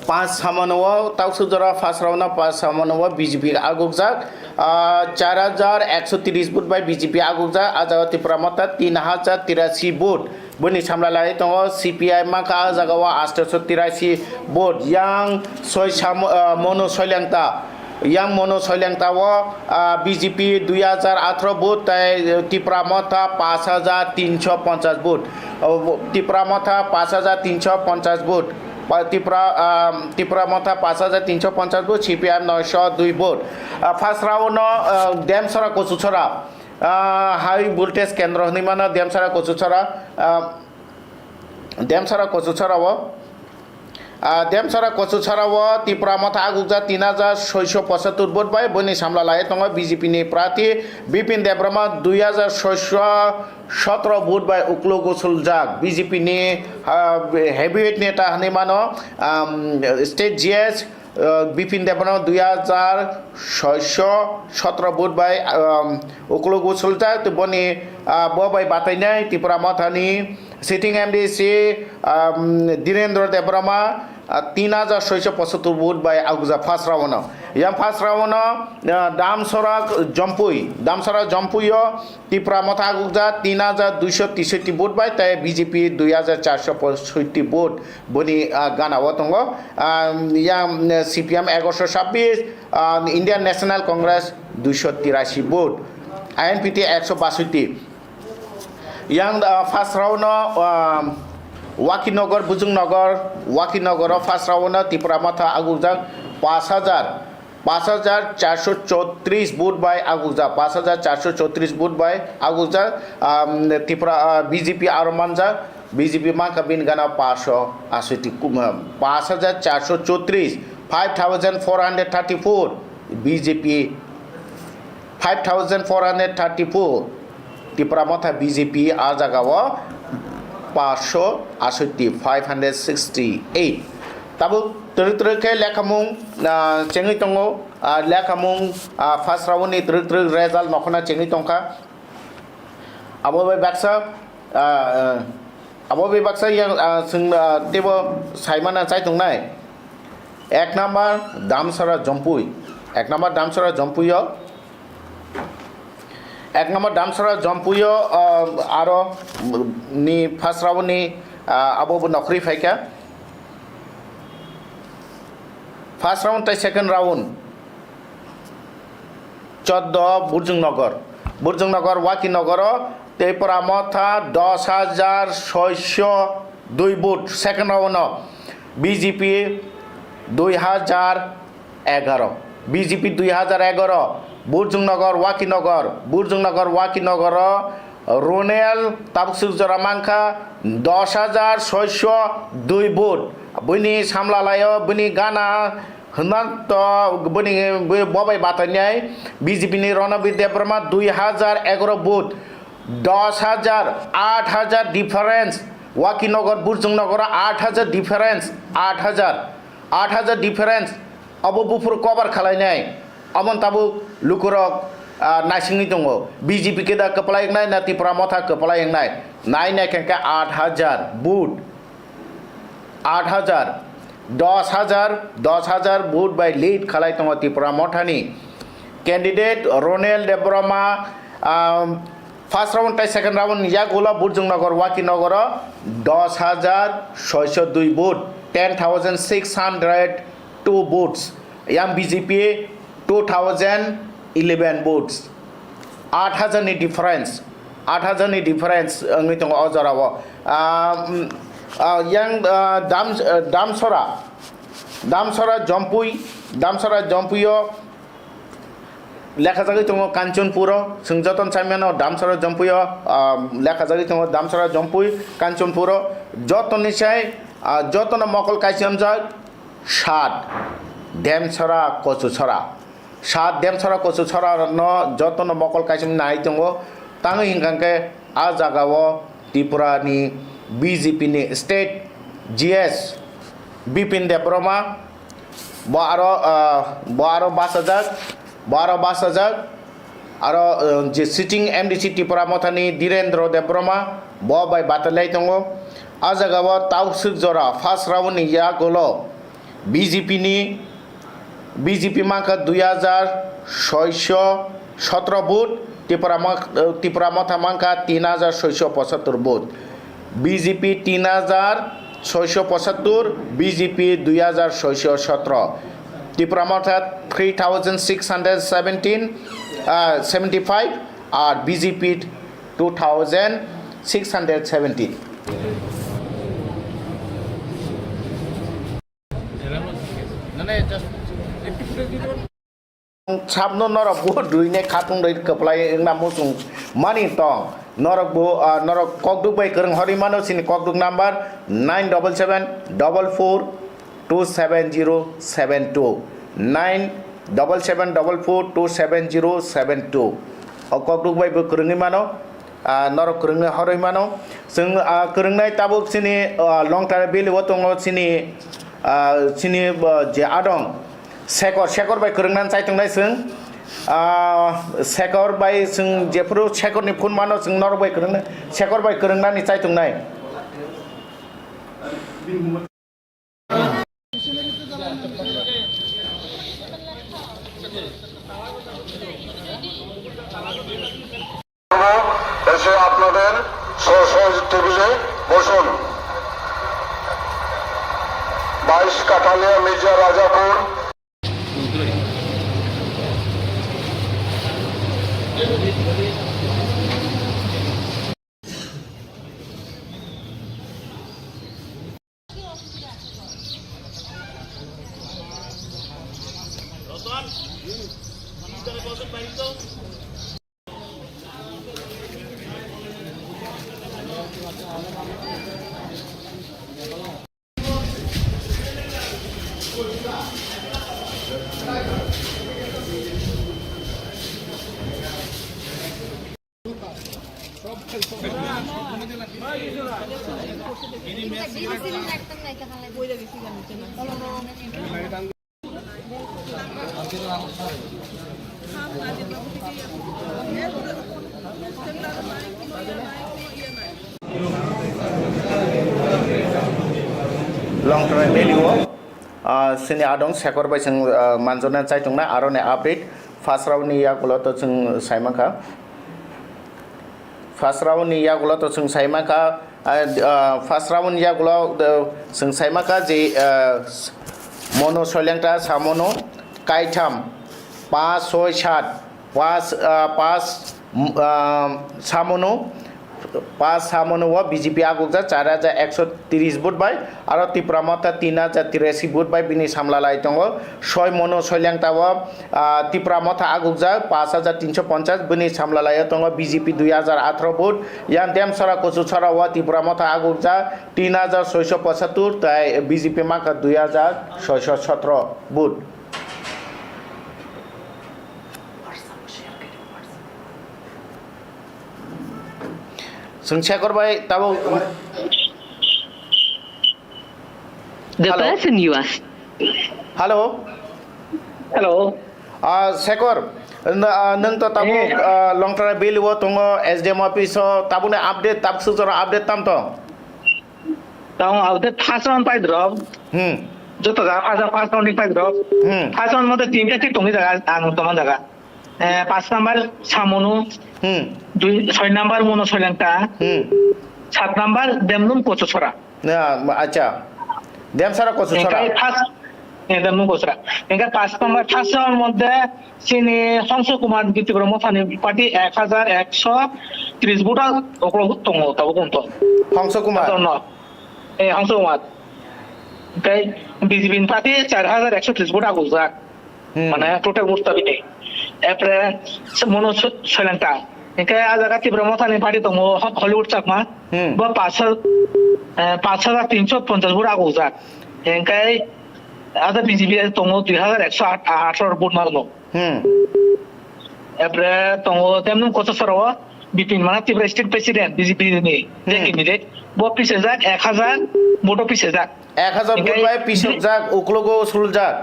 पाँच सामानों ताउसु जरा फार्स्ट राउंड पाँच सामानों बीजेपी आगुकजाक 4130 वोट बाय बीजेपी आगुकजाक आजाव त्रिपुरा मता 3083 वोट बनि सामला लाय दङ सीपीआई माखा आजागावा 883 vote yang soy mono soylangta yang mono soylangtawo BJP 2018 vote Tripura Motha 5350 vote Tripura Motha 5350 vote Tripura Motha 5350 vote CPI 902 vote first round Demsara Kochuchhara high voltage केंद्र हनिमाना डेमसरा कोचुछरा वो डेमसरा कोचुछरा वो त्रिपुरा मथा आगुजा 3675 वोट बाय बनि सामला लाय दङ बीजेपी नि प्रार्थी बिपिन देब्रमा 2617 वोट बाय उक्लो गोसुलजाक बीजेपी नि हेवीवेट नेता हनिमानो state GS Bipin Debbarma 2617 vote बाय उक्लो गोसुलजाक बनि बबाय बातायनाय त्रिपुरा मथानि sitting MDC Dhirendra Debbarma 3675 vote बाय आगुजा फार्स्ट राउंड यां फार्स्ट राउंड दामसरा जम्पुयो त्रिपुरा मथा आगुजा 3263 वोट बाय तय बीजेपी 2465 वोट बनि गानाव दङ यां CPM 1126 Indian National Congress 283 vote INPT 162 yang first round Wakinogor Wakinogor first round Tripura Mata Aguzak 5434 vote by Aguzak 5434 vote by Aguzak Tripura BJP Armanja BJP Makabin Gana Pasho Aswiti 5434 5434 BJP 5434 Tripura मथा BJP आजागाव 568 Tabo तरके लेखामुं चेंगै दङ लेखामुं first राउंडनि तरक result नखना चेंगै दंखा आबो बे बाक्सा जों देबो साइमाना चाइ दंनाय एक number दामसरा जम्पुयो एक नम्बर दामसरा जम्पुयो आरो नि फार्स्ट राउंड नि आबो नखरी फाइका फार्स्ट राउंड तय सेकेंड राउंड 14 बुर्जुंगनगर वाकीनगर त्रिपुरा मथा 10602 vote second round BJP 2011 BJP 2011 बुर्जुंगनगर वाकीनगर रोनेल ताबुसुजरा मांखा 10602 vote बनि सामला लायो बनि गाना हनत बनि बबाय बातायनाय बीजेपी नि Ranbir Debbarma 2011 vote 10000 8000 difference Wakinagar Burjungnagar 8000 difference 8000 difference अब बुफुर कभार खालायनाय अमन ताबु लुकुरक नासिंनि दङ बीजेपी के दा कपलायनाय ना त्रिपुरा मथा कपलायनाय नायनाय केंका 8000 वोट 8000 10000 वोट बाय लीड खालाय दङ त्रिपुरा मथानि candidate Ronel Debbarma first round तय सेकेंड राउंड यागोला बुर्जुंगनगर वाकीनगर 10602 वोट 10602 वोट्स यां बीजेपी 2011 votes 8000 नि डिफरेंस अंगै दङ अजराव yang दामसरा जम्पुयो लेखा जागै दङ कांचनपुर संजतन सामियानो दामसरा जम्पुयो लेखा जागै दङ दामसरा जम्पुय कांचनपुर जतन मकल काइसमजा 7 डेमसरा कोचुछरा 7 डेमसरा कोचुछरा न जतन मकल काइसम नाय दङ ताङै हिंगांके आ जागाव त्रिपुरानि बीजेपी नि स्टेट जीएस बिपिन देब्रमा 12 बास हजार aro je sitting MDC Tripura Mothani Dhirendra Debroma bo bai batalai tongo a jaga o tausuk jora first round ni ya golo BJP mangka 2617 vote Tripura Motha mangka 3675 vote BJP 3675 BJP 2617 Tripura Motha 3675 আর BJP 2670 sabno norok bo duine khatung doi keplai engna musung mani tong norok bo norok kokduk bai kereng horimano sini kokduk number 9774427072 9774427072 o kokduk bai bo kerengi mano norok kerengi horimano sing kerengnai tabuk sini long time bill wotongo sini je adong sekor bai kerengnan saitung nai sing sekor bai sing jepro sekor ni phun mano sing nor bai kerengna sekor bai kerengnan ni saitung nai এসে আপনাদের টেবিলে বসুন 22 Kathalia Mirza Rajapur long term value sini adong sekor bai sing manjona chaitung na arone update first round ni yakulo to sing saimaka first round ni yakulo to sing saimaka first round ni yakulo sing saimaka je mono solyangta samono kaitam 5 6 7 5 samono 5 সামনো BJP আগুকজা 4130 vote বাই আর Tripura Motha 3083 vote বাই বিনি সামলালাই দङ 6 মনো সইল্যাংতাও Tripura Motha আগুকজা 5350 বিনি সামলালাই দङ BJP 2018 vote ইয়ান দেমসরা কচুছরা Tripura Motha আগুকজা 3675 তাই BJP মাকা 2617 vote Sekor bai tabo The person you are. Hello. Hello. Sekor nang to tabo long term bill wo tongo SDM office tabo ne update tab sujara update tam to. Tao update first round pai drop. Joto ga first round pai drop. First round mode team ta tongi jaga anu toman jaga. 5 number সামনু 6 number মনো সইল্যাংটা 7 number দেমনুম কোচছরা না আচ্ছা Demsara Kochuchhara first দেমনুম কোচছরা এঙ্কা 5 number first round মধ্যে সিনি Hansa Kumar Tripura Mothani party 1130 vote ওকলো তঙ্গ তাবো কোনতো হংস কুমার হংস কুমার তাই BJP পার্টি 4130 ভোট আগুজা মানে টোটাল ভোট তাবি নেই এরপরে মনো সইল্যাংটা এঙ্কা আজাগা Tripura Mothani পার্টি তঙ্গ হলিউড চাকমা বা 5350 ভোট আগুজা এঙ্কাই আদা BJP তঙ্গ 2118 ভোট মারলো এরপরে তঙ্গ তেমন কত সরব বিপিন মানে Tripura স্টেট প্রেসিডেন্ট BJP নি যে ক্যান্ডিডেট বো পিছে যাক 1000 ভোট পিছে যাক 1000 ভোট বাই পিছে যাক ওকলগো সুল যাক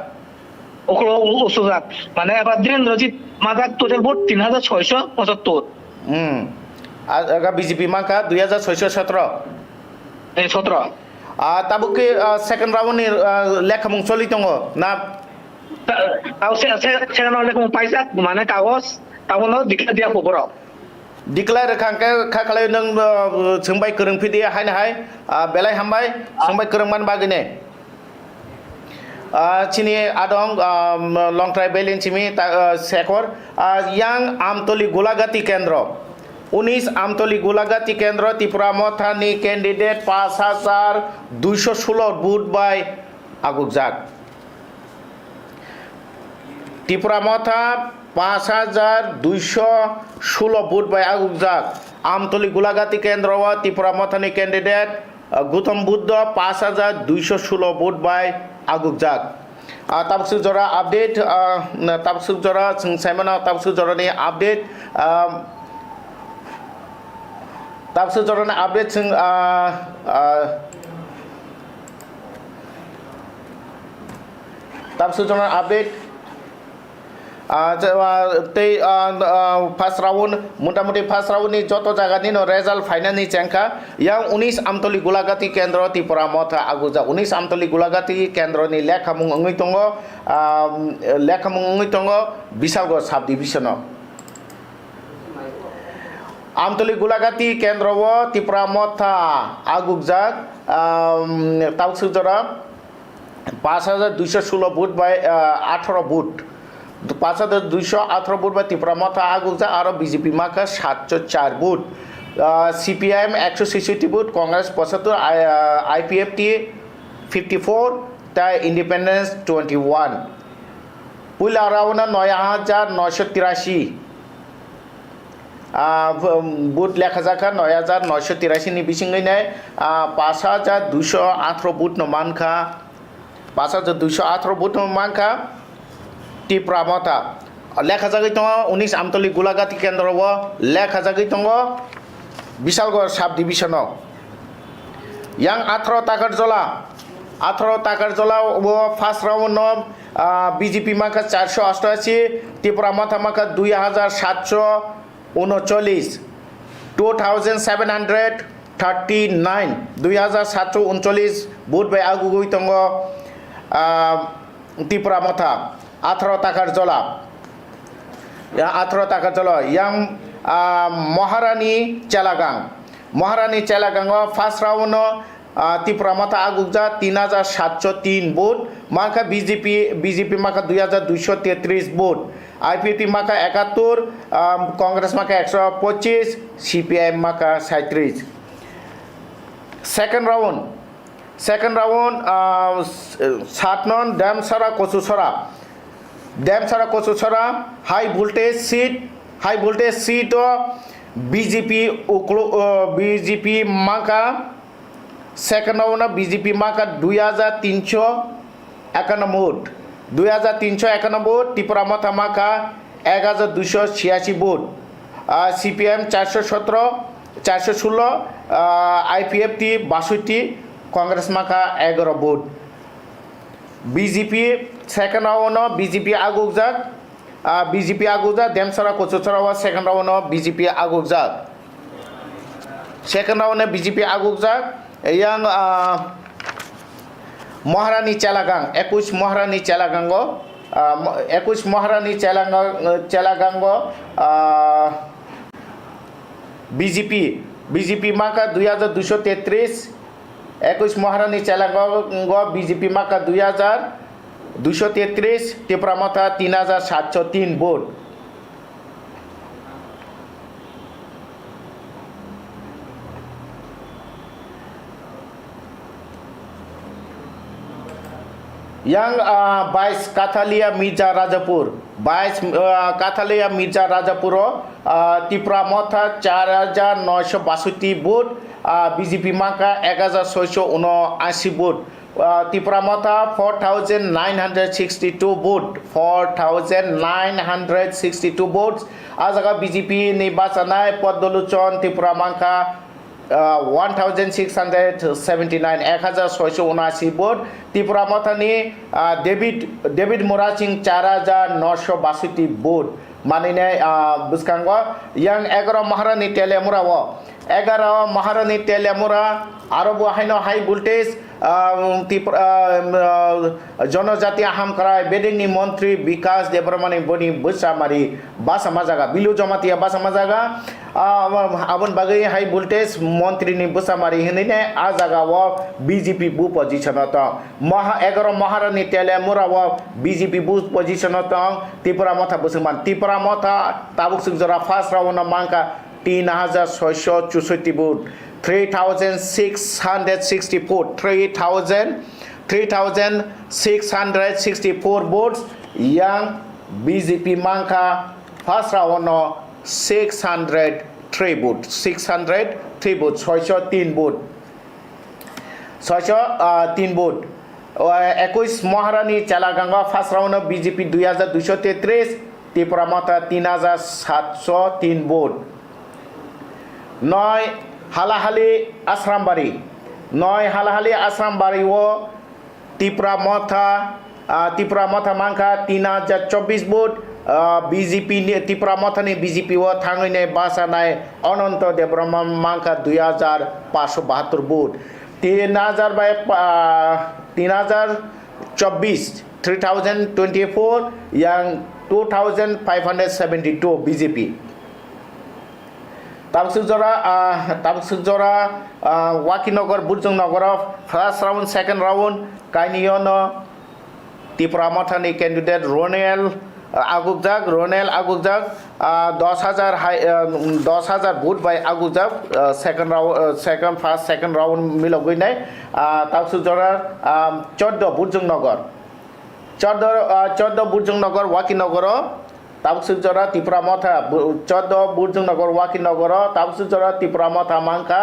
ওগুলো ওসুজাত মানে এবার Dhirendrajit mother total vote 3675 aga BJP maka 2617 17 tabuki second round ni lekhamung choli tongo na তাও সেখানে অনেক পয়সা মানে কাগজ তাও দিকে দিয়া খবর declare khangke khakalai nang sungbai kereng pidi hai na hai belai hambai sungbai kereng man bagine chini adong long tribal in chimi sekor yang amtoli golagati kendro 19 Amtali Golaghati কেন্দ্র ত্রিপুরা মথানি ক্যান্ডিডেট 5216 ভোট বাই আগুকজাক ত্রিপুরা মথা 5216 ভোট বাই আগুকজাক আমতলি গোলাগাতি কেন্দ্র ত্রিপুরা মথানি ক্যান্ডিডেট গৌতম বুদ্ধ 5216 ভোট বাই আগুকজাক তাপসু জরা আপডেট তাপসু জরা সাইমনা তাপসু জরানি আপডেট তাপসু জরানি আপডেট তাপসু জরানি আপডেট ফার্স্ট রাউন্ড মোটামুটি ফার্স্ট রাউন্ডনি যত জায়গানি রেজাল্ট ফাইনালনি চেংখা ইয়াং 19 আমতলি গোলাগাতি কেন্দ্র ত্রিপুরা মথা আগুজা 19 আমতলি গোলাগাতি কেন্দ্রনি লেখামুং অঙ্গই দङ বিশালগড় সাব ডিভিশন আমতলি গোলাগাতি কেন্দ্র ত্রিপুরা মথা আগুকজাক তাপসুজরা 5216 ভোট বাই 18 ভোট 5218 ভোট বাই ত্রিপুরা মথা আগুকজাক আর বিজেপি মাকা 704 vote CPIM 166 vote Congress 75 IPFT 54 তাই ইন্ডিপেন্ডেন্স 21 পুইলা রাউন্ড 9983 ভোট লেখা যাকা 9983 নি বিসিংनै 5218 ভোট নমানখা 5218 ভোট নমানখা ত্রিপুরা মথা লেখা জায়গায় দङ 19 আমতলি গোলাগাতি কেন্দ্র লেখা জায়গায় দङ বিশালগড় সাব ডিভিশন ইয়াং 18 টাকার জলা ফার্স্ট রাউন্ড বিজেপি মাকা 488 ত্রিপুরা মথা মাকা 2739 2739 2739 ভোট বাই আগুগই দङ ত্রিপুরা মথা 18 টাকার জলা yang Maharani চেলাগাং first round Tripura মথা আগুকজা 3703 ভোট মাকা বিজেপি মাকা 2233 ভোট আইপিএফটি মাকা 71 কংগ্রেস মাকা 125 সিপিআইএম মাকা 37 সেকেন্ড রাউন্ড 7 নং Damsara Kochuchhara high voltage seat BJP মাকা সেকেন্ড রাউন্ড বিজেপি মাকা 2351 ভোট 2351 ত্রিপুরা মথা মাকা 1286 ভোট সিপিএম 416 আইপিএফটি 62 কংগ্রেস মাকা 11 vote BJP second round BJP আগুকজাক Demsara Kochuchhara second round BJP আগুকজাক yang মহারানী চেলাগাং 21 মহারানী চেলাগাং বিজেপি মাকা 2233 21 মহারানী চেলাগাং বিজেপি মাকা 2233 Tripura Motha 3703 vote yang 22 Kathalia Mirza Rajapur Tripura Motha 4962 vote BJP মাকা 1679 vote Tripura Motha 4962 vote 4962 vote আজাga বিজেপি নির্বাচনায় পদ্মলোচন ত্রিপুরা মাকা 1679 1679 ভোট ত্রিপুরা মথানি ডেভিড মোরাচিং 4962 ভোট মানিনে বুসকাঙ্গ yang 11 maharani telemura 11 maharani telemura আরব হাইনো হাই ভোল্টেজ জনজাতি আহাম করায় বেডিংনি মন্ত্রী বিকাশ দেবরমানি বনি বুসামারি বাসামা জায়গা বিলু জমাতিয়া বাসামা জায়গা আবন বাগৈ হাই ভোল্টেজ মন্ত্রীনি বুসামারি হিনে আ জায়গা বিজেপি বু পজিশন তো 11 মহারানী তেলেমুরা বিজেপি বু পজিশন তো ত্রিপুরা মথা বুসমান ত্রিপুরা মথা তাবুক সুজরা ফার্স্ট রাউন্ড মাঙ্কা 3664 vote 3664 votes yang BJP Mangka first round 603 votes 603 votes 603 vote 603 vote 21 মহারানী চালাগাঙ্গা ফার্স্ট রাউন্ড বিজেপি 2233 ত্রিপুরা মাতা 3703 ভোট 9 হালাহালি আশ্রামবাড়ি 9 হালাহালি আশ্রামবাড়ি ও ত্রিপুরা মথা মাংকা 3024 ভোট বিজেপি ত্রিপুরা মথানি বিজেপি ও থাঙ্গইনে বাসানায় অনন্ত দেবরমা মাংকা 2572 ভোট 3024 yang 2572 বিজেপি তাবসুজরা Wakinagar Burjungnagar first round second round কাইনিয়ন ত্রিপুরা মথানি ক্যান্ডিডেট রোনেল আগুকজাক 10,000 ভোট বাই আগুকজাক সেকেন্ড রাউন্ড মিলগইনাই তাবসুজরা 14 বুরজংনগর ওয়াকিনগর তাবসুজরা ত্রিপুরা মথা 14 বুরজংনগর ওয়াকিনগর তাবসুজরা ত্রিপুরা মথা মাংকা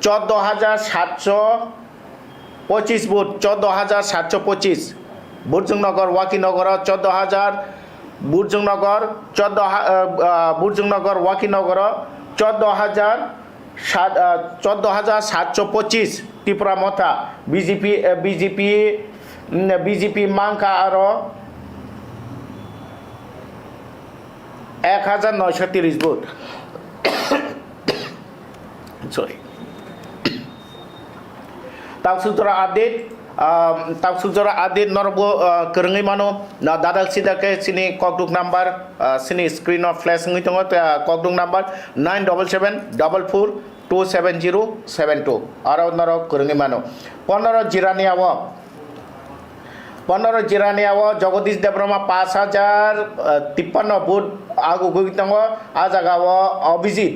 14,725 ভোট 14,725 বুরজংনগর ওয়াকিনগর 14,000 বুরজংনগর ওয়াকিনগর 14,725 ত্রিপুরা মথা বিজেপি মাংকা আরো 1930 ভোট সরি তাবসুজরা আপডেট নরব করঙ্গই মানো না দাদাল সিদাকে সিনি ককডুক নাম্বার সিনি স্ক্রিন অফ ফ্ল্যাশ নই দङ ককডুক নাম্বার 9774427072 আরো নরব করঙ্গই মানো 15 জিরানিয়াও জগদীশ দেবরমা 5053 ভোট আগু গইতङ আ জাগাও অভিজিৎ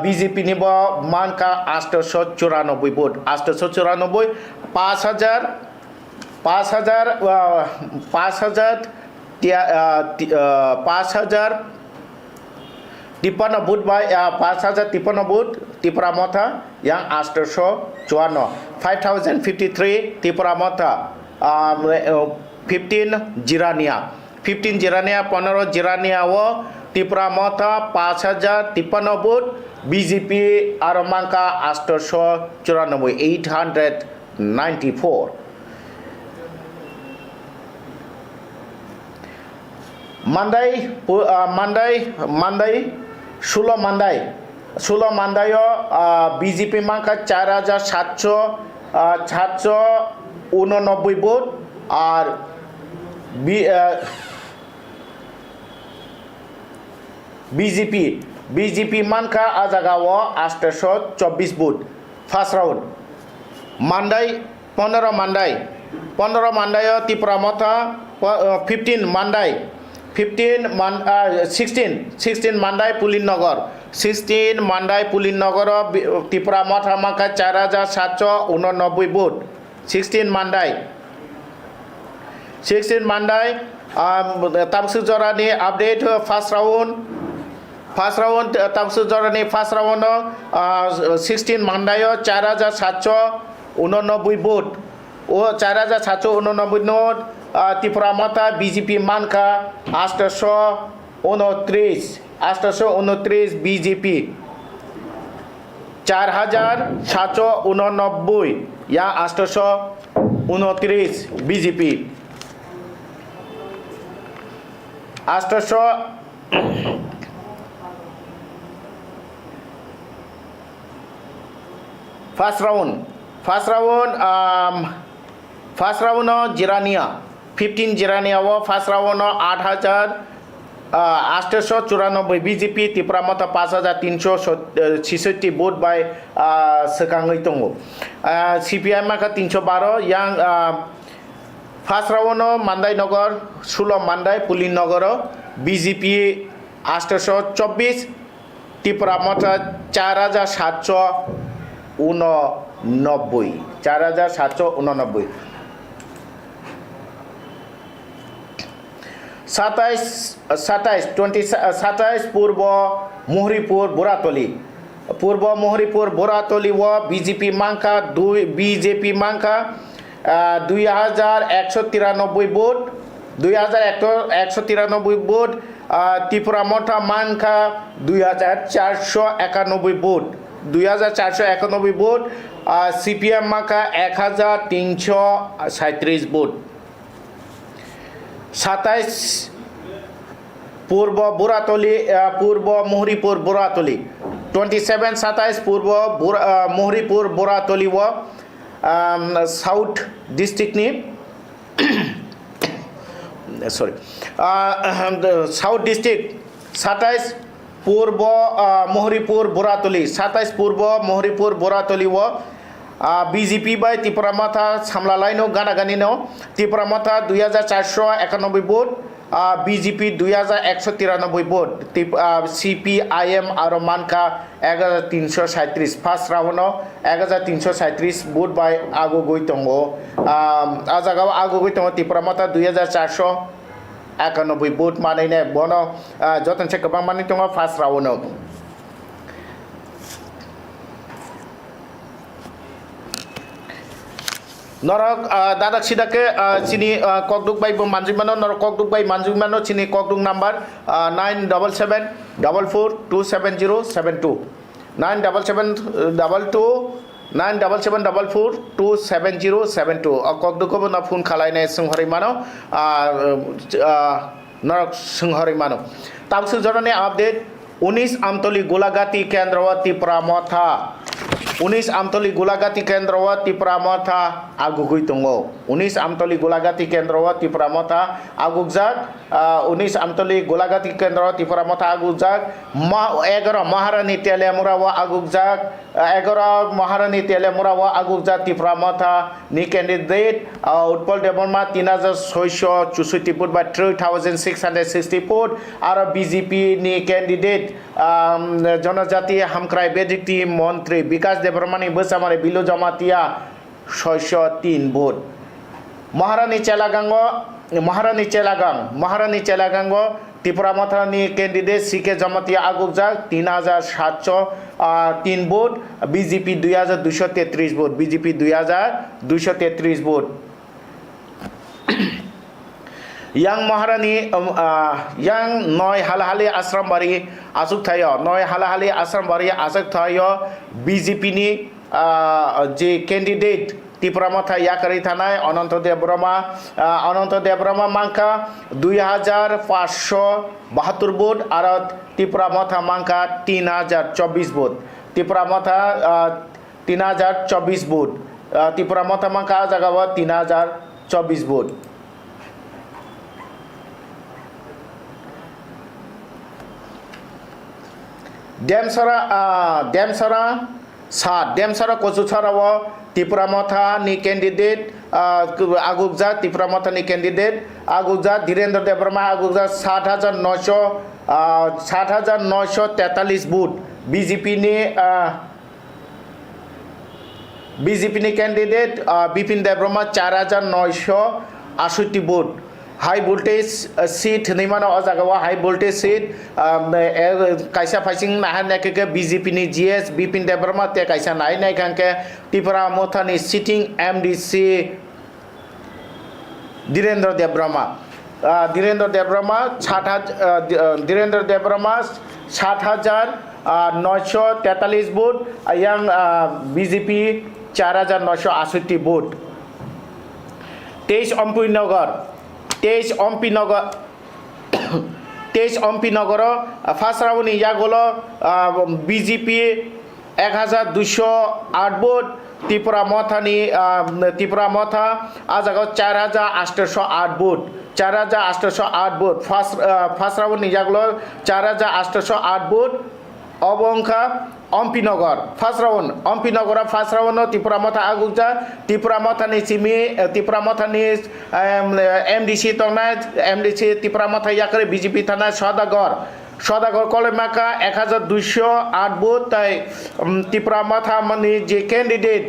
বিজেপি নিব মানকা 894 ভোট 894 5000 53 ভোট বাই 5053 ভোট ত্রিপুরা মথা yang 854 5053 ত্রিপুরা মথা 15 জিরানিয়া 15 জিরানিয়া ও ত্রিপুরা মথা 5053 ভোট বিজেপি আর মাংকা 894 894 মান্দাই ষোলো মান্দাই বিজেপি মাংকা 4789 ভোট আর বিজেপি মানকা আজাগাও 824 vote first round 15 Mandai Tripura Motha 16 Mandai Pulinnagar 16 Mandai Pulinnagar Tripura Motha মাংকা 4789 ভোট 16 মান্দাই তাবসুজরানি আপডেট ফার্স্ট রাউন্ড তাবসুজরানি ফার্স্ট রাউন্ড 16 মান্দাই 4789 ভোট ও 4789 নোট ত্রিপুরা মাতা বিজেপি মানকা 829 BJP 4789 yang 829 BJP 800 First round Jirania 15 Jirania wo first round 8,894 BJP Tripura mata 5,366 vote by sekangai tongo CPI maka 312 yang first round Mandai Nagar 16 Mandai Pulin Nagar BJP 824 Tripura mata 4,789 27 पूर्व मोहरीपुर बोरातली व BJP मांका BJP मांका 2,193 vote 2,193 vote Tripura Motha मांका 2,491 vote 2,491 vote CPM मांका 1,337 vote 27 पूर्व मोहरीपुर बोरातली 27 पूर्व मोहरीपुर बोरातली व south district नि सॉरी साउथ डिस्ट्रिक्ट 27 पूर्व मोहरीपुर बोरातली 27 पूर्व मोहरीपुर बोरातली व BJP by Tripura Mata Samlalaino Ganaganino Tripura Mata 2,491 vote BJP 2,193 vote CPIM Aromanka 1,337 first round 1,337 vote by Ago Goitongo Azagawa Ago Goitongo Tripura Mata 2,491 vote Manine Bono Jotan Chekabang Manitongo first round Norok dadak sidake sini kokduk bai manjumano norok kokduk bai manjumano sini kokduk number 977442707 977442707 kokduk ko na phone khalai ne sunghari mano norok sunghari mano tamsu jorone update 19 Amtoli Golagati Kendrawati Pramotha 19 Amtoli Golagati Kendrawati Pramotha Agugui Tungo 19 Amtoli Golagati Kendrawati Pramotha Agugjak 19 Amtoli Golagati Kendrawati Pramotha Agugjak 11 Maharani Telemurawa Agugjak 11 Maharani Telemurawa Agugjak Pramotha ni candidate Utpal Deborma 3,664 vote by 3,664 আর BJP নি candidate জনজাতি হামক্রাই বেদিকটি মন্ত্রী বিকাশ দেববর্মানি বসামারে বিলো Jamatia 603 vote Maharani Chelagang Tripura মথানি ক্যান্ডিডেট সিকে জমাতিয়া আগুকজাক 3,703 vote BJP 2,233 vote BJP 2,233 vote yang Maharani yang Noi Halahali Asrambari Asuk Thayo Noi Halahali Asrambari Asuk Thayo BJP ni je candidate Tripura Mata Yakari Thanai Ananto Debrama Manka 2,572 vote আর Tripura Mata Manka 3,024 vote Tripura Mata 3,024 vote Tripura Mata Manka jagawa 3,024 vote Demsara Kosucharawa Tripura Mata ni candidate Agugja Tripura Mata ni candidate Agugja Dhirendra Debrama Agugja 7,943 vote BJP ni candidate Bipin Debrama 4,968 vote high voltage seat nimano ojagawa high voltage seat kaisa facing nahan nekeke BJP ni GS Bipin Debrama te kaisa nai kanke Tripura Mata ni sitting MDC Dhirendra Debrama 7,000 943 vote yang BJP 4968 vote 23 Ampinagar first round ইয়া হলো BJP 1208 vote Tripura Motha আজ 4808 vote 4808 vote first round ইয়া হলো 4808 vote অবংখা Ampinagar first round Tripura Motha আগুজা ত্রিপুরা মথানি সিমি ত্রিপুরা মথানি এমডিসি তংনায় এমডিসি ত্রিপুরা মথা ইয়াকরে বিজেপি থানা সদাগর কলেমাকা 1208 ভোট তাই ত্রিপুরা মথা মানে যে ক্যান্ডিডেট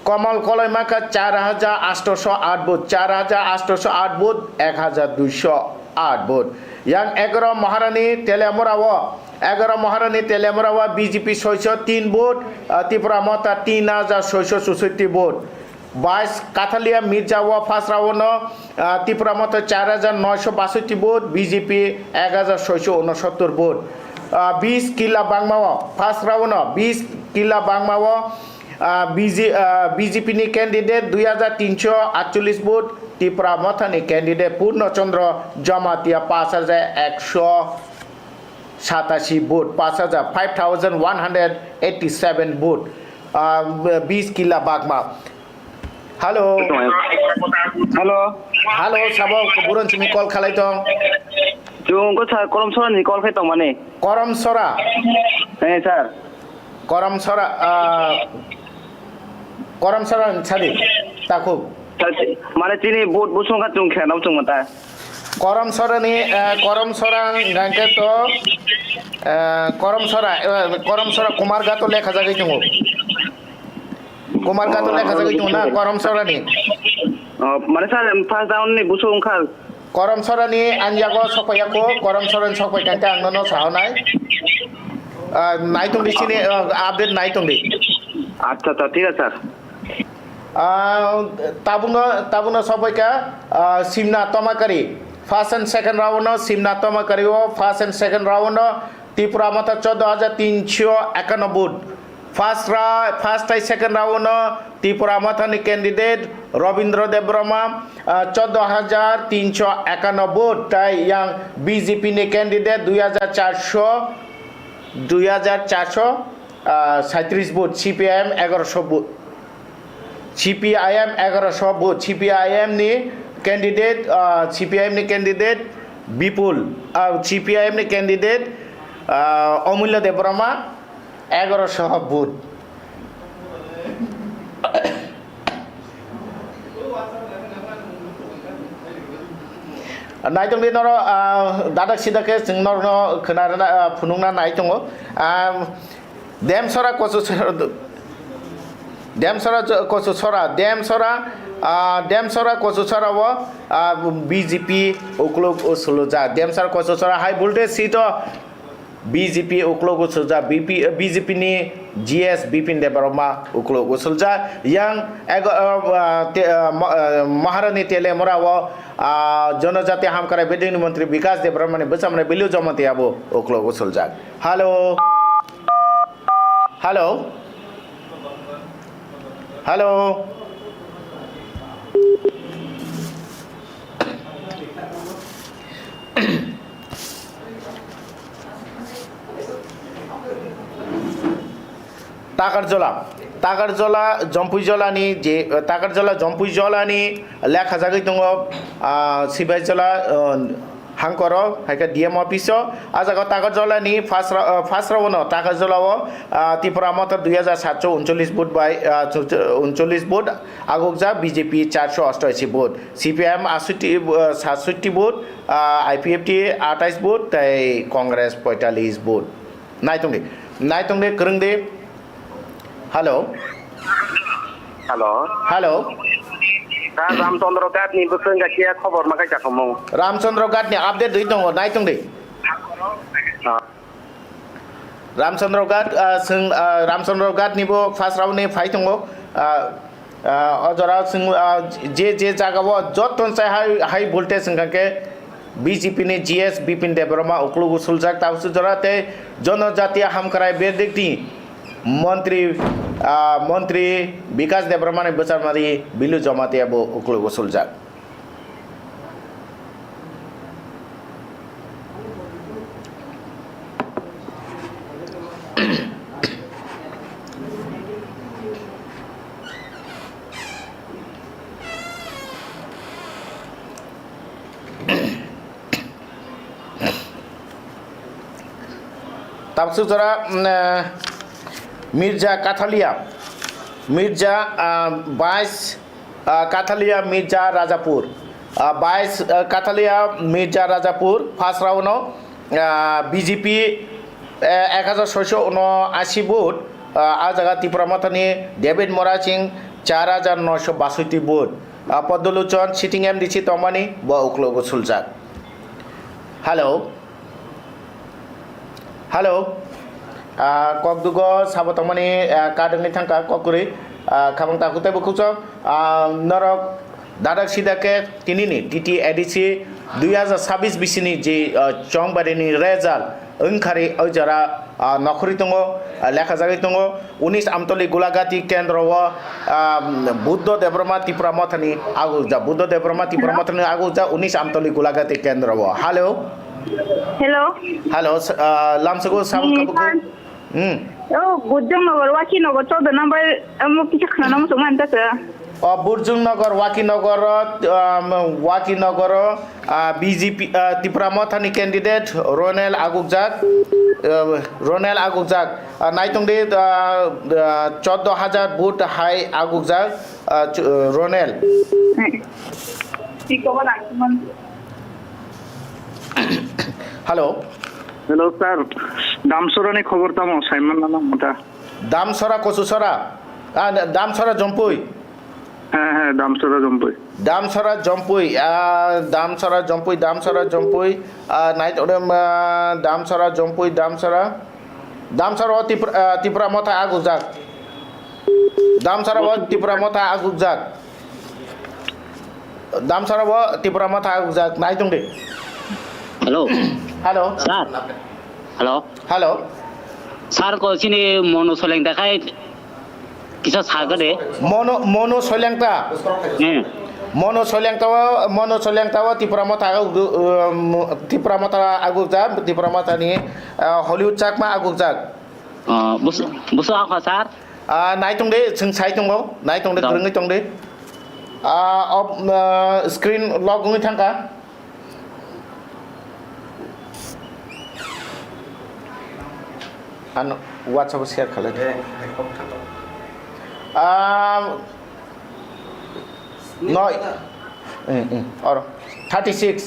কমল কলেমাকা 4808 ভোট 4808 ভোট 1208 ভোট ইয়াং 11 মহারানী তেলেমরাওয়া BJP 603 vote Tripura Motha 3664 vote 22 Kathalia মির্জাওয়া first round Tripura Motha 4962 vote BJP 1669 vote 20 কিলা বাংমাওয়া ফার্স্ট রাউন্ড 20 কিলা বাংমাওয়া বিজেপি নি ক্যান্ডিডেট 2348 ভোট ত্রিপুরা মথানি ক্যান্ডিডেট পূর্ণচন্দ্র জমাতিয়া 5187 ভোট 5187 ভোট 20 কিলা বাগমা হ্যালো সাব বুরন তুমি কল খালাই দং जोंखौ सार करमसरानि कल फैदों माने करमसरा सार करमसरा सारि ताखौ माने दिनै बुट बुसुंखा जों खेलाव जों माता करमसरा गांके तो करमसरा कुमारघाट लेखा जागै दङ कुमारघाट लेखा जागै दङ ना करमसरानि माने सार फार्स्ट राउन्डनि बुसुंखा करमसरानि आनजागो सफायाखौ करमसरानि सफायखांते आंनो साहनाय नायथं बिसिनि आपडेट नायथं दे अच्छा ठीक है सर ताबुनो सफायका Simna Tomakari first and second round Simna Tomakari first and second round Tripura Motha 14351 vote first second round Tripura मथानि कैंडिडेट रविंद्र देवबर्मा 14351 भोट ताई yang बीजेपी नि candidate 2437 vote CPIM 1100 vote CPIM नि कैंडिडेट विपुल सीपीआईएम नि कैंडिडेट अमूल्य देवबर्मा 1100 भोट नायथं दे नर दादा सिदाके जों नर खोनाना फुनुंना नायथं देमसरा कोसुसरा बीजेपी उक्लोग उसुलुजा Demchhara Kachuchhara high voltage seat BJP उक्लोग उसुलजा बीजेपी नि जीएस बिपिन देवबर्मा उक्लोग उसुलजा yang महारानी तेलेमराव जनजाति हामकारा बेदिंग मंत्री विकास देवबर्मा ने बसामने बिलु जमते आबो उक्लोग उसुलजा हेलो तागारजला जम्पुइजलानि जे तागारजला जम्पुइजलानि लेखा जागै दङ सिबाइजला हांकर हाइका डीएम ऑफिस आजागा तागारजलानि फार्स्ट राउंड तागारजलाव त्रिपुरा मथा 2739 भोट बाय 39 भोट आगोगजा BJP 488 vote CPIM 67 vote IPFT 28 vote ताई कांग्रेस 45 भोट नायतंदे करंदे हेलो रामचंद्र घाटनि बोसोंगाखिया खबर मा गायजा खमौ रामचंद्र घाटनि अपडेट दै दङ नायतंदे रामचंद्र घाटनिबो फार्स्ट राउंडनि फाइट दङ अजरा जे जागाव जतन हाई वोल्टेज संखाके BJP ni GS Bipin Debroma uklu gusuljak tausu jorate जनजातीय हामखराय बेरदिकनि मन्त्री विकास देब्रमानि बोचारमारि बिलु जमातियाबो उक्लु गुसुलजाक ताबसु जरा मिर्जा काथालिया 22 काथालिया मिर्जा राजापुर 22 काथालिया मिर्जा राजापुर फार्स्ट राउन्डआव BJP 1679 भोट आ जागा त्रिपुरामाथानि David Murasing 4962 vote Padmalochan sitting MDC तमानि ब उक्लो गुसुलजाक हेलो ककदुगो साबतमनि कादंनि थांका ककुरि खाबं ताकुते बुकुचो नरक दादाक सिदाके तिनिनि TT ADC 2026 बिसिनि जे चंबारिनि रेजाल्ट ओंखारि ओजरा नखरि दङ लेखा जागै दङ 19 आमतली गुलागाति केन्द्रव बुद्ध देब्रमा त्रिपुरा मथानि आगुजा बुद्ध देब्रमा त्रिपुरा मथानि आगुजा 19 आमतली गुलागाति केन्द्रव हेलो लामसगो साबुन कबुको बुर्जुंनगर वाकीनगर 14 नम्बर किसा खाना मुसुक मानतासो बुर्जुंनगर वाकीनगर BJP त्रिपुरा मथानि कैंडिडेट रोनेल आगुकजाक नाइतंदे 14000 वोट हाई आगुकजाक रोनेल हेलो सर दामसरानि खबर तामो साइमन नामा मता दामसरा कसुसरा दामसरा जम्पुई হ্যাঁ দামসরা Jampui night Odum दामसरा Jampui दामसरा Tripura Motha आगुजाक night they hello सार को सिनी मोनो सोलेंग देखाय किसा सागरे मोनो सोलेंगता त्रिपुरा मथा आगुजाक त्रिपुरा मथानि हलिउड चाकमा आगुजाक बुसु आखा सार नाइतंदे जों साइतंगौ नाइतंदे ग्रोङै तंदे स्क्रीन लगुङै थांका आन WhatsApp शेयर खालामदो और 36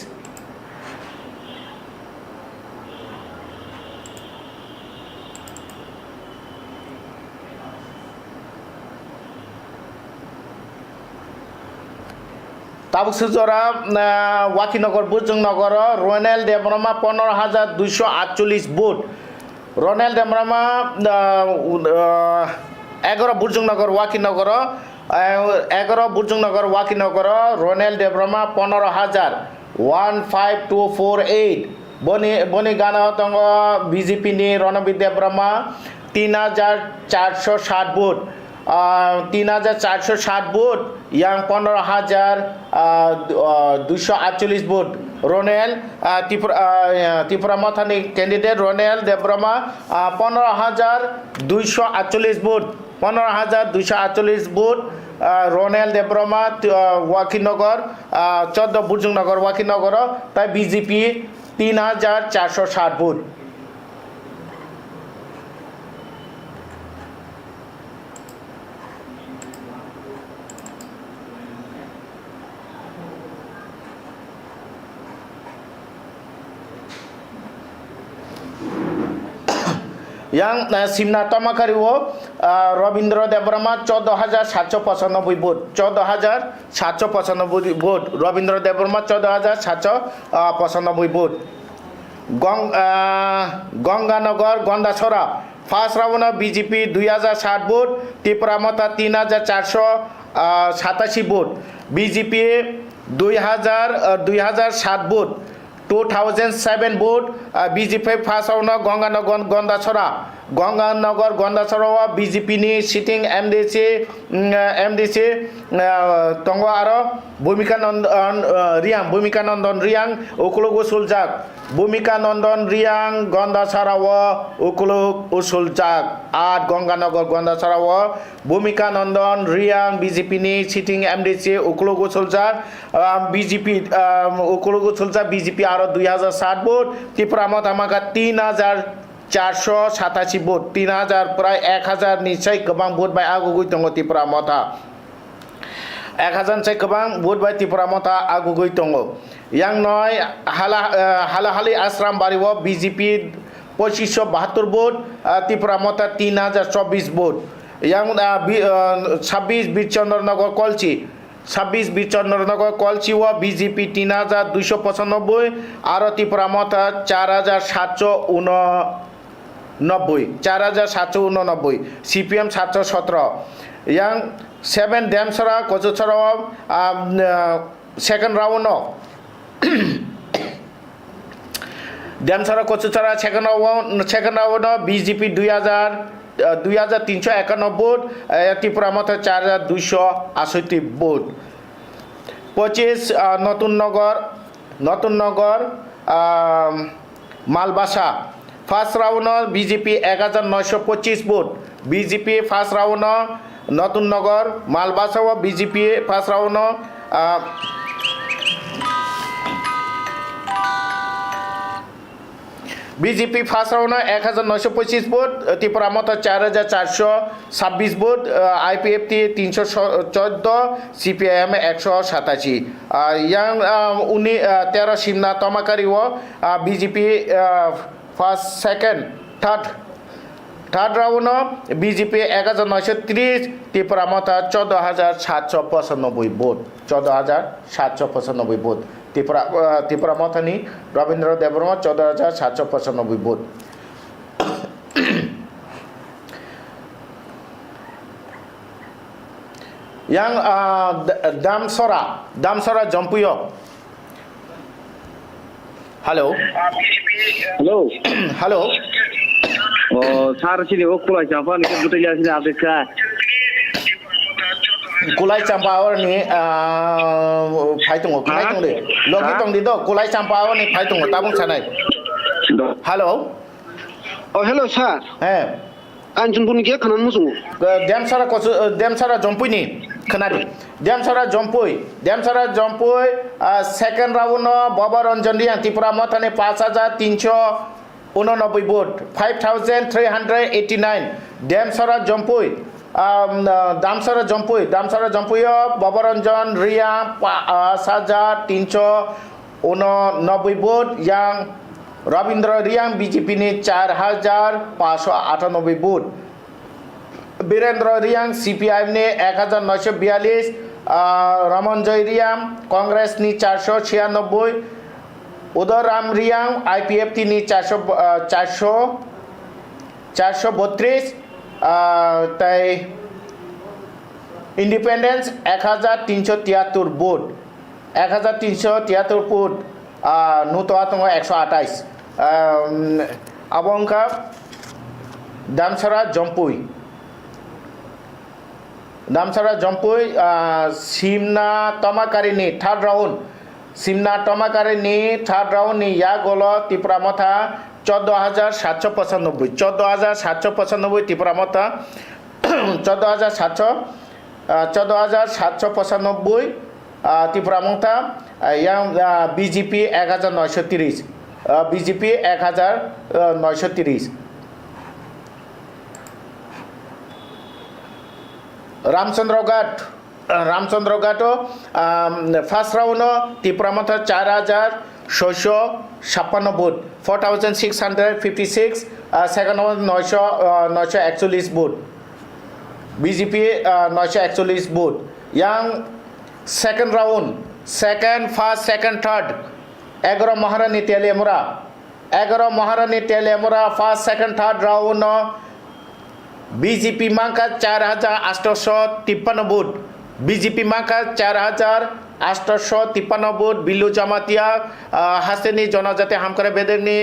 ताबुकसुजरा वाकीनगर बुर्जुंनगर रोनेल देब्रमा 15248 वोट रोनेल देब्रमा 11 बुर्जुंनगर वाकीनगर रोनेल देब्रमा 15248 बनी गाना तंग BJP नि Ranbir Debbarma 3460 vote 3460 vote yang 15248 vote Ronel Tripura मथानि candidate Ronel Debbarma 15248 vote 15248 vote Ronel Debbarma Wakinagar 14 Bujungnagar Wakinagar ताई BJP 3460 vote yang Simna Tomakariwo Rabindra Debbarma 14795 vote 14795 vote Rabindra Debbarma 14795 vote Ganganagar Gandachhara first round BJP 2060 vote Tripura Motha 3487 vote BJP 2007 vote 2007 vote BJP first round Ganganagar Gondasara Ganganagar Gondasara BJP ni sitting MDC tongo aro Bhumika Nandon Riang Ukulugu Suljak Bhumika Nandon Riang Gondasara Ukulug Usuljak at Ganganagar Gondasara Bhumika Nandon Riang BJP ni sitting MDC Ukulugu Suljak BJP Ukulugu Suljak BJP aro 2007 vote Tripura mot amaka 3487 vote 3000 প্রায় 1000 নিচে গোবাং vote by আগুগুই দङ Tripura মতা 1000 নিচে গোবাং vote বাই ত্রিপুরা মতা আগুগুই দङ yang নয় হালাহালি আশ্রাম বাড়িও BJP 2572 vote Tripura মতা 3024 vote yang 26 Birchandranagar কলচি 26 Birchandranagar কলচি ও BJP 3295 আর ত্রিপুরা মতা 4789 CPM 717 yang 7 Demsara Kochuchara second round Demsara Kochuchara second round BJP 2351 vote Tripura Motha 4268 vote 25 Natunnagar Malbasa first round BJP 1925 vote BJP first round Natunnagar Malbasa ও BJP first round BJP first round 1925 vote Tripura Motha 4426 vote IPFT 314 CPIM 187 yang 13 Simna Tomakari ও BJP first second third round BJP 1930 Tripura Motha 14795 vote 14795 vote Tripura মথানি Rabindra Debbarma 14795 vote yang Damsara Jompuyo hello hello sir সিনি ওকুলাই চাপা নিকে বুটাইয়া সিনি আপেক্ষা Kulai Champawar ni phai tung kulai tung de logi tung di do Kulai Champawar ni phai tung tabung sanai hello hello sir anjun pun ke kanan musung Demsara Jompui ni khenadi Demsara Jompui second round Baba Ranjan Riang Tripura Mothane 5389 vote 5389 Demsara Jompui Damsara Jompui Babaranjan Riang 5389 vote yang Rabindra Riang BJP ni 4598 vote Birendra Riang CPIM ni 1942 Ramanjoy Riang Congress ni 496 Udaram Riang IPFT ni 432 তাই independence 1373 vote 1373 vote নুতোয়াতঙ্গ 128 আবংকা Damsara Jompui Simna Tomakari ni third round ni ya golo Tripura Motha 14795 Tripura Motha 14795 Tripura Motha yang BJP 1930 BJP 1930 Ramchandra Ghat first round Tripura Motha 4656 vote 4656 second round 941 vote BJP 941 vote yang second round first second third 11 Maharani Telemura first second third round BJP mangka 4853 vote BJP mangka 4000 853 vote Billu Jamatia হাসেনি জনজাতি হামকারে বেদেরনি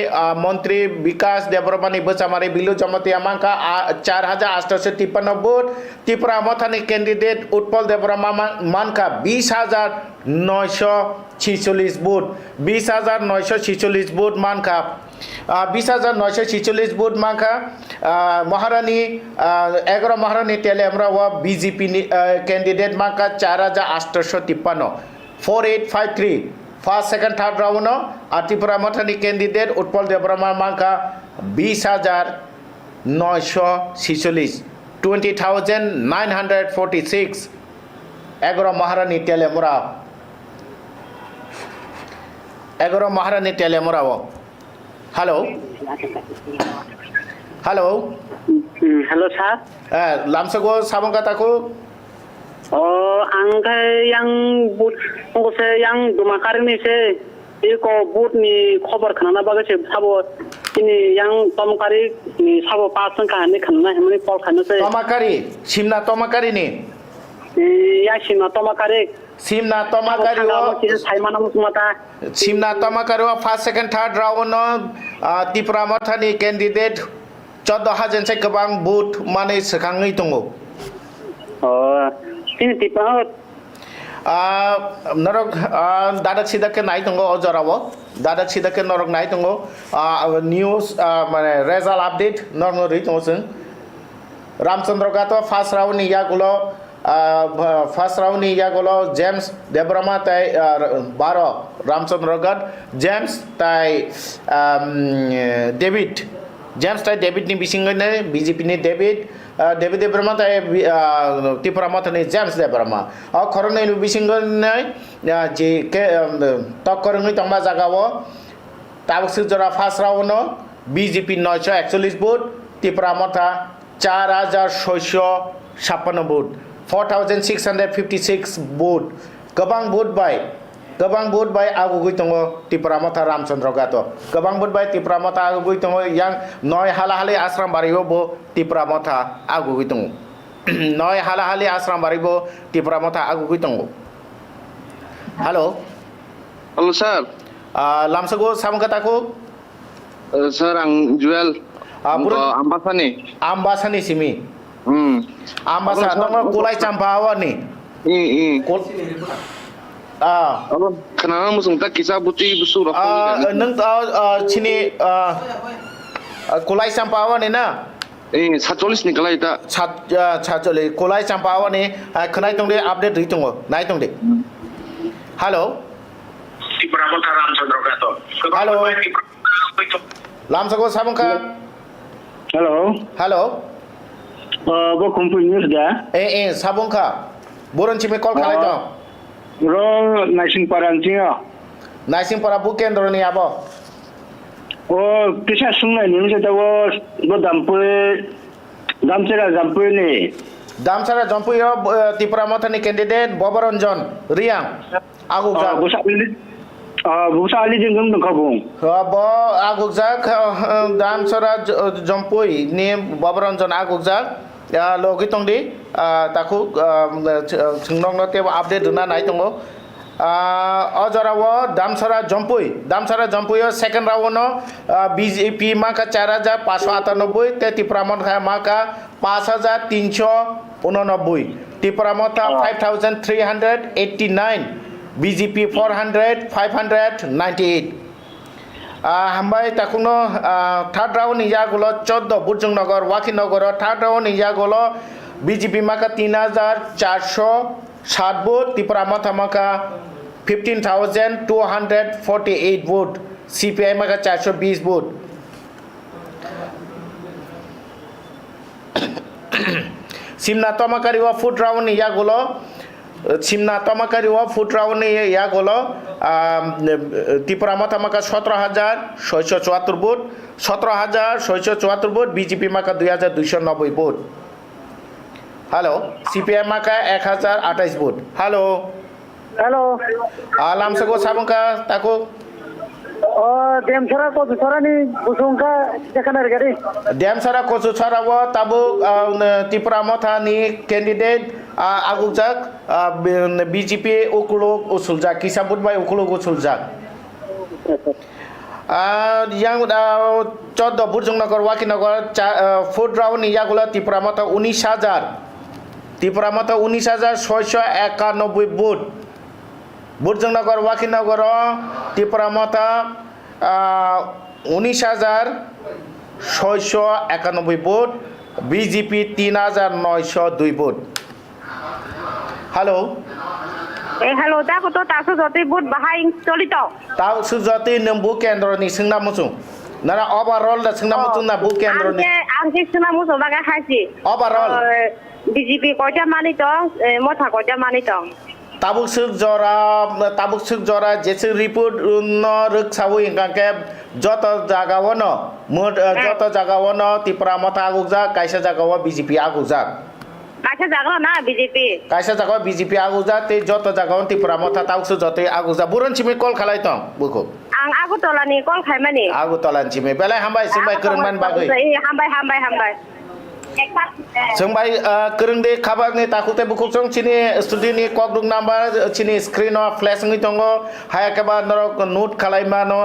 মন্ত্রী বিকাশ দেবরমানি বচামারি বিল্লু জামাতিয়া মানকা 4853 vote Tripura মথানি candidate Utpal Debbarma মানকা 20,946 ভোট 20,946 ভোট মানকা 20,946 ভোট মানকা মহারানী 11 মহারানী তেলেমরা বিজেপি ক্যান্ডিডেট মানকা 4,853 4853 ফার্স্ট সেকেন্ড থার্ড রাউন্ড আর ত্রিপুরা মথানি ক্যান্ডিডেট উৎপল দেবরমা মানকা 20,946 20,946 11 Maharani Teliamura 11 Maharani Teliamura hello hello Hello, sir. লামসাগো সাবং কাতাকু Angkai yang but, se yang dumakar ni se, iko but ni khobar khana baga se sabo ini yang tomkari ni sabo pasan ka ni khana hemni pol khana se. Tomakari Simna Tomakari নি Ya sima tomakari. Simna Tomakari ও Sai mana musmata. Simna Tomakari ও first second third round Tripura মথানি candidate 14,000 से गोबां booth माने सखाङै दङ Oh, ini tipe नरक दादा सिदाके नाय दङ अजराव दादा सिदाके नरक नाय दङ निउज माने रेजाल्ट अपडेट नरनो रै दङ जों रामचंद्र गातो फार्स्ट राउंड नि यागुलो फार्स्ट राउंड नि यागुलो जेम्स देबरमा ताय 12 रामचंद्र गट जेम्स ताय डेविड जेम्स ताय डेविड नि बिसिङैनो बीजेपी नि डेविड डेविड देबरमा ताय त्रिपुरा मथनि जेम्स देबरमा खरनै बिसिङैनो जे के तकरङै तंबा जागावो ताबसु जरा first round BJP 941 vote Tripura मथा 4,656 भोट 4,656 भोट गोबां भोट बाय आगुगै दङ त्रिपुरा मथा रामचंद्र गातो गोबां भोट बाय त्रिपुरा मथा आगुगै दङ यां नय हालाहालि आश्रम बारिबो त्रिपुरा मथा आगुगै दङ नय हालाहालि आश्रम बारिबो त्रिपुरा मथा आगुगै दङ हेलो हेलो सर लामसागो सामगाताको सर आं जुएल आम्बासानि आम्बासानि सिमी आम्बासा नङ कोलाय चाम्पावानि खोनाना मोजां दा किसा बुति बुसु नों चिनि कोलाय चाम्पावानि ना 47 नि गलाय दा 47 कोलाय चाम्पावानि खोनाय दं दे आपडेट रै दङ नाय दं दे हेलो त्रिपुरा मथा रामचंद्र गातो हेलो लामसागो साबंका hello bo kumpul news da साबंका बोरन चिमे कल खालाय दं ro naisin parantinga नाइसिंपारा बुकेन्द्र नि आबो o kisa sungai ni se da bo dampue damchera dampue ni Damchhara Jampui Tripura मथानि कैंडिडेट बबरंजन रियां आगुजा busa ali jengam dong kabung ब आगुजा दामसारा जम्पुय नि बबरंजन आगुजा लोगि तंदि ताकु सिंनंनो ते अपडेट होना नाय दङ अजराव दामसारा जम्पुयो सेकेंड राउंड बीजेपी माका 4,598 ते त्रिपुरा मथा माका 5,389 त्रिपुरा मथा 5,389 बीजेपी 400 598 हामबाय ताकुनो थर्ड राउंड यागुलो 14 बुजंगनगर वाकिनगर थर्ड राउंड यागुलो बीजेपी माका 3,407 वोट त्रिपुरा मथा माका 15,248 वोट सीपीआई माका 420 वोट सिमना तमाकारी व फुट राउंड यागुलो सिमना तमाकारी व फुट राउंड यागुलो त्रिपुरा मथा माका 17,674 वोट 17,674 वोट बीजेपी माका 2,290 वोट हेलो सीपीआई माका 1,028 वोट हेलो लामसागो साबंका ताको demsara ko dusarani busungka jekanar gari Demsara ko susara wa tabu Tripura Motha नि कैंडिडेट আগুকজাক বিজেপি উকুলক উসুলজাক কিসা বুট বাই উকুলক উসুলজাক yang 14 Bujungnagar Wakinagar 4th round ইয়াগুলা ত্রিপুরা মতো 19,000 ত্রিপুরা মতো 19,691 বুট বুটজংনগর ওয়াকিনগর ত্রিপুরা মতো 19,691 বুট BJP 3,902 boot hello hello ta ko to ta so joti but bahai solito tahu sejati nembu kendro ni sengna musung nara overall da sengna musung na bu kendro ni angke sena muso baga hasi overall BJP ko ja mani to motha ko ja mani to tabuk suk jora jese report no ruk sawu ingkangke joto jagawono joto jagawono tipra motha agukja kaisa jagawa BJP agukja kaisa jaga na BJP kaisa jagawa BJP agukja te joto jagawan tipra motha tauk su jote agukja buron chimi call khalai tong buku ang aku tolani kol khaimani agu tolan chimi belai hambai sumbai kerengman bagui hambai Sengbai kerengde kabak ni takute buku song sini studio ni kokduk number sini screen of flash ngi tongo haya keba norok note khalai mano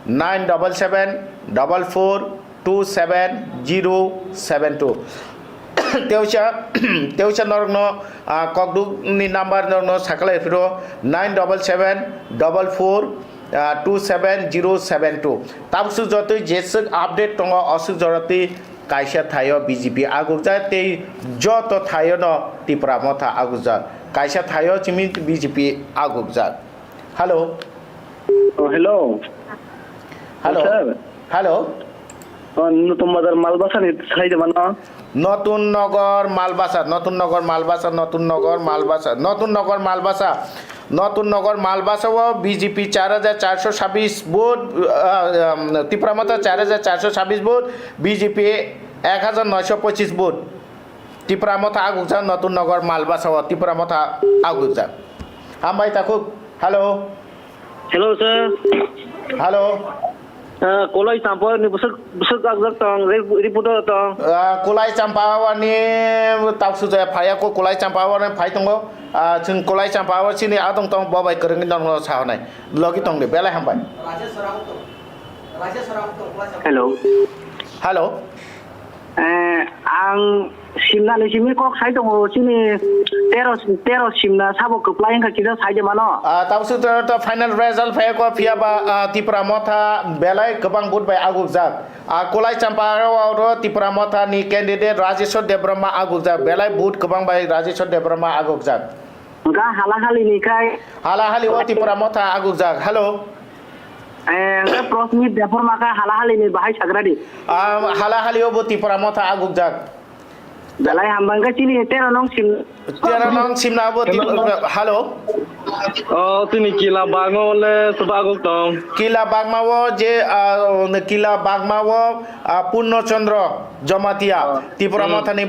977442772 Teusha norok no kokduk ni number no sakalai firo 977442772 tabsu jotoi jesuk update tongo osuk jorati kaisa thayo BJP agukja tei joto thayo no tipra motha agukja kaisa thayo chimi BJP agukja hello hello hello hello নতুন বাজার মালবাসা নি সাইডে মানো নতুন নগর মালবাসা ও BJP 4,426 vote Tripura মতো 4,426 vote BJP 1,925 vote Tripura Motha আগুকজা নতুন নগর মালবাসা ও ত্রিপুরা মতো আগুকজা হামবাই তাকুক hello sir hello kolai sampah ni besar agak tang report tang kolai campawa ni tak sudah payah ko kolai campawa ni payah tunggu ceng kolai campawa sini adong tong bawa kerengin dong sah nai lagi tong ni belai hambai hello ang simna ni simi kok sai dong sini tero simna sabo keplayan ka kita sai mano tak sudah final result payah ko pia ba tipra motha belai kebang bud bai agukjak kolai campawa ro tipra motha ni candidate Rajeshwar Debrama agukjak belai bud kebang bai Rajeshwar Debrama agukjak enggak halahali ni kai halahali o tipra motha agukjak hello enggak prosmit dapur maka halahali ni bahai sagradi halahali o tipra motha agukjak belai hambang ka sini tero nong simna bo hello tini kila bango le sebagok tong kila bagmawo je kila bagmawo Punno Chandra Jamatia Tripura Mathani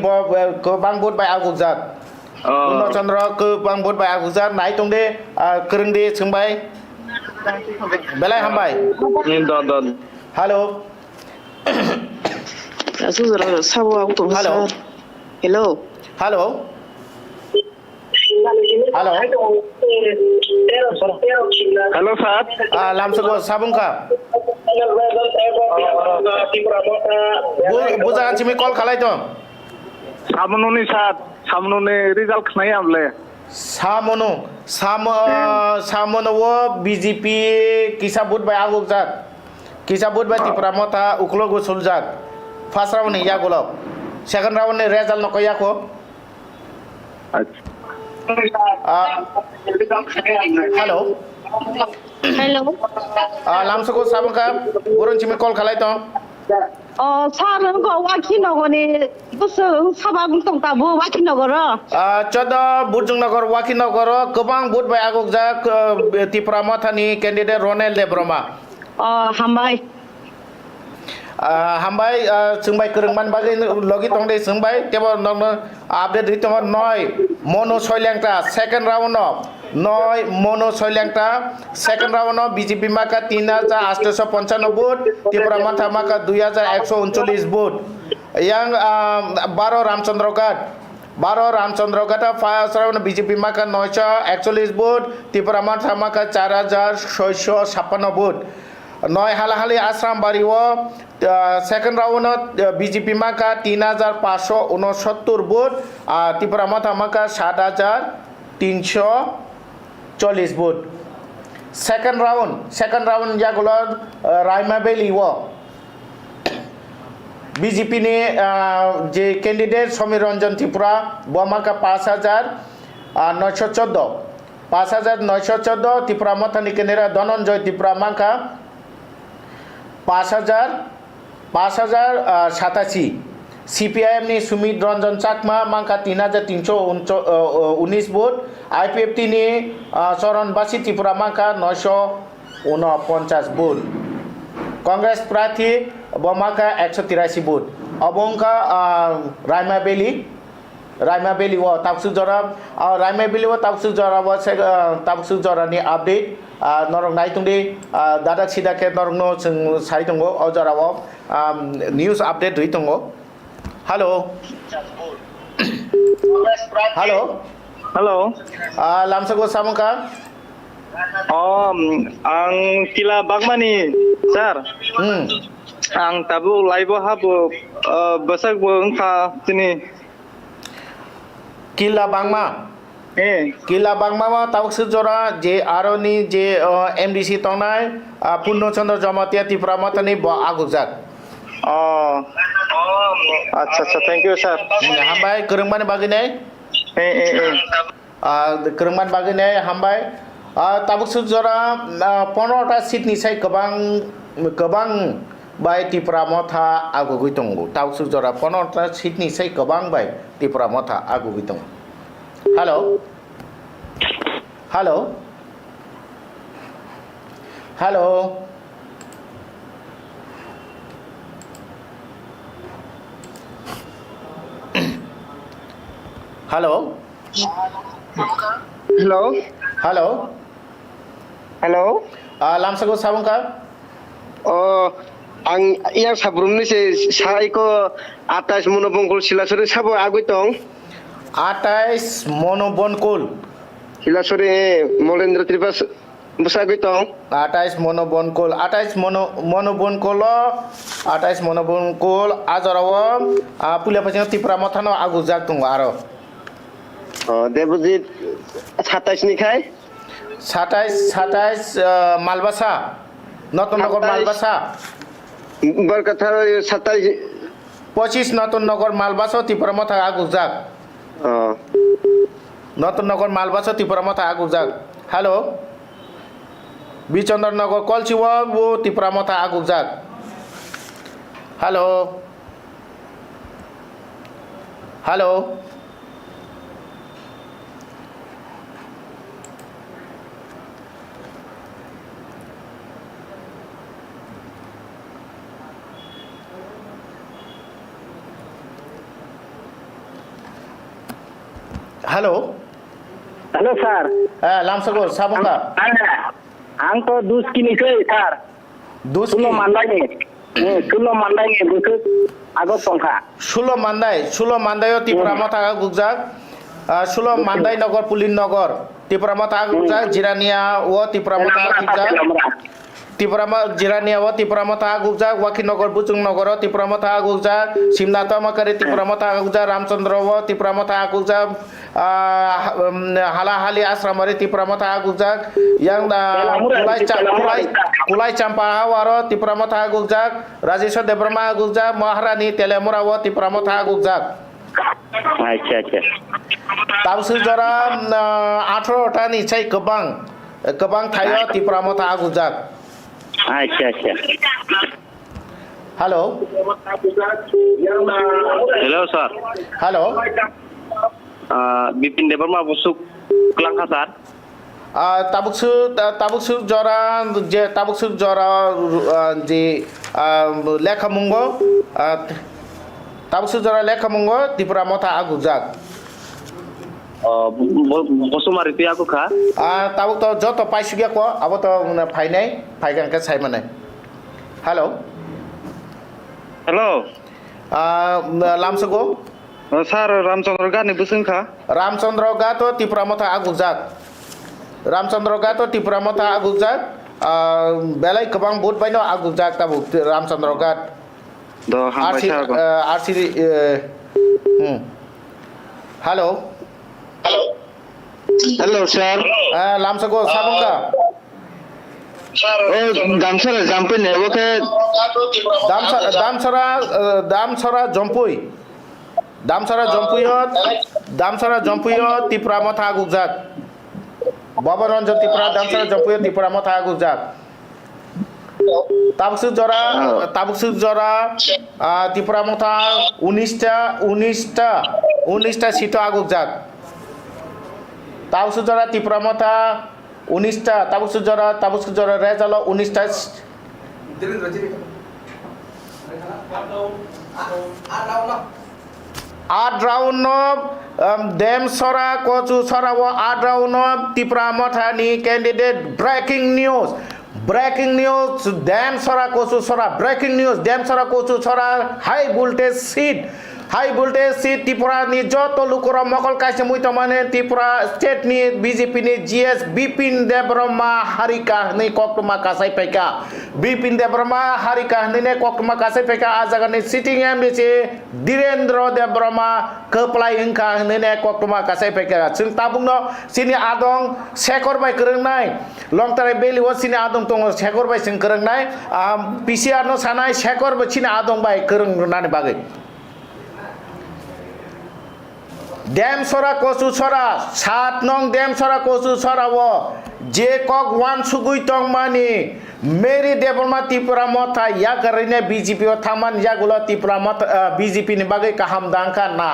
ko bangbut bai agukjak Punno Chandra ko bangbut bai agukjak nai tongde kerengde sengbai belai hambai don hello hello hello hello hello sir lamsago sabungka bujangan chimi call khalai tong সামনে result নাই আমলে সামনো ও BJP কিসা বুট বাই আগukjak কিসা বুট বাই ত্রিপুরা মথা উকলো গুসুলjak ফার্স্ট রাউন্ড ইয়া গলো সেকেন্ড রাউন্ড রেজাল্ট নকয়া কো hello lamsago sabungka buron chimi call khalai tong 사는 거 와키너거니 무슨 사방 동다부 와키너거라 चौध बुटजंगनगर वाकिनगर गोबां बुट बाय आगुकजाक त्रिपुरा माथानि कैंडिडेट रनेल देब्रमा हामबाय हामबाय सोंबाय करंमान बागै लगी तंदे सोंबाय तेबो नंग आपडेट रितम 9 मनो सयलेंटा सेकंड राउंड नय मनो सयलेंटा सेकंड राउंड बीजेपी माका 3,895 वोट त्रिपुरा माथा माका 2,139 वोट yang 12 रामचंद्र घाट 12 रामचंद्र घाटा फार्स्ट बीजेपी माका 941 ভোট ত্রিপুরা মাথা মাকা 4656 ভোট 9 হালাহালি আশ্রাম বাড়িও সেকেন্ড রাউন্ডত বিজেপি মাকা 3569 ভোট আর ত্রিপুরা মাথা মাকা 7340 ভোট সেকেন্ড রাউন্ড যাগুলো রাইমা ভ্যালি बीजेपी ने जे कैंडिडेट समीर रंजन त्रिपुरा बमा का 5914 त्रिपुरा मथानी केंद्र धनंजय त्रिपुरा माका 5087 सीपीआईएम ने सुमित रंजन चाकमा मांका 3319 वोट आईपीएफटी ने चरण बासी त्रिपुरा मांका 949 वोट कांग्रेस प्रार्थी बमा का 183 वोट अबोंका रायमा बेली वो तापसु जरा रायमा बेली वो तापसु जरा वो से तापसु जरा नि अपडेट नरंग नाइतुंदे दादा सिदा के नरंग नो साइतुंगो औ जरा वो न्यूज़ अपडेट हुइतुंगो हेलो लामसगो सामुका आं किला बागमानि सार आं ताबु लाइव हाबो बसक बंखा तिनि किला बांगमा तावसु जरा जे आरोनी जे एमडीसी तंनाय पूर्णचंद्र जमातिया त्रिपुरा माथानि आगुजाक अच्छा थैंक यू सर हामबाय गोरोंबानि बागिनाय गोरोंबानि बागिनाय हामबाय ताबुसु जरा 15टा सीटनि साय गोबां बाय त्रिपुरा मथा आगुगै दङ ताबुसु जरा 15टा सीटनि साय गोबां बाय त्रिपुरा मथा आगुगै दङ हेलो लामसागो साबुंका आं इयां साब्रुमनि से साइको 28 मनोबंकुल सिलासरे साबो आगै दं 28 मनोबंकुल सिलासरे मलेन्द्र त्रिपास बसागै दं 28 मनोबंकुल आजराव पुलिया पछिन त्रिपुरा मथानो आगुजाक दङ आरो देबजित 27 निखाय 27 मालबासा नतन नगर मालबासा बरकथा 25 नतन नगर मालबासा त्रिपुरा मथा आगुजाक नतन नगर मालबासा त्रिपुरा मथा आगुजाक हेलो बिचन्द्र नगर कलचिवा वो Tripura Motha आगुजाक hello hello sir लामसागो साबुंका आं तो दुस किनिसै सर सुलो मान्दायनि बुसु आगो पंखा सुलो मान्दाय त्रिपुरा मथा आगुजाक सुलो मान्दाय नगर पुलिन नगर त्रिपुरा मथा आगुजाक जिरानिया वो त्रिपुरा मथा आगुजाक जिरानिया वो त्रिपुरा मथा आगुजाक वाखिनगर बुचुंग नगर त्रिपुरा मथा आगुजाक सिमनाथ मकारि त्रिपुरा मथा आगुजाक रामचंद्र वो Tripura Motha आगुजाक हालाहाली आश्रमारि Tripura Motha आगुजाक yang kulai campa waro Tripura Motha आगुजाक Rajeshwar Debbarma आगुजाक महारानी तेलेमुरा वो त्रिपुरा मथा आगुजाक अच्छा ताबसु जरा 18टा निसाय गोबां थायो त्रिपुरा मथा आगुजाक अच्छा हेलो सर बिपिन देवबर्मा बसुक क्लांखा सर ताबुकसु जरा जे लेखामुंगो त्रिपुरा मथा आगुजाक बसुमारि पे आगुखा ताबुक तो जतो पाइसुगिया को अब तो फाइगांका साइमाने हेलो लामसगो স্যার রামচন্দ্র গানি বুসুংখা रामचंद्र गा तो त्रिपुरा मथा आगुजाक रामचंद्र गा तो त्रिपुरा मथा आगुजाक बेलाय गोबां बुट बायनो आगुजाक ताबु रामचंद्र गा द हामबाय आरसी सार आरसी हेलो हेलो सर लामसगो साबंका ओ दामसरा जाम्पे नेबोके दामसरा जम्पुई दामसरा जम्पुयो त्रिपुरा मथा आगुजाक बाबा रंजन त्रिपुरा दामसरा जम्पुयो त्रिपुरा मथा आगुजाक ताबुसु जरा त्रिपुरा मथा 19টা সিট आगुजाक ताबुसु जरा त्रिपुरा मथा 19টা ताबुसु जरा रेजाल 19টা आठ राउंड देमसरा कोचु सराव आठ राउंड त्रिपुरा मथानी कैंडिडेट ब्रेकिंग न्यूज देमसरा कोचु सरा ब्रेकिंग न्यूज देमसरा कोचु सरा हाई वोल्टेज सीट त्रिपुरा नि जत लुकर मकल कासे मुइतो माने त्रिपुरा स्टेट नि बीजेपी नि जीएस बिपिन देबरमा हारिका नि कोकटमा कासाय पैका बिपिन देबरमा हारिका नि कोकटमा कासाय पैका आजागानि सिटिंग एमडीसी धीरेन्द्र देबरमा कपलाय इंखा नि कोकटमा कासाय पैका जों ताबुंनो सिनि आदं शेखर बाय करंनाय लंगताराय बेलिव सिनि आदं तंग शेखर बाय जों करंनाय पीसीआर नो सानाय शेखर बाय सिनि आदं बाय करंनानै बागै देमसरा कोचु सरा 7 नং देमसरा कोचु सरा वो जे कक वान सुगुई तंग मानी मेरी देबरमा त्रिपुरा मथा या करने बीजेपी ओ थामान या गुला त्रिपुरा मथ बीजेपी नि बागै काहाम दांका ना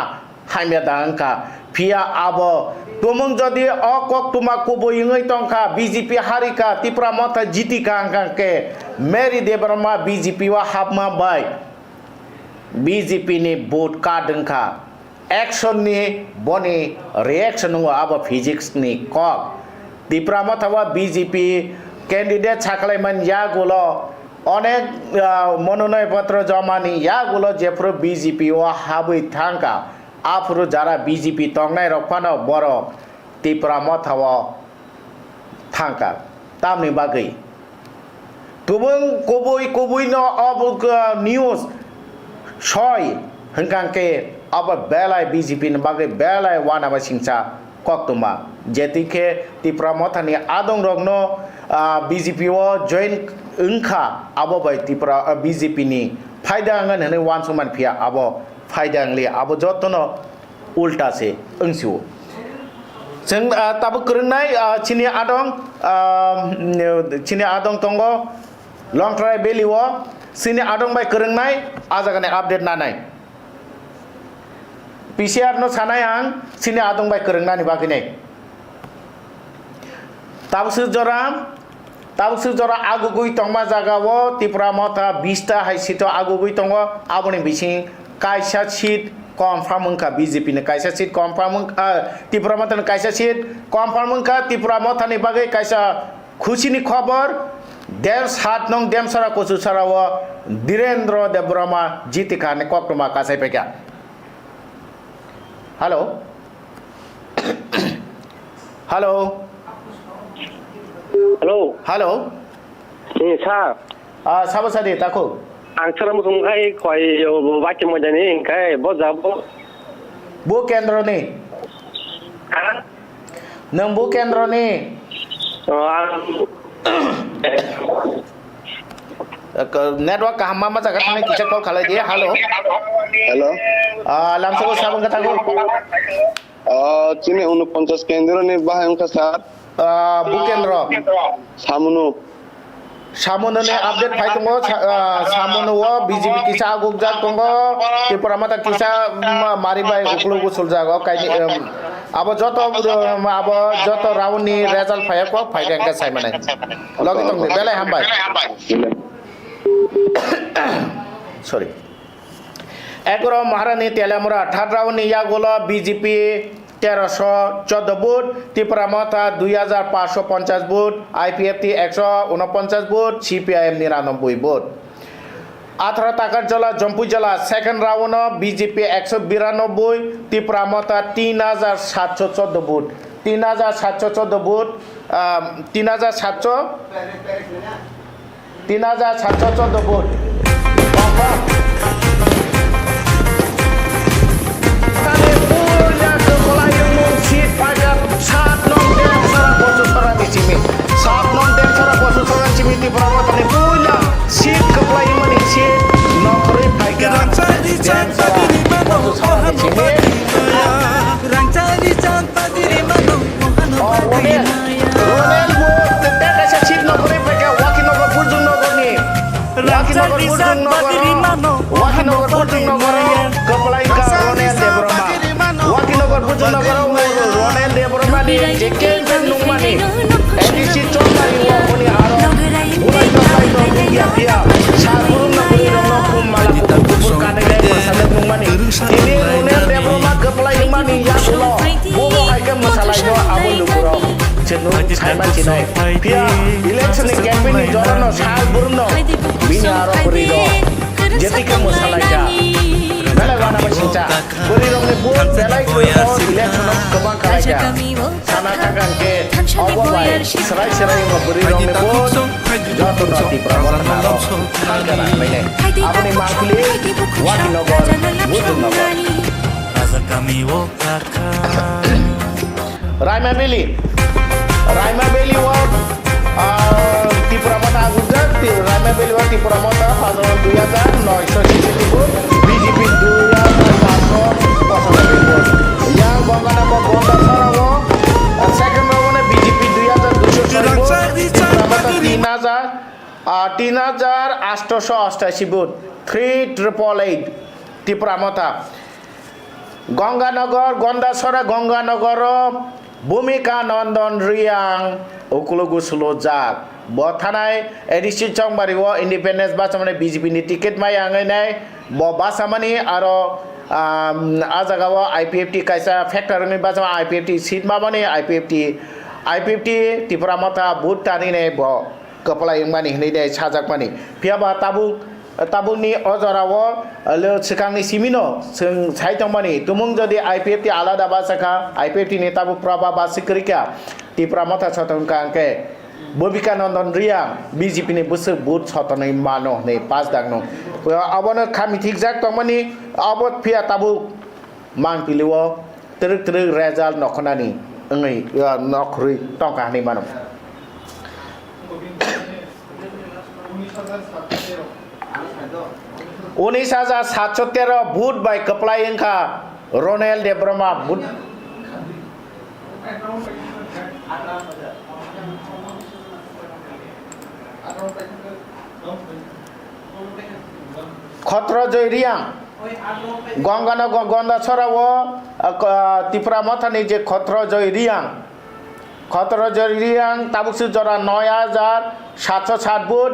हाइमे दांका फिया आबो तुमुं जदि अ कक तुमा कुबो यङै तंखा बीजेपी हारिका त्रिपुरा मथा जिति कांका के मेरी देबरमा बीजेपी वा हाबमा बाय बीजेपी नि वोट कादंखा एक्शन नि बनी रिएक्शन अब फिजिक्स नि कक त्रिपुरा मथावा बीजेपी कैंडिडेट साखलायमान यागुलो अनेक मनोनयन पत्र जमानी यागुलो जेफ्रो बीजेपी ओ हाबै थांका आफुरु जारा बीजेपी तंगनाय रफानो बर त्रिपुरा मथावा थांका तामनि बागै तुबुं कबुई नो अब न्यूज सय हंकांके अब बेलाय बीजेपी न बागै बेलाय वानाबा सिंसा कक्तुमा जेतिके त्रिपुरा मथानि आदं रगनो बीजेपी ओ जॉइन इंखा अब बाय त्रिपुरा बीजेपी नि फायदा अंगन हने वान समान फिया अब फायदा अंगले अब जतनो उल्टा से अंसिउ जों ताबो करनाय चिनि आदं तंगो लंगट्राय बेलिव सिनि आदं बाय करनाय आजागाने अपडेट नानाय पीसीआर नो सानाय आं सिनि आदं बाय करंनानि बागैने ताबसु जरा आगुगुई तंगमा जागावो त्रिपुरा मथा 20टा हाई सीट आगुगुई तंगो आबनि बिसिं कायसा सीट कन्फार्म अंका बीजेपी ने कायसा सीट कन्फार्म त्रिपुरा मथा कायसा सीट कन्फार्म अंका त्रिपुरा मथानि बागै कायसा खुशिनि खबर 7 नং देमसरा कोचु सराव धीरेन्द्र देबरमा जितिका ने कक्टमा कासाय पैका हेलो हेलो हेलो हेलो ए सार साबो सादि ताखौ आं सोराम खुंखाय खय बाथि मोजानि इंखाय बजाबो बु केन्द्रनि नों बु केन्द्रनि नेटवर्क हामा मा जागा थानाय किसा कल खालाय दे हेलो हेलो लामसगो साबन कथाखौ चिनि 49 केन्द्र नि बाहायंखा सार बु केन्द्र सामुनो ने अपडेट फाइ दङ सामुनो बीजेपी किसा आगुक जाक दङ त्रिपुरा मथा किसा मारिबाय उखलु गुसल जागो कायनि अब जत राउन्ड नि रिजल्ट फायको फाइगांगा साइमाने लगि दङ बेलाय हामबाय सॉरी 11 महारानी तेलामुरा 18 राउंड नि यागोला बीजेपी 1314 वोट त्रिपुरा मथा 2550 vote IPFT 149 vote CPIM 99 vote 18 টাকার জেলা জম্পুই জেলা সেকেন্ড রাউন্ড বিজেপি 192 ত্রিপুরা মতা 3714 vote 3714 vote 3714 vote election campaign ni jorano sal burno bini aro purido jetika musalaja bela wana basinca purirong ni bur belai ko election kebang kalaja sana takan ke obobai serai mo purirong ni bur joto noti pramotana ro kangana mene apni mangkuli waki nogor butu nogor raza kami wo kaka Raima Beli wa Tirupura Mota Agugat Raima Beli wa Tirupura Mota pasangan 2,900 BJP 2,400 yang Gongganagor Gonda Sarawo second round BJP 2,200 Tirupura Mota 3,888 vote 3,888 Tirupura Mota Gongganagor Gonda Sara Gongganagor Bhumika Nandon Riang Ukulugu Sulojak Bothanai Edishi Chongbari wo Independence Basamani BJP ni ticket mayangai nai bo basamani aro Azagawa IPFT kaisa factor ni basama IPFT seat mamani IPFT Tirupura Mota vote tani ne bo kapala yangmani ni dai sajak mani piaba tabungni ojarawo le sikangni simino sing saitongmani tumung jodi IPFT alada basaka IPFT ni tabuk praba basikrika Tirupura Mota satongka angke Bhumika Nandon Riang BJP ni busuk but satonai mano ne pas dangno abono kami thikjak tongmani abot pia tabuk mang piliwo truk result nokhonani ngai nokhri tongka ni mano 19,713 vote by Kaplayengka Ronel De Brahma vote Khotra Joy Riang Gongganagor Gonda Sarawo Tirupura Mota ni je Khotra Joy Riang Tabuksu Jora 9,707 vote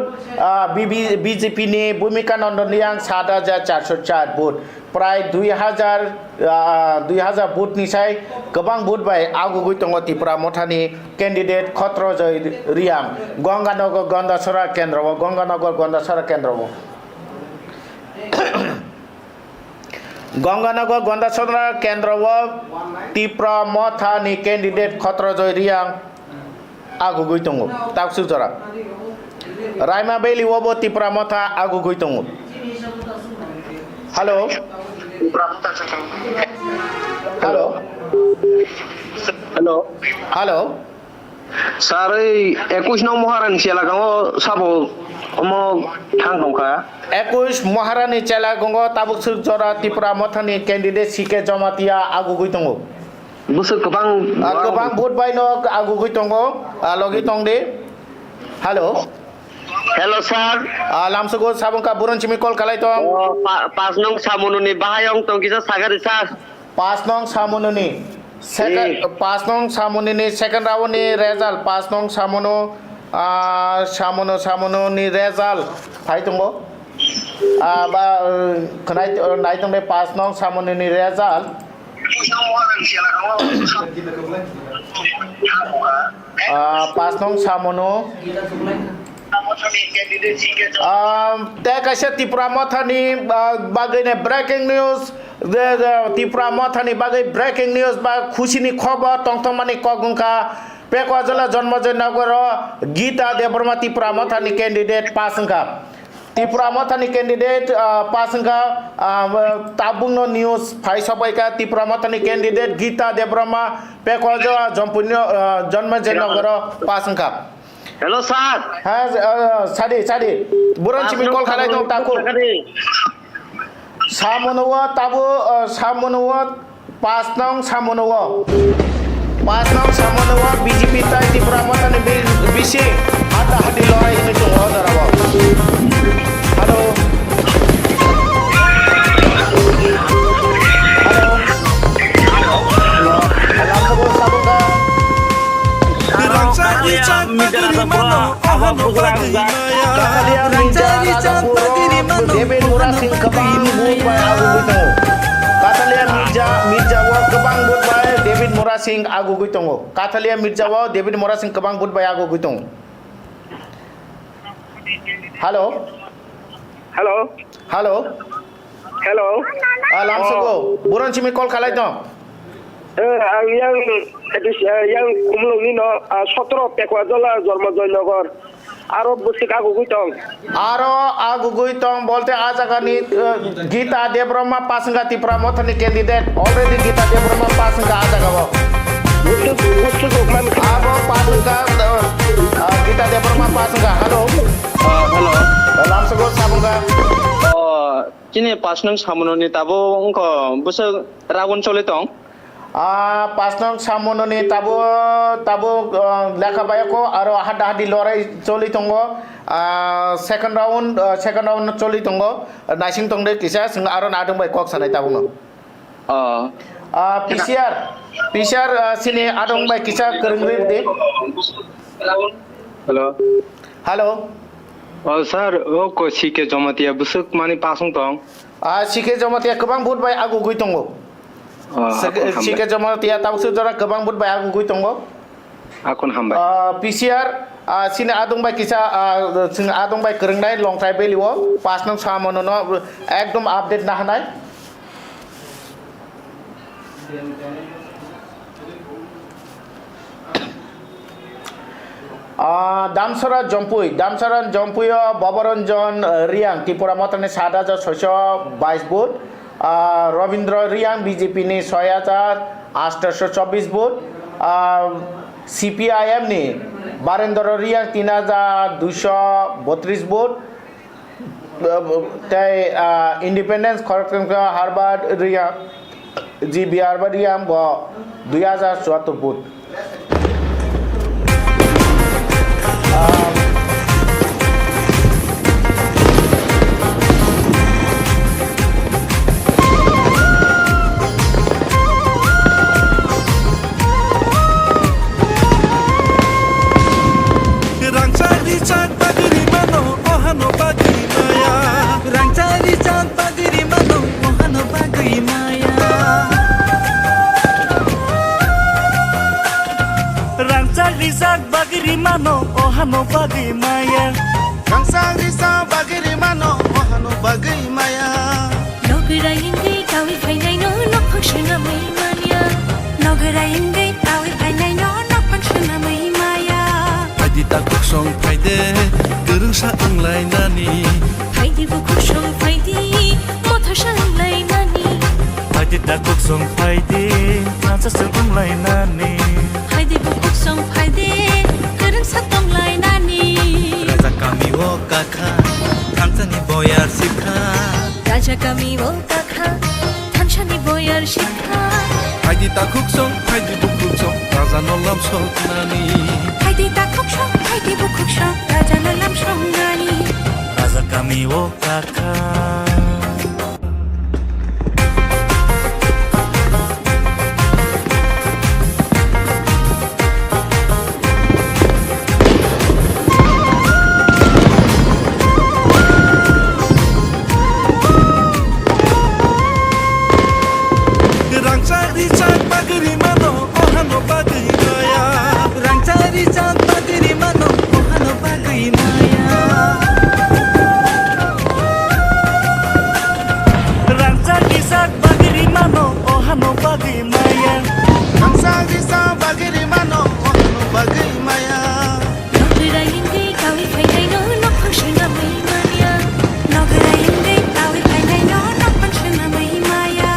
BJP ni Bhumika Nandon Riang 7,404 vote প্রায় 2,000 vote নিসাই গোবাং vote বাই আগugui tongo Tirupura Mota ni candidate Khotra Joy Riang Gongganagor Gondasara Kendro Gongganagor Gondasara Kendro Tirupura Mota ni candidate Khotra Joy Riang agugui tongo taksu jora Raima Beli wobo Tirupura Mota agugui tongo Hello Sar 21 nong Moharani Chelagamo sabo omo thangdongka 21 Moharani Chelagamo tabuksu jora Tirupura Mota ni candidate Sike Jamatia agugui tongo busuk kebang vote by no agugui tongo logi tongde Hello sir lamsugo sabungka buron chimi call kalai tong 5 nong samununi bahayong tong kisa sagari sar 5 nong samununi second 5 nong samununi second round ni result 5 nong samuno ni result phai tongo ba khnai nai tongde 5 nong samuno ni result Pas nong samono te kaisa Tripura Mathani bagai ne breaking news Tripura Mathani bagai breaking news ba khushini khobor tongtongmani kogungka Pekwajala Janmajoy Nagar Gita Debrama Tripura Mathani candidate pasangka Tripura Mathani candidate pasangka tabungno news phai sabaika Tripura Mathani candidate Gita Debrama Pekwajala Janmajoy Nagar pasangka hello sir হ্যাঁ সাদি boron চিমি call খালাই দং তাকু সামনও তাবু সামনও 5 নং সামনও BJP তাই Tripura Mathani BC হাতা হাতি লড়াই ini dong darabo halo David Murasing kebang but by Agugitongo. Katalia Mirjawa kebang but by David Murasing Agugitongo. Katalia Mirjawa David Murasing kebang but by Agugitongo. Hello. Langsung go. Buron chimi call kalai dong. yang kumulong nino 17 Pekwajala Janmajoy Nagar aro busik Agugitongo bolte ajagani Gita Debrama pasangga Tripura Mathani candidate already Gita Debrama pasangga ajagabo abo pasangga Gita Debrama pasangga halo langsung go sabungga kini 5 nang samononi tabo ongko busuk ragun chole tong 5 nang samononi tabo lekha bayako aro hada hadi lorai choli tongo second round choli tongo naising tongde kisa sing aro nadung bai kok sanai tabo no PCR sini adong bai kisa kerengri de halo sir ko sike jomatia busuk mani pasung tong sike jomatia kebang bud bai agugui tongo Sike Jamatia Tausu Jara Kabang Bud by Agui Tongo Akon Hamba PCR Sina Adung by Kisa Sina Adung by Kernai long time belly war pass no Samono Agdom update Nahanai Damsara Jompuy Babaranjan Riang Tripura Mathani 7,622 vote Rabindra Reang BJP নি 6,824 vote CPIM নি Barendra Reang 3,232 vote তাই independence Kharagpur Harvard Reang GB Harvard Reang 2,074 vote Mano ohano bagi maya Rangsang risa bagi mano ohano bagi maya Nogara inge tawi painai no nok phangshna mai maya Nogara inge tawi painai no nok phangshna mai maya Haidi ta kuksong paide gerungsa anglai nani Haidi bu kuksong paidi mothasha anglai nani Haidi ta kuksong paide nasa sang anglai nani Haidi bu kuksong paide Satong lai nani Raja kami wo kakha Thanchani boyar sikha Raja kami wo kakha Thanchani boyar sikha Haidi ta kuksong haidi bu kuksong Raja nolam sok nani Haidi ta kuksong haidi bu kuksong Raja nolam sok nani Raja kami wo kakha Rangcari chan pagiri mano ohano bagi maya bagay maya Nogaraingay tawi phainay no nokphang shinamay maya Nogaraingay tawi phainay no nokphang shinamay maya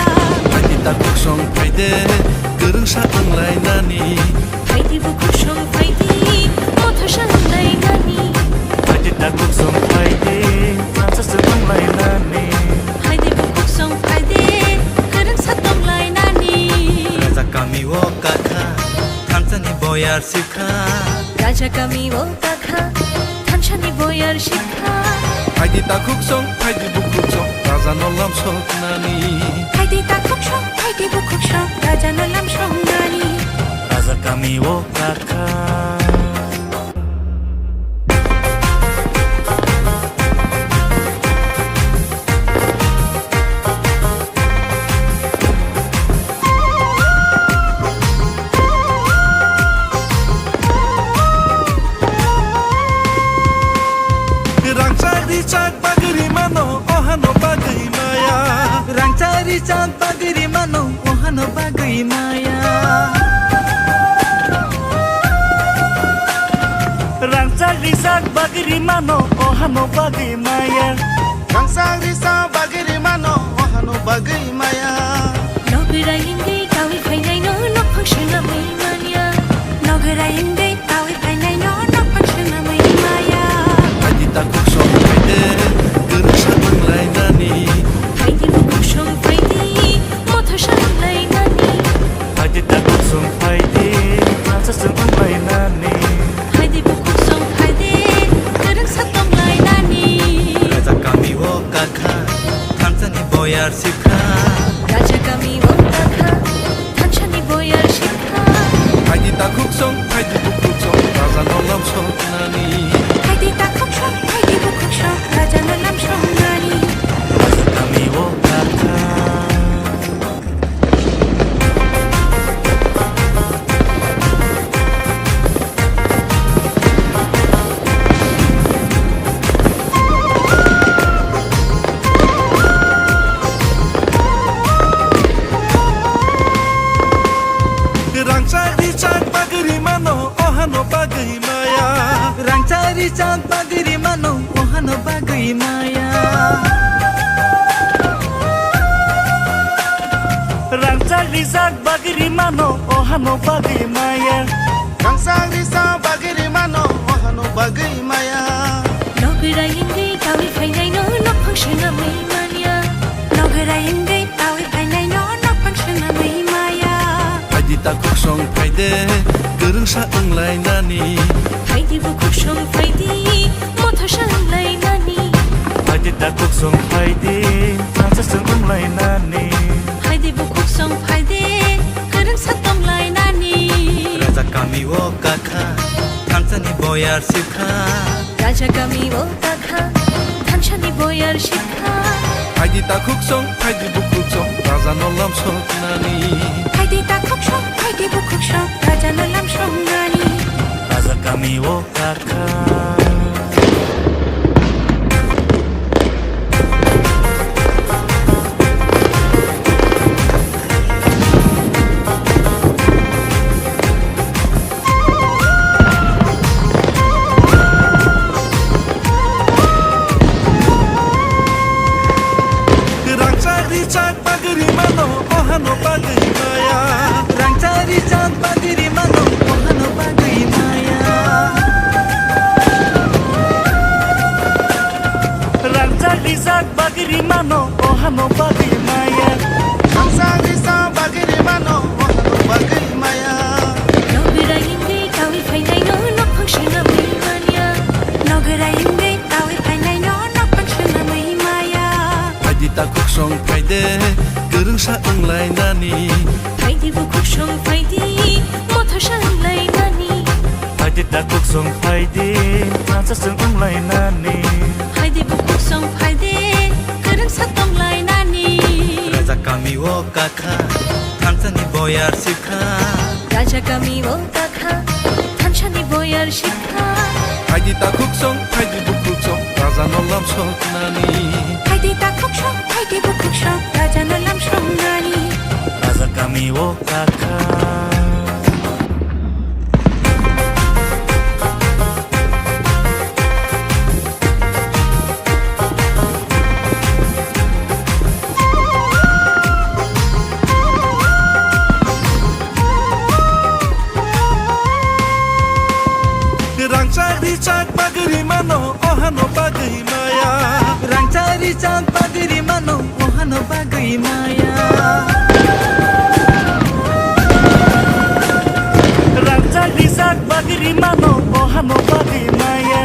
Phaidi takuk song phaide gerung sa unglai nani Phaidi bukuk shong phaidi motho shanglay nani Phaidi takuk song phaide nasa sa unglai nani Phaidi bukuk shong phaidi gerung sa tonglay nani Raja kami wo kakha Thansani boyar sikha Raja kami wo kakha Thanchani boyar shikha Phaidi takuk song phaidi bukuk song Raja nolam sok nani Phaidi takuk shong phaidi bukuk shong Raja nolam shong nani Raja kami wo kakha Rangcak pagiri mano ohano bagai maya Rangcari cak pagiri mano ohano bagai maya Rangcari cak pagiri mano ohano bagai maya Rangcari cak pagiri mano ohano bagai maya Nogaraingay tawi phainay no nokphang shinamay maya Nogaraingay tawi phainay no nokphang shinamay maya Phaidi takuk song phaide gerung sa unglai nani Phaidi bukuk shong phaidi motho shanglay nani Phaidi takuk song phaide nasa sa unglai nani Phaidi bukuk shong phaidi gerung sa tonglay nani Raja kami wo kakha Thansani boyar sikha Raja kami wo kakha Thanchani boyar shikha Phaidi takuk song phaidi bukuk song Raja nolam sok nani Phaidi takuk shong phaidi bukuk shong Raja nolam shong nani Raja kami wo kakha Rangcari cak pagiri mano ohano bagai maya Rangcari cak pagiri mano ohano bagai maya Rangcari cak pagiri mano ohano bagai maya Rangcari cak pagiri mano ohano bagai maya Nogaraingay tawi phainay no nokphang shinamay maya Nogaraingay tawi phainay no nokphang shinamay maya Phaidi takuk song phaide gerung sa unglai nani Phaidi bukuk shong phaidi motho shanglay nani Phaidi takuk song phaide nasa sa unglai nani Phaidi bukuk shong phaidi gerung sa tonglay nani Raja kami wo kakha Thansani boyar sikha Raja kami wo kakha Thanchani boyar shikha Phaidi takuk song phaidi bukuk song Raja nolam sok nani Phaidi takuk shong phaidi bukuk shong Raja nolam shong nani Raja kami wo kakha Rangcari cak pagiri mano ohano bagai maya Rangcari cak pagiri mano ohano bagai maya Rangcari cak pagiri mano ohano bagai maya Rangcari cak pagiri mano ohano bagai maya Nogaraingay tawi phainay no nokphang shinamay maya Nogaraingay tawi phainay no nokphang shinamay maya Phaidi takuk song phaide gerung sa unglai nani Phaidi bukuk shong phaidi motho shanglay nani Phaidi takuk song phaide nasa sa unglai nani Phaidi bukuk shong phaidi gerung sa tonglay nani Raja kami wo kakha Thansani boyar sikha Raja kami wo kakha Thanchani boyar shikha Phaidi takuk song phaidi bukuk song Raja nolam sok nani Phaidi takuk shong phaidi bukuk shong Raja nolam shong nani Raja kami wo kakha Rangcak bagri mano ohano bagai maya. Rangcak bagri mano ohano bagai maya. Rangcak bagri mano ohano bagai maya.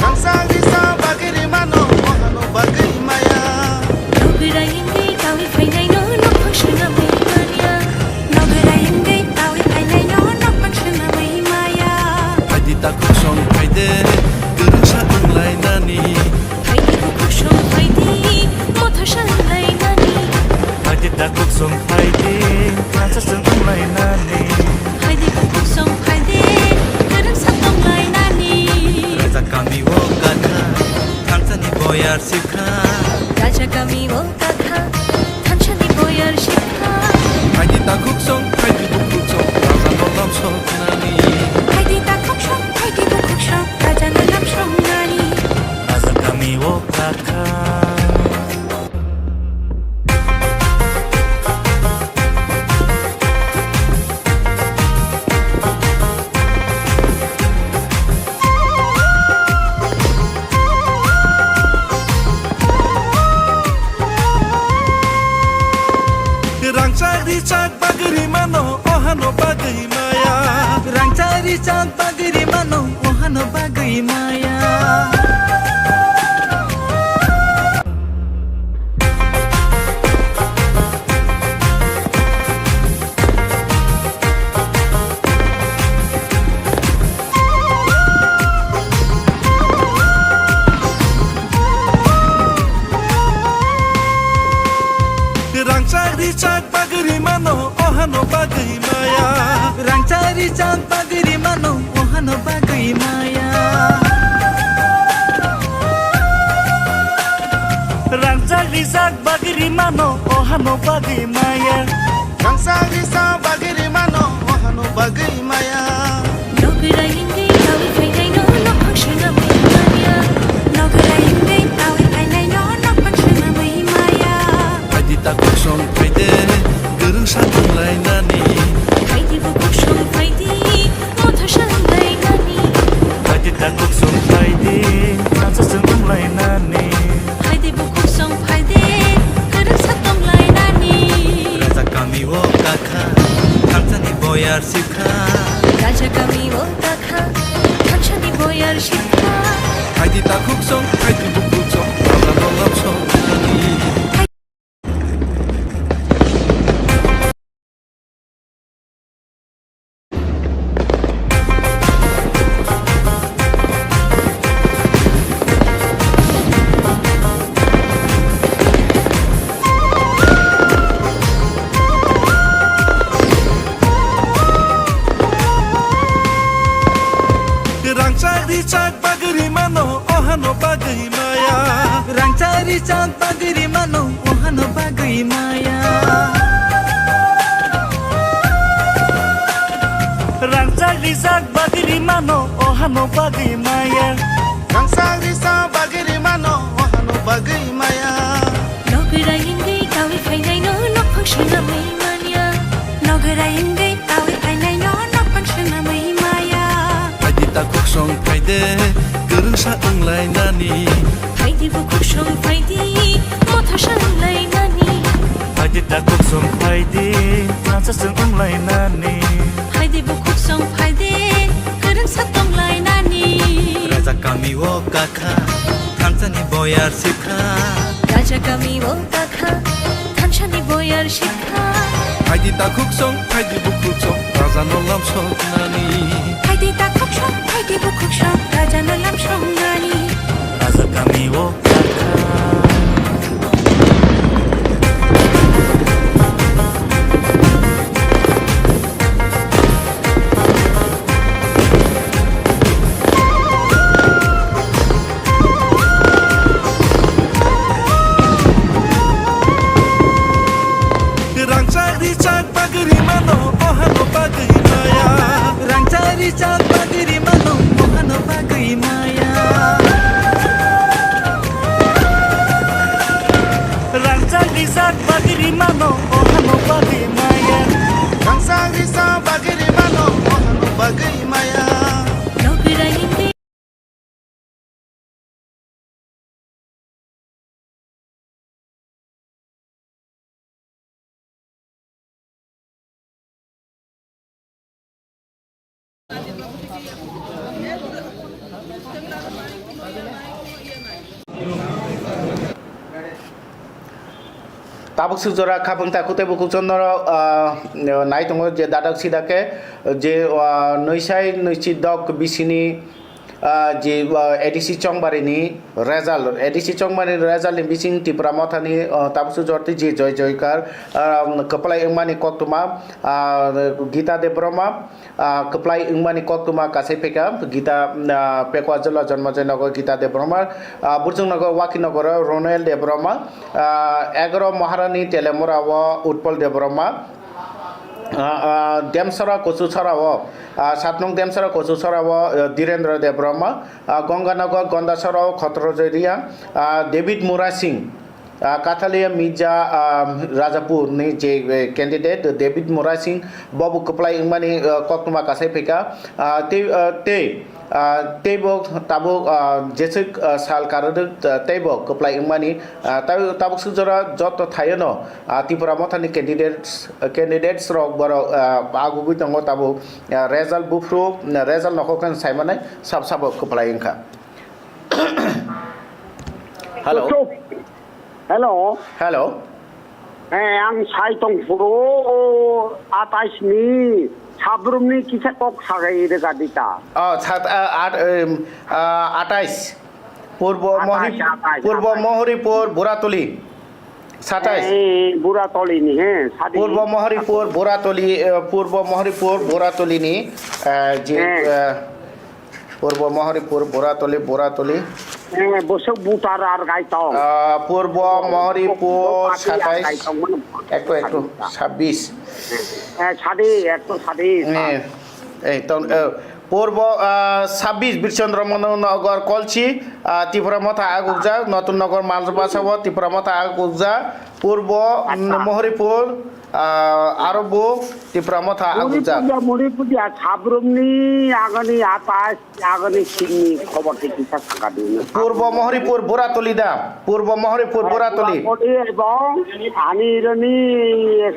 Rangcak bagri mano ohano bagai maya. Nogarayengai tawi fainai no nokpangshana mai mania. Nogarayengai tawi fainai no nokpangshana mai maya. Haidi takuk song haide gerungsa unglai nani. Haidi bukuk song haidi mothashan lai nani. Haidi takuk song haide rasa song unglai nani. Haidi bukuk song haidi gerung satong lai nani. Raja kami wo kata thansani boyar sikha. Raja kami wo kakha thanchani boyar shikha. Haidi takuk song haidi bukuk song raja nolam song nani. Haidi takuk song haidi bukuk song raja nalam song nani. Raja kami wo kata. Rangcak bagri mano ohano bagai maya. Rangcak bagri mano ohano bagai maya. Rangcak bagri mano ohano bagai maya. Rangcak bagri mano ohano bagai maya. Rangcak bagri mano ohano bagai maya. Rangcak bagri mano ohano bagai maya. Nogarayengai tawi fainai no nokpangshana mai mania. Nogarayengai tawi fainai no nokpangshana mai maya. Haidi takuk song haide gerungsa unglai nani. Haidi bukuk song haidi mothashan lai nani. Haidi takuk song haide rasa song unglai nani. Haidi bukuk song haidi gerung satong lai nani. Raja kami wo kakha thansani boyar sikha. Raja kami wo kakha thanchani boyar shikha. Haidi takuk song haidi bukuk song raja nolam song nani. Rangcak bagri mano ohano bagai maya. Rangcak bagri mano ohano bagai maya. Rangcak bagri mano ohano bagai maya. Rangcak bagri mano ohano bagai maya. Nogarayengai tawi fainai no nokpangshana mai mania. Nogarayengai tawi fainai no nokpangshana mai maya. Haidi takuk song haide gerungsa unglai nani. Haidi bukuk song haidi mothashan lai nani. Haidi takuk song haide rasa song unglai nani. Haidi bukuk song haidi gerung satong lai nani. Raja kami wo kakha thansani boyar sikha. Raja kami wo kakha thanchani boyar shikha. Haidi takuk song haidi bukuk song raja nolam song nani. Haidi takuk song haidi bukuk song raja nalam song nani. Raja kami wo kakha. Rangcak bagri mano ohano bagai maya. Rangcak bagri mano ohano bagai maya. Rangcak bagri mano ohano bagai maya. Rangcak bagri mano ohano bagai maya. tabuk sujora kapung takute buku chondro nai tongo je dadak sidake je noisai noisi dog bisini je edisi chongbarini result edisi chongbari result ni bising tipra mothani tabuk sujorti je joy joykar keplai engmani koktuma gita debroma keplai engmani koktuma kasepeka gita pekwa jala janma janago gita debroma burjung nago waki nago ronel debroma 11 Maharani তেলেমুরাও উৎপল দেবরমা দেমসরা কচুছড়াও 7 নং দেমসরা কচুছড়াও ধীরেন্দ্র দেবরমা গঙ্গানগর গন্দাসরাও খত্রজরিয়া David Murasing Kathalia Mirza Rajapur ni je candidate David Mura Singh babu keplai ingmani koktuma kasai peka tebo tabuk jesik sal karaduk tebo keplai ingmani tabuk sujara joto thayano tipura mothani candidates rok baro agugui tongo tabu result bufru result nokokan saimanai sab keplai ingka hello ang saitong puro atas ni sabrum ni kisah kok sagai dekat dita. আটাইশ পূর্ব মহরিপুর বুড়াতলি 27 বুড়াতলি নি হ্যাঁ পূর্ব মহরিপুর বুড়াতলি নি যে পূর্ব মহরিপুর বুড়াতলি বসক বুটার আর গাইতো পূর্ব মহরিপুর 27 একটু 26 এই তো পূর্ব 26 বীরচন্দ্র নগর কলছি ত্রিপুরামথা আগুকজা নতুন নগর মালবাসাব ত্রিপুরামথা আগুকজা পূর্ব মহরিপুর আরবু ত্রিপুরামথা আগুকজা মরিপুজা সাবরমনি আগনি আতাস আগনি সিংনি খবর থেকে থাকা দিন পূর্ব মহরিপুর বুড়াতলি দা পূর্ব মহরিপুর বুড়াতলি এবং আনিরনি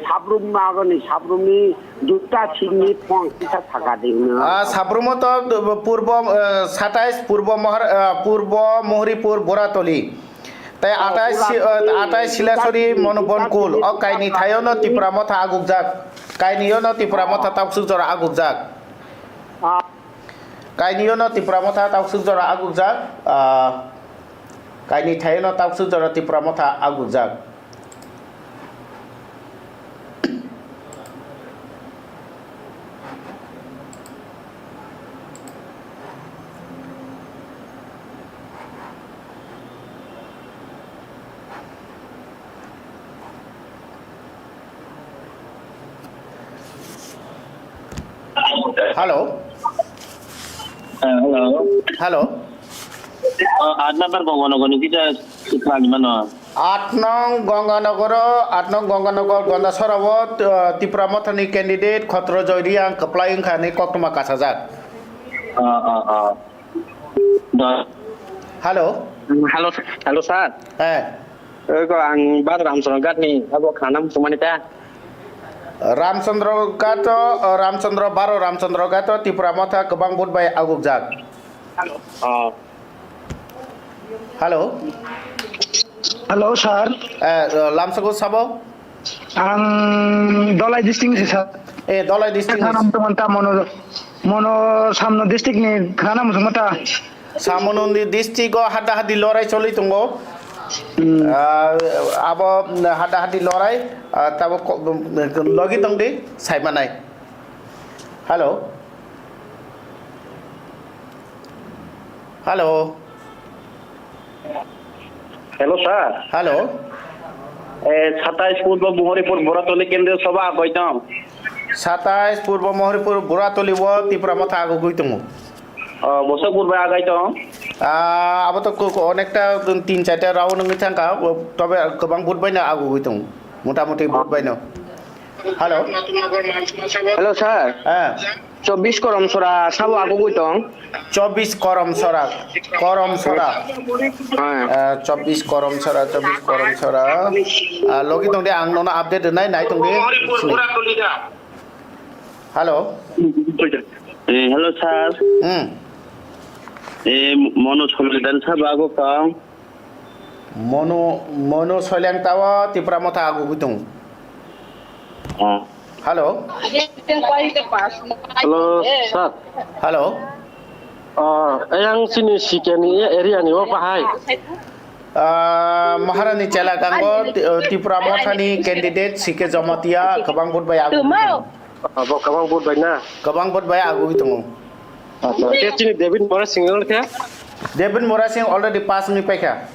সাবরুম আগনি সাবরুমনি দুটা সিংনি পঞ্চিশা থাকা দিন সাবরুমত পূর্ব 27 পূর্ব মহরিপুর বুড়াতলি তাই 28 Silachari মনোবনকুল কাইনি থায়নো Tripura Motha আগুকজাক কাইনিয়নো Tripura Motha তাকসুজরা আগুকজাক কাইনিয়নো Tripura Motha তাকসুজরা আগুকজাক কাইনি থায়নো তাকসুজরা Tripura Motha আগুকজাক Hello. Hello. 8 number Ganganagar কিটা প্রাণ মানো 8 নং গঙ্গানগর গন্দাসরাব ত্রিপুরামথানি ক্যান্ডিডেট খত্র জয়রিয়া কপ্লাই খানি কক্তমা কাসাজাক হ্যালো স্যার হ্যাঁ ang bar ramsoro gatni abo khanam sumanita Ramchandra গাত ত্রিপুরামথা গোবাং বুধবাই আগুকজাক হ্যালো স্যার লামসাগো সাবো আং Dhalai district sir Dhalai district খানাম তোমান্তা মনো সামনো ডিস্ট্রিক্ট নি খানাম সুমতা সামনন্দি ডিস্ট্রিক্ট হাড্ডাহাড্ডি লড়াই চলি তুঙ্গো abo hada-hadi lorai tabo logi tong di sai manai hello sir hello 27 পূর্ব মহরিপুর বুড়াতলি কেন্দ্রীয় সভা কইতাম 27 পূর্ব মহরিপুর বুড়াতলি ও ত্রিপুরামথা আগু গইতমু বছর পূর্বে আগাইতো আবো তো অনেকটা 3-4টা রাউন্ড নঙ্গি থাকা তবে গোবাং বুধবাইনা আগু গইতং মোটামুটি বুধবাইনা হ্যালো স্যার হ্যাঁ 24 করমসরা সাবো আগু গইতং 24 করমসরা হ্যাঁ 24 করমসরা লগি তং দে আং ননা আপডেট নাই তং দে hello Hello, sir. Mono Solidan Sabago Pang. Mono soilang tawa tipra mata agu gutung. Hello. Hello, sir. Hello. Yang sini sikeni area ni apa hai? Maharani Chela Gango tipra motani candidate sike jamatia kabang bot bay agu. Kabang bot bay na. Kabang bot bay agu gutung. Dia sini David Mora single kya? David Mora Singh already pass ni pekha.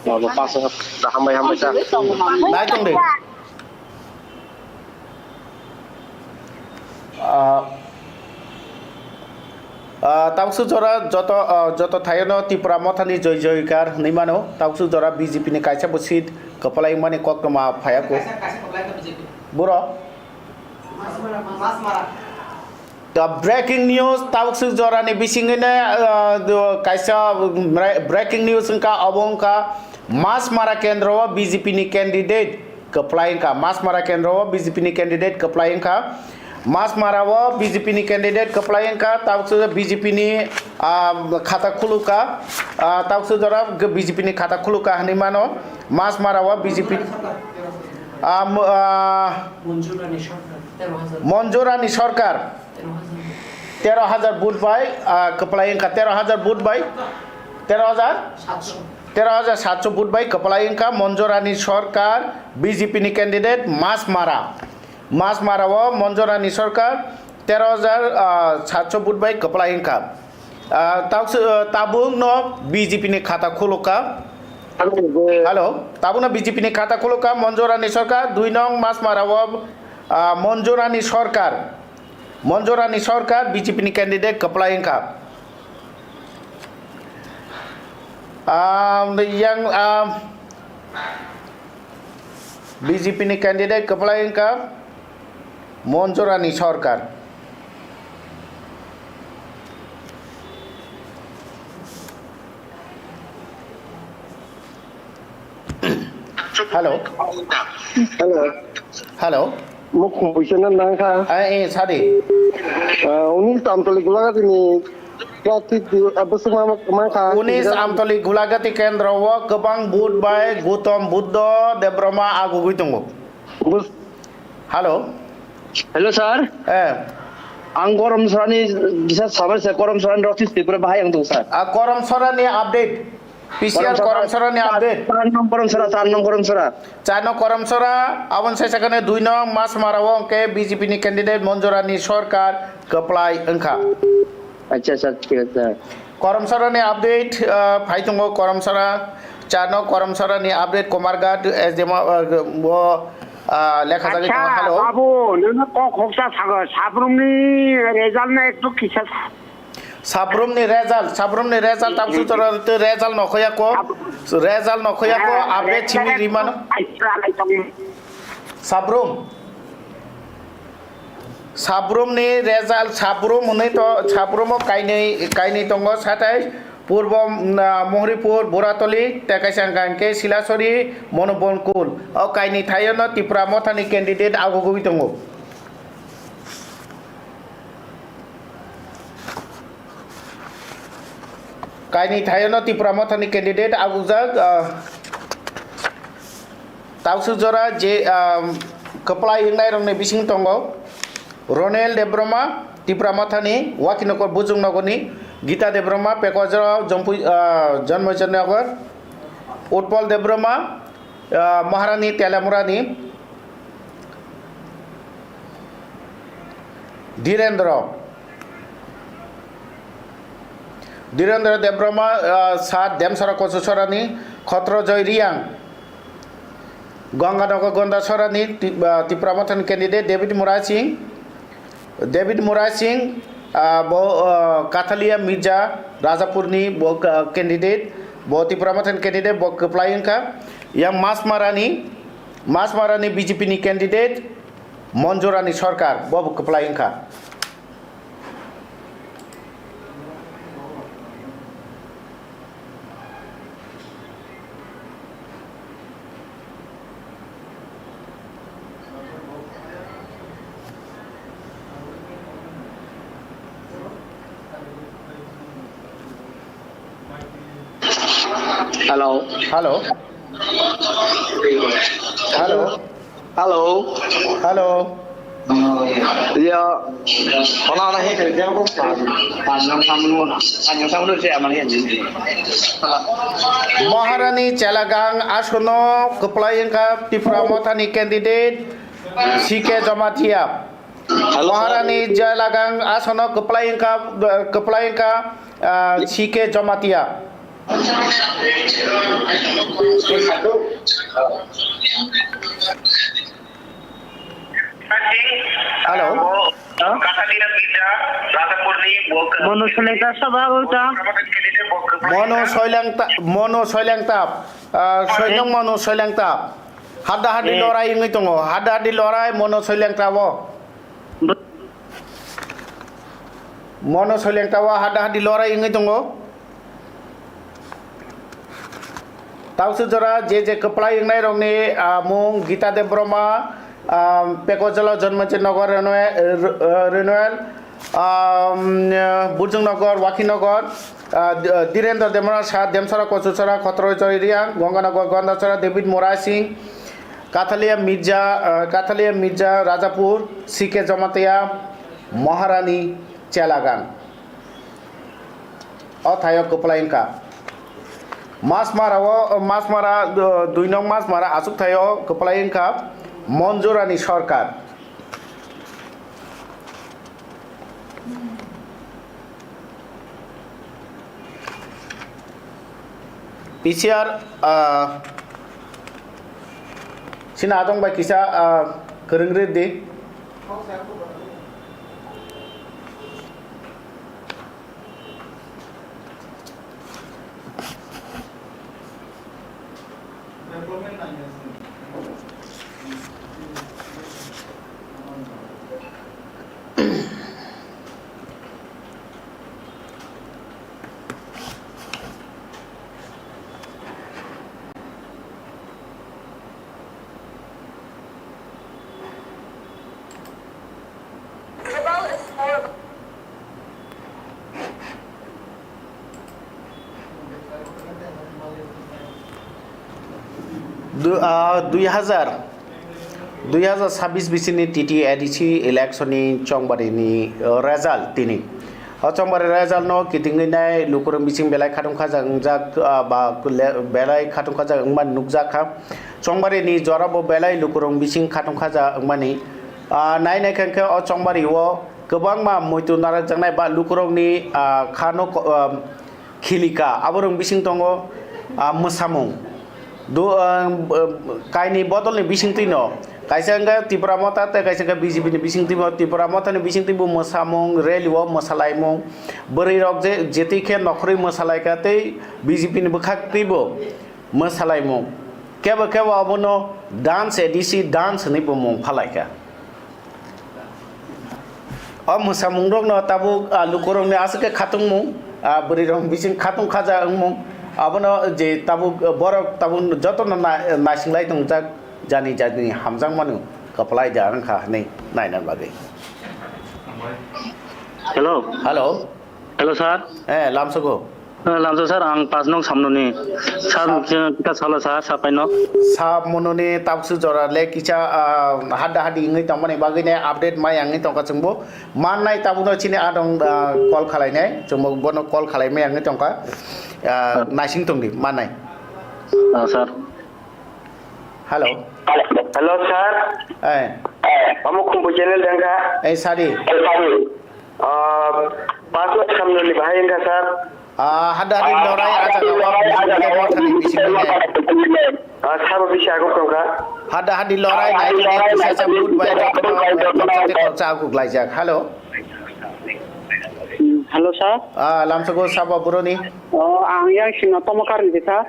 Pas dah hambai sah. Nai tong deh. Tausu jora joto thayano tipra mothani joy joykar nimano tausu jora BJP ni kaisa busit kepala imani kokma phayako buro the breaking news tausu jora ni bisingene kaisa breaking news ka abongka mas mara kendro BJP ni candidate keplain ka mas mara kendro BJP ni candidate keplain ka Mas Marawa BJP ni candidate keplain ka tausu BJP ni khata khuluka tausu jora BJP ni khata khuluka hanimano Mas Marawa BJP Monjurani Sarkar 13,000 vote by keplain ka 13,000 vote by 13,700 vote by keplain ka Monjurani Sarkar BJP ni candidate Mas Marawa Monjurani Sarkar 13,700 vote by keplain ka tabung no BJP ni khata khuluka Hello tabung no BJP ni khata khuluka Monjurani Sarkar 2 nong Mas Marawa Monjurani Sarkar BJP ni candidate keplain ka yang BJP ni candidate keplain ka Monjurani Sarkar Hello Mukung bukan nang ka. Sadi Unis Amtoli Gulagati ni Klati apa semua mangka. Unis Amtoli Gulagati Kendrawa kebang bud by Gutom Buddha Debroma Agu Guitungu. Hello. Hello, sir. Angkoram Sorani bisa sabar saya koram Sorani rotis di berbahaya untuk sir. Koram Sorani update. PCR koram Sorani update. Tanam koram Sora. Chano koram Sora awan saya sekane 2 nong Mas Marawa ke BJP ni candidate Monjurani Sarkar keplai engka. Acha ठीक है koram Sora ni update phaitungo koram Sora chano koram Sora ni update Komargat as demo লেখা থাকে hello বাবু নন ক খোকসা থাক সাবরুমনি result না একটু কিসা সাবরুমনি result তাপসু তো result নখয়াকো update চিমি রিমানো সাবরুমনি result Sabroom হনে তো সাবরুম কাইनै দङ 27 পূর্ব মহরিপুর বোরাতলি টেকাইসাংগানকে শিলাসরি মনোবনকুল ও কাইনি থায়ন ত্রিপুরা মথানি ক্যান্ডিডেট আগুগুই দङ কাইনি থায়ন ত্রিপুরা মথানি ক্যান্ডিডেট আগুজাক তাউসু জরা যে কপলাই ইংনাই রংনে বিসিং দङ Ronel Debbarma Tripura মথানি ওয়াকিনগর বুজুংনগরনি Gita Debroma Pekozra Janmojannagar Utpal Debroma Maharani Telamurani Dhirendra Debroma Sat Demsara Kosusorani Khotro Joy Riang Ganganagar Gonda Sorani Tipramatan candidate David Mura Singh Kathalia Mirza Rajapurni candidate Boti Pramatan candidate Bok applying ka yang Mas Marani BJP ni candidate Monjurani Sarkar Bob applying ka Hello. Hello. Hello. Hello. Hello. Giờ hôm nay hết rồi em cũng phải làm xong luôn. Anh làm xong được sẽ mà hiện gì? Maharani Chalagang Ashono Kuplayanka Tripura Mothani candidate CK Jamatia. Maharani Chalagang Ashono Kuplayanka CK Jamatia. Hello. Mono Soilangta Sabagota. Mono Soilangta. Soilong Mono Soilangta. Hada hadi lorai ingi tongo. Hada hadi lorai Mono Soilangta wo. Mono Soilangta wo hada hadi lorai ingi tongo. Tahu sejara je kepala yang naik rong ni mung Gita Dev Brahma Pekojala Janmachi Nagar Renewal Burjung Nagar Waki Nagar Direndra Demara Shah Demsara Kosusara Khotroi Choriang Ganganagar Gandasara David Morai Singh Kathalia Mirza Rajapur CK Jamatia Maharani Chalagang Othayo kepala ingka Mas Mara 2 nong Mas Mara asuk thayo kepala ingka Monjurani Sarkar PCR sina adong ba kisa kerengre de Dua hazar 26 bisini TT edisi election ni Chongbari ni result tini. Chongbari result no kiting nai lukurung bising belai khatung khaja jak ba belai khatung khaja ngman nukjak kha. Chongbari ni jorabo belai lukurung bising khatung khaja ngmani nai khanke o Chongbari wo gobang ma moitu narak jangnai ba lukurung ni khano khilika aborung bising tongo musamung kaini botol ni bising tino kaisa nga Tripura Mota te kaisa nga BJP ni bising timo Tripura Mota ni bising timo mosamung reliwo mosalaimung beri rok je jeti khe nokhri mosalai ka te BJP ni bukhak tibo mosalaimung keba abono dance edisi dance ni bomong phalai ka mosamung rok no tabu lukorong ni asake khatung mung beri rok bising khatung khaja mung abono je tabu borok tabu joto na singlai tongjak jani hamjang manu kaplai jarang kha nei nainan bagai. Hello sir. Lamsogo. Lamso sir ang 5 nong samnoni sar kita sala sar sapaino samnoni tapsu jora le kicha hada hadi ngai tamane bagai ne update mai angai tongka chungbo mannai tabuno chini adong call khalai nai chungbo bono call khalai mai angai tongka naising tongdi mannai sir. Hello sir. Kamu kumpu channel dengka? Sadi. Password samno ni bahaya enggak sir? Hada hadi lorai aja gawa bising Sabo bisa aku kongka? Hada hadi lorai nai ni bisa sambut bai jotono korcha aku glaijak. Hello sir. Lamsogo sabo buroni. Ang yang sino tomakar ni sir.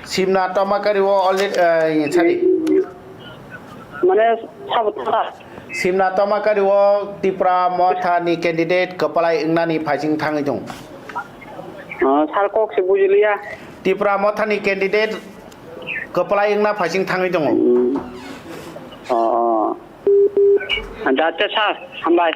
Simna tomakari wo already sadi. Mane sabo thara. Simna tomakari wo Tripura Mota ni candidate kepala ingnani phajing thangi jong. Sar kok se bujilia. Tripura Mota ni candidate kepala ingna phajing thangi jong. Anda sir hambai.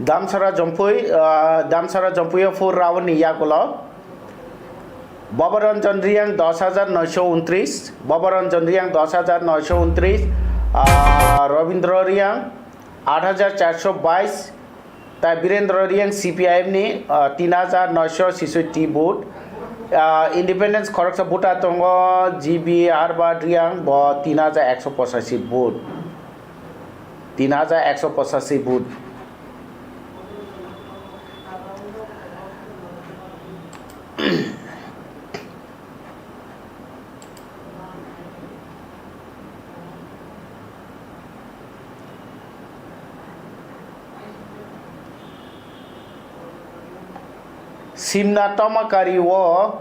Damsara Jampuy full round ni yakulo Babaranjan Riang 10,929 Babaranjan Riang 10,929 Ravindra Riang 8,422 Tai Birendra Riang CPIM ni 3,966 vote Independence Koraksa Buta Tongo GB Arba Riang bo 3,185 vote 3,185 vote Simna Tomakari wo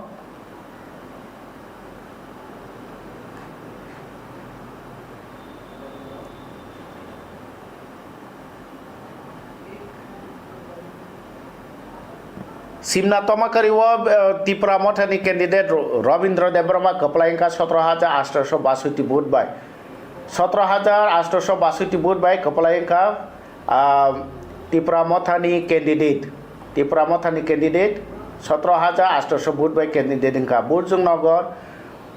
Simna Tomakari wo Tipra Motani candidate Ravindra Debrama applying ka 17,862 vote by 17,862 vote by applying ka Tipra Motani candidate Tipra Motani candidate 17,800 vote by candidate ka Burjung Nagar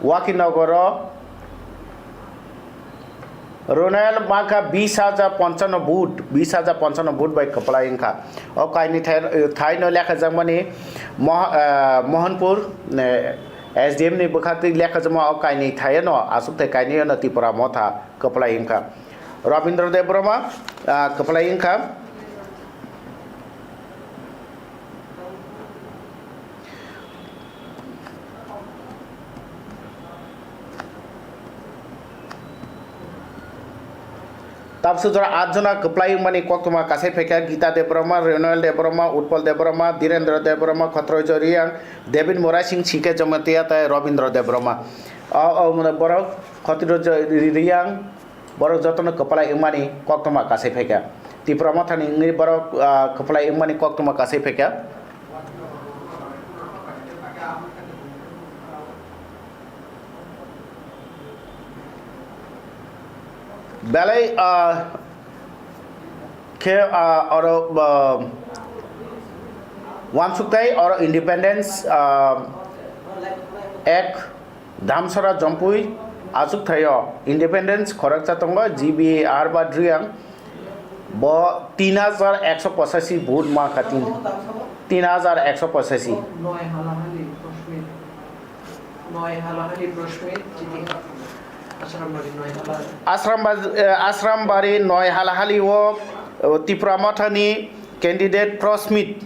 Waki Nagar Ronald Maka 20,055 vote 20,055 vote by applying ka o kaini thai no lekha jamani Mohanpur SDM ni bukhati lekha jama o kaini thai no asuk thai kaini no Tipra Motha applying ka Ravindra Debrama applying ka तब से जरा 8 जना कपलाई money कोकमा कासे फेका Gita Debbarma renal Debbarma Utpal Debbarma Dhirendra Debbarma खत्रोज Reang Devin मोरा सिंह छिके जमतिया त रविन्द्र देब्रमा मन बर खत्रोज रियांग बर जतन कपलाई मनी कोकमा कासे फेका तिप्रमा थानी नि बर कपलाई मनी कोकमा कासे फेका Balai ke or Wansuktai or Independence Act Damsara Jampui Azuk Thayo Independence Koraksa Tonga GB Arba Driang Bo 3,185 vote ma katin 3,185 Asram Bari Noi Halahali wo Tipra Motani candidate Prosmith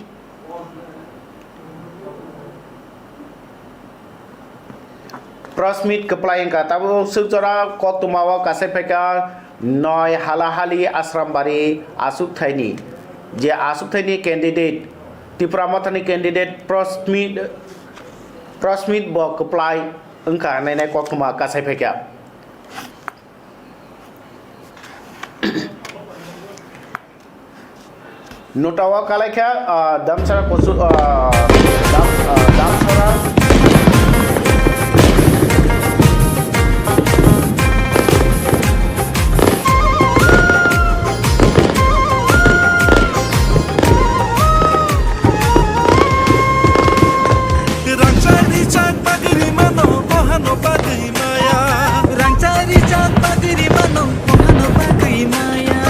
applying ka tabu sujara kotumawa kasepeka Noi Halahali Asram Bari Asuk Thaini je Asuk Thaini candidate Tipra Motani candidate Prosmith bo apply engka nai kotuma kasepeka Notawa Kalaka, Damsara Kosu, Damsara Rangchari chat bagri mano, ohano bagri maya. Rangchari chat bagri mano, ohano bagri maya.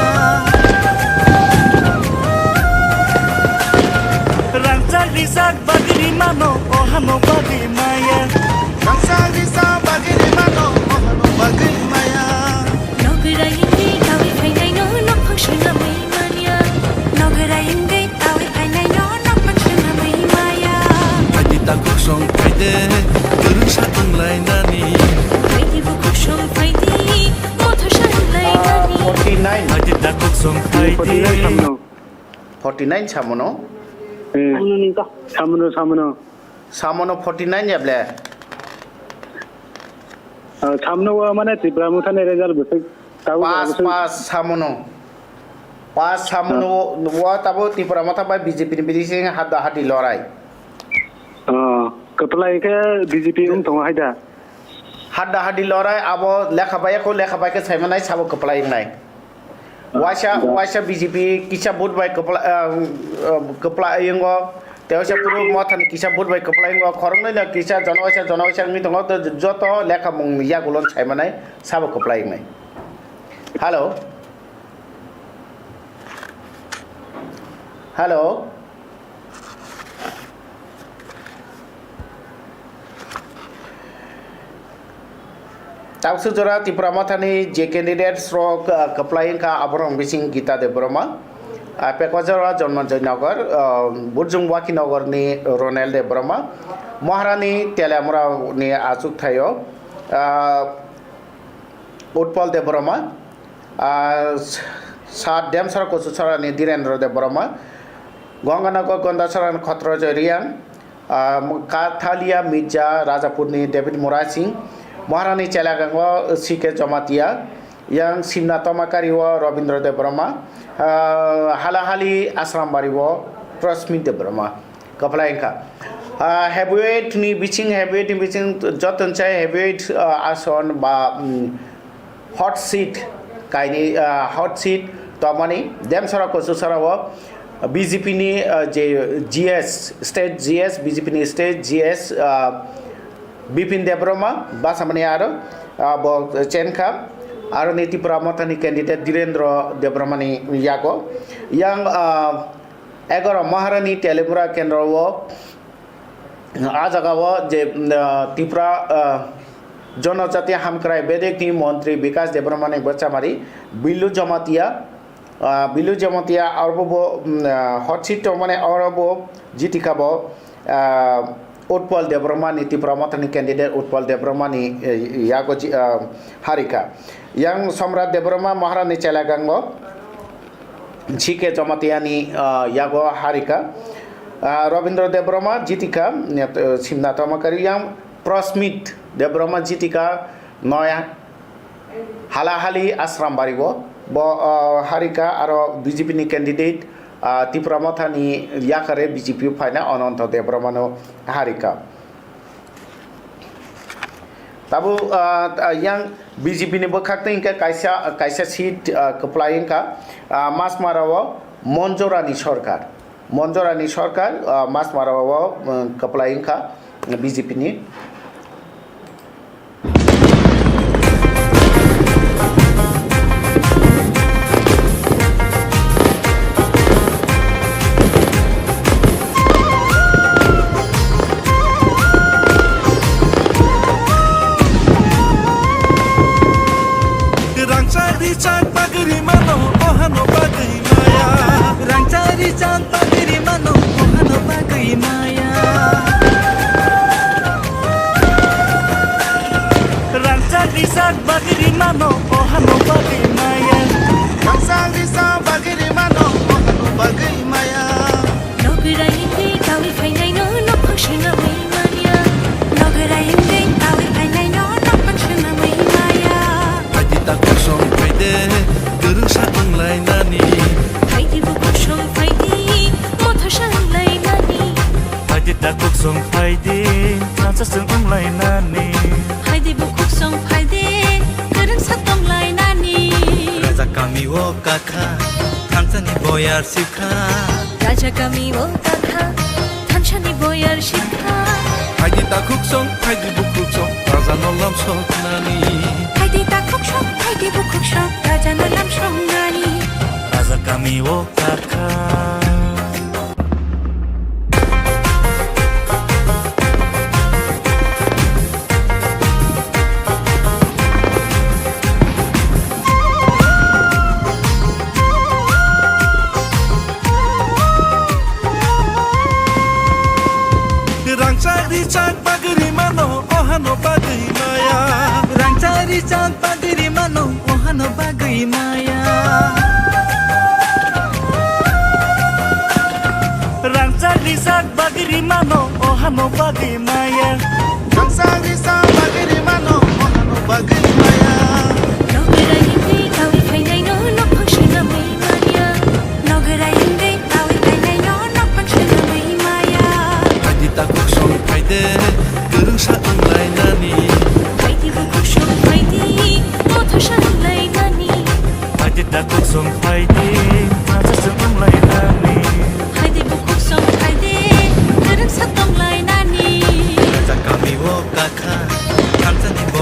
Sak bagri mano ohano bagri maya Rangsari sa bagri mano ohano bagri maya Nogarainge tawi phainai no nok phangshna mai mania Nogarainge tawi phainai no nok phangshna mai maya Haiti ta koksong phaide gurung satung lai nani Haiti bu koksong phaidi motho shanglai nani 49 Haiti ta koksong phaide 49 Samono Samono 49 yable Samno wa mane Tipra Motani result busik pas samono wa tabo Tripura mata ba BJP ni bidising hada hadi lorai Kepala ke BJP tong haida. hada hadi lorai abo lekhabaya ke saimanai sabo kepala yang nai washa BJP kisah boot by kepala yang go Tewasa puru matan kisah boot by kepala yang go korong nai kisah janawasa ni tongo joto lekha mung ya gulon saimanai sabo kepala yang nai Halo Tahu sejora Tripura Mathani je candidate stroke applying ka abrong bising Gita de Brahma Pekwajara Janman Jaynagar Burjung Wakinagar ni Ronald de Brahma Maharani Telamura ni Azuk Thayo Utpal de Brahma Saat Dem Sara Kosusara ni Direndra de Brahma Gonganagar Gondasaran Khatra Jarian Kathalia Mirza Rajapur ni David Murai Singh Maharani Chelagangwa Sike Jamatia yang Simna Tomakariwa Robindra de Brahma Halahali Asram Bariwa Prasmit de Brahma Kapalainka heavyweight ni biching joton chai heavyweight ason ba hot seat kaini hot seat tomani dem sara ko susara wa BJP ni je GS state GS BJP ni state GS Bipin Debroma basamani aro bo chenka aro ni Tripura Mathani candidate Direndra Debroma ni yago yang egoro Maharani Telamura kendra wo ajaga wo je Tripura Jonajati Hamkrai Bedek ni Mantri Vikas Debroma ni bachamari Bilu Jamatia arbo hot seat to mane arbo jitikabo Utpal Debrahma ni Tripura Mathani candidate Utpal Debrahma ni yago harika yang Samrat Debrahma Maharani Chelaganggo Chike Jamatia ni yago harika Robindra Debrahma jitika Simna Tomakari yang Prasmit Debrahma jitika noya halahali asram barigo bo harika aro BJP ni candidate Tripura Mathani yakare BJP faina Ananta Debrahma no harika tabu yang BJP ni bekhakte ingka kaisa seat keplain ka mas marawa Monjorani Sarkar mas marawa keplain ka BJP ni Rangcari pagiri mano ohano bagai maya Rangcari pagiri mano ohano bagai maya Rangcari pagiri mano ohano bagai maya Rangcari pagiri mano ohano bagai maya Nogara hindi tawi kainai no napakshana mai mania Nogara hindi tawi kainai no napakshana mai maya Hadita kosong paide gerung sa anglai nani Haidi bukosong faidi mothasang lai nani Hadita kosong paide nasa seng anglai nani Haidi bukosong faidi gerung sa tong lai nani Raja kami wo kakha Thansani boyar sikha Raja kami wo kakha Thansani boyar sikha Haidi ta kuksong haidi bukuksong Raja nolam sok nani Haidi ta kuksong haidi bukuksong Raja nolam sok nani Raja kami wo kakha Rangcari pagiri mano ohano bagai maya Rangcari pagiri mano ohano bagai maya Rangcari pagiri mano ohano bagai maya Rangcari pagiri mano ohano bagai maya Nogara hindi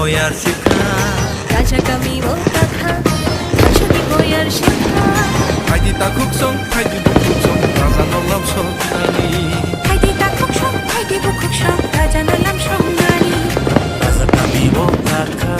বয়ার শিক্ষা রাজা কামি ও কাকা ধানসানি বয়ার শিক্ষা ফাইদি তাকুক সং ফাইদি বুকুক সং রাজা নলাম সন্তানি ফাইদি তাকুক সং ফাইদি বুকুক সং রাজা নলাম সংগ্রানি রাজা কামি ও কাকা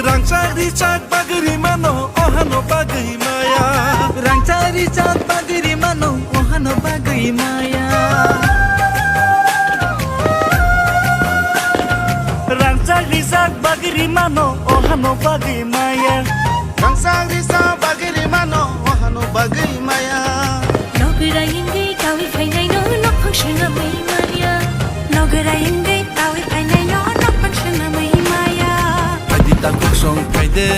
Rangcari cat pagri mano ohano bagai maya Rangcari cat pagri mano ohano bagai maya Rangcari cat pagri mano ohano bagai maya Rangcari cat pagri mano ohano bagai maya Nogara ingai tawi fainai no nok phangshana mai maya Nogara ingai tawi fainai no nok phangshana mai maya Takuk song faide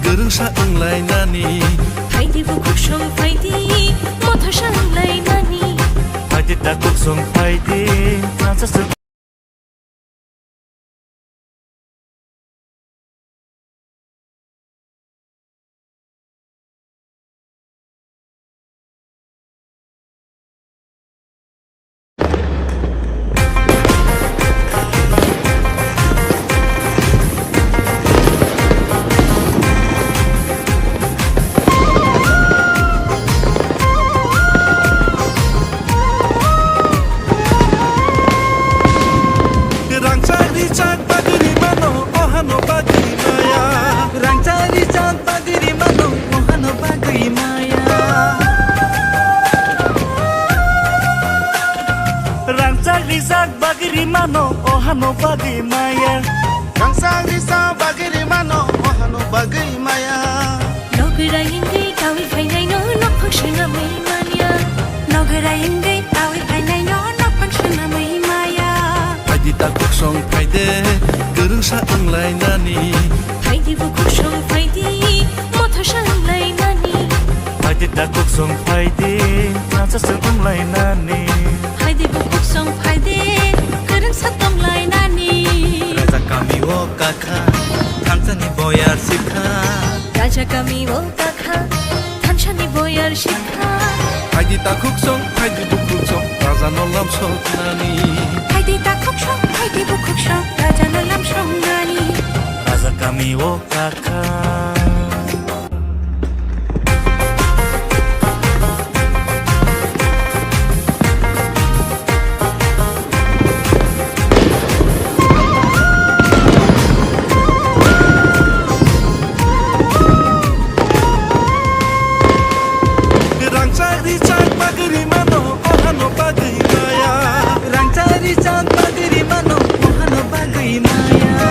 gerung sa unglai nani Faidi bukuk song faidi motha sanglai nani Faide takuk song faide nasa se Rangcari cat pagri mano ohano bagai maya Rangcari cat pagri mano ohano bagai maya Rangcari cat pagri mano ohano bagai maya Rangcari cat pagri mano ohano bagai maya Nogara ingai tawi fainai no nok phangshana mai maya Nogara ingai tawi fainai no nok phangshana mai maya Faidi takuk song faide gerung sa unglai nani Faidi bukuk song faidi motha sanglai nani Faide takuk song faide nasa se unglai nani Faidi bukuk song faidi gerung sa tomlai nani Raja kami wo kaka Thansani boyar sikha Raja kami o kaka ধানসানি বয়ার শিক্ষা Faidi takuk song faidi bukuk song raja nolam sotnani ফাইদি তাকুক সং ফাইদি বুকুক সং রাজা নলাম সংগ্রানি Raja kami wo kaka Rangcari cat pagri mano ohano bagai maya Rangcari cat pagri mano ohano bagai maya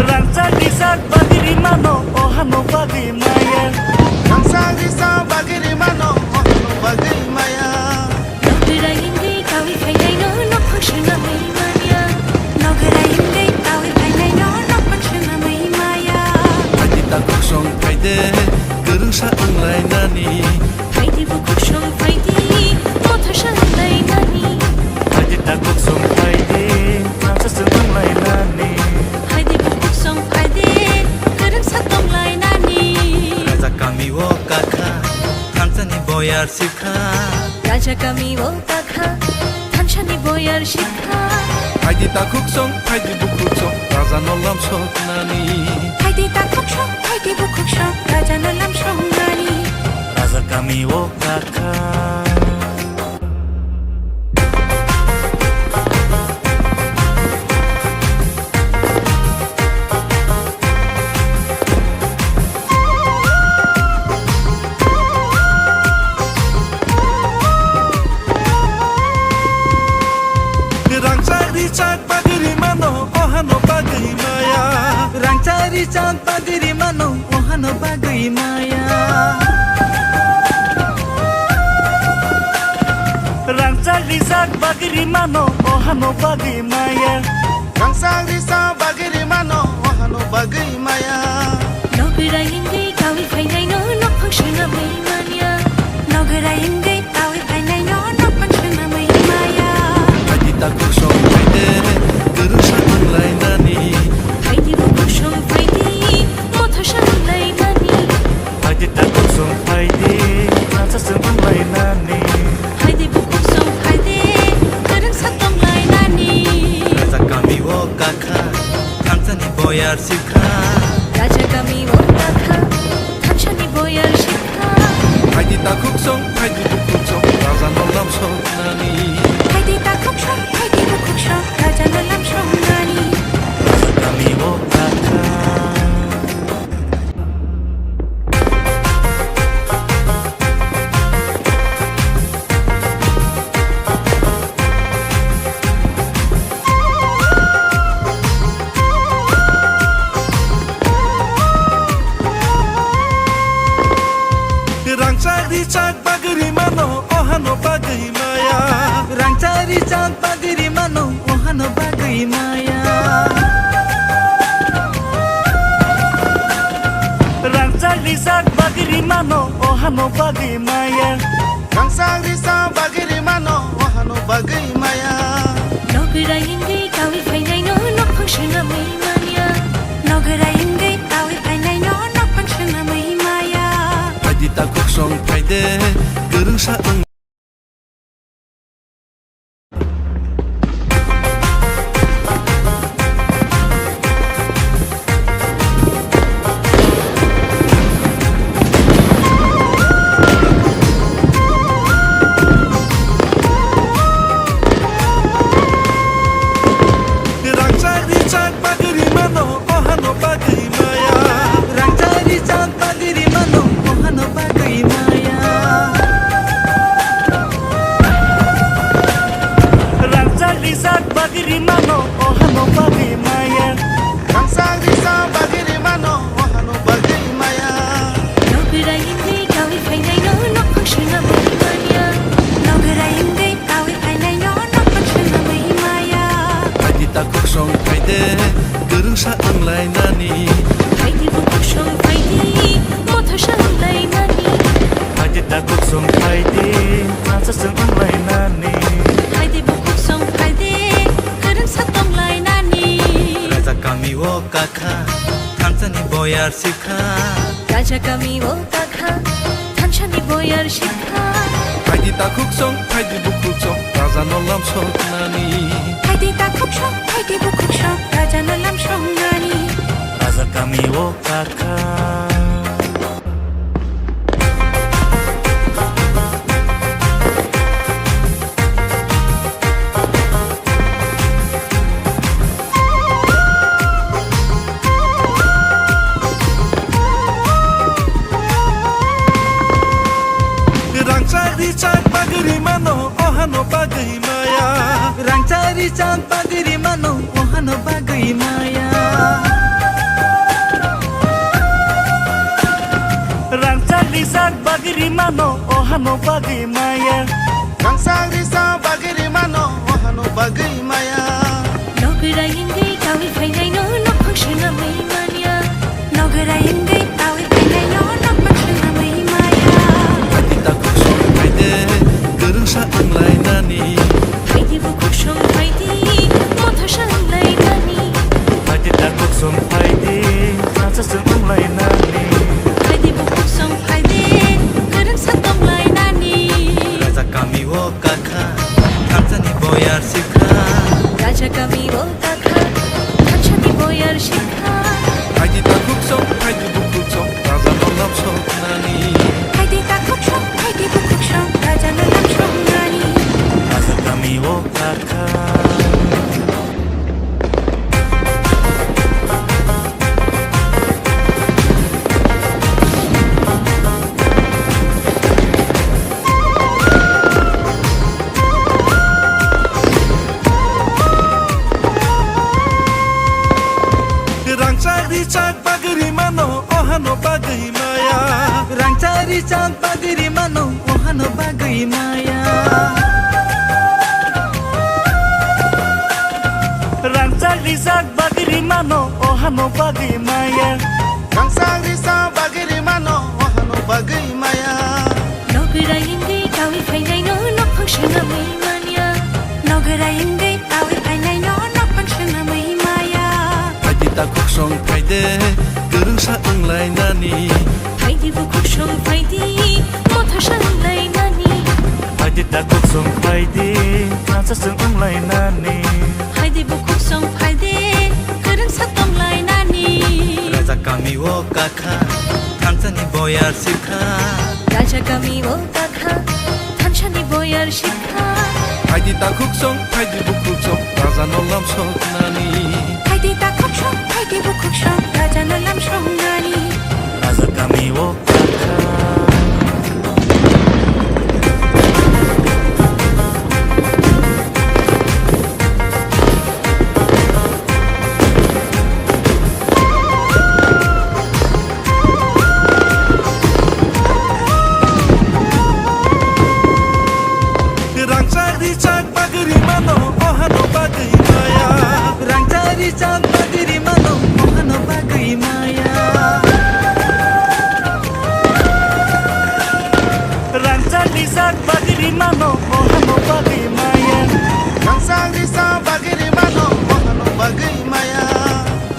Rangcari cat pagri mano ohano bagai maya Rangcari cat pagri mano ohano bagai maya নগরা ইঙ্গি তাওই ফাইনাই নো নক ফাংশনা মাই মায়া নগরা ইঙ্গি তাওই ফাইনাই নো নক ফাংশনা মাই মায়া Faidi takuk song faide gerung sa unglai nani ফাইদি বুকুক সং ফাইদি মথা সাংলাই নানি Faidi takuk song faide nasa se unglai nani ফাইদি বুকুক সং ফাইদি গরম সাতমলাই নানি Raja kami wo kaka Thansani boyar sikha রাজা কামি ও কাকা ধানসানি বয়ার শিক্ষা Faidi takuk song faidi bukuk song raja nolam sotnani ফাইদি তাকুক সং ফাইদি বুকুক সং রাজা নলাম সংগ্রানি Raja kami wo kaka Rangcari cat pagri mano ohano bagai maya Rangcari cat pagri mano ohano bagai maya Rangcari cat pagri mano ohano bagai maya Rangcari cat pagri mano ohano bagai maya নগরা ইঙ্গি তাওই ফাইনাই নো নক ফাংশনা মাই মানিয়া নগরা ইঙ্গি তাওই ফাইনাই रिचाक बागिरी मानो ओहानो बागै माया Rangsak risak bagiri mano ohano bagai maya Rangsak risak bagiri mano ohano bagai maya Nogara ingai kawi painai no nok pangshana mai mania Nogara ingai kawi painai no nok pangshana mai maya Padi takuk song paide gerung saeng bagiri mano ohano bagai maya Rangsak risak bagiri mano ohano bagai maya Nogara ingai kawi painai no nok pangshana mai mania Nogara ingai kawi painai no nok pangshana mai maya Padi takuk song paide gerung saeng lai nani Paidi bukuk song paidi moto song lai nani Padi takuk song paide rasa saeng lai nani Paidi bukuk song paidi gerung satong lai nani Raja kami wo kakha Thansani boyar sikha Raja kami wo kakha Thanchani boyar shikha Padi takuk song paide bukuk song raja nolam sok nani Paidi takuk song paidi bukuk song raja nolam song nani Raja kami wo kakha Rangcak bagiri mano ohano bagai maya Rangcak bagiri mano ohano bagai maya Rangcak bagiri mano ohano bagai maya Rangsak risak bagiri mano ohano bagai maya Nogara ingai kawi painai no nok pangshana mai mania Nogara ingai kawi painai no nok pangshana mai maya Padi takuk song paide gerung saeng lai nani Paidi bukuk song paidi moto song lai nani Padi takuk song paide rasa saeng lai nani Paidi bukuk song paidi gerung satong lai nani Raja kami wo kakha Thansani boyar sikha Raja kami wo kakha Thanchani boyar shikha Padi takuk song paide bukuk song raja nolam sok nani Paidi takuk song paidi bukuk song raja nolam song nani Raja kami wo kakha Rangcak bagiri mano ohano bagai maya Rangcak bagiri mano ohano bagai maya Rangcak bagiri mano ohano bagai maya Rangsak risak bagiri mano ohano bagai maya Nogara ingai kawi painai no nok pangshana mai mania Nogara ingai kawi painai no nok pangshana mai maya Padi takuk song paide gerung saeng lai nani Paidi bukuk song paidi moto song lai nani Padi takuk song paide rasa saeng lai nani Paidi bukuk song paidi gerung satong lai nani Raja kami wo kakha Thansani boyar sikha Raja kami wo kakha Thanchani boyar shikha Padi takuk song paide bukuk song raja nolam sok nani Paidi takuk song paidi bukuk song raja nolam song nani Raja kami wo kakha Rangcak bagiri bagri mano ohano bagri maya rangchari chat bagri mano ohano bagri maya rangchari chat bagri mano ohano bagri maya rangchari chat bagri mano ohano bagri maya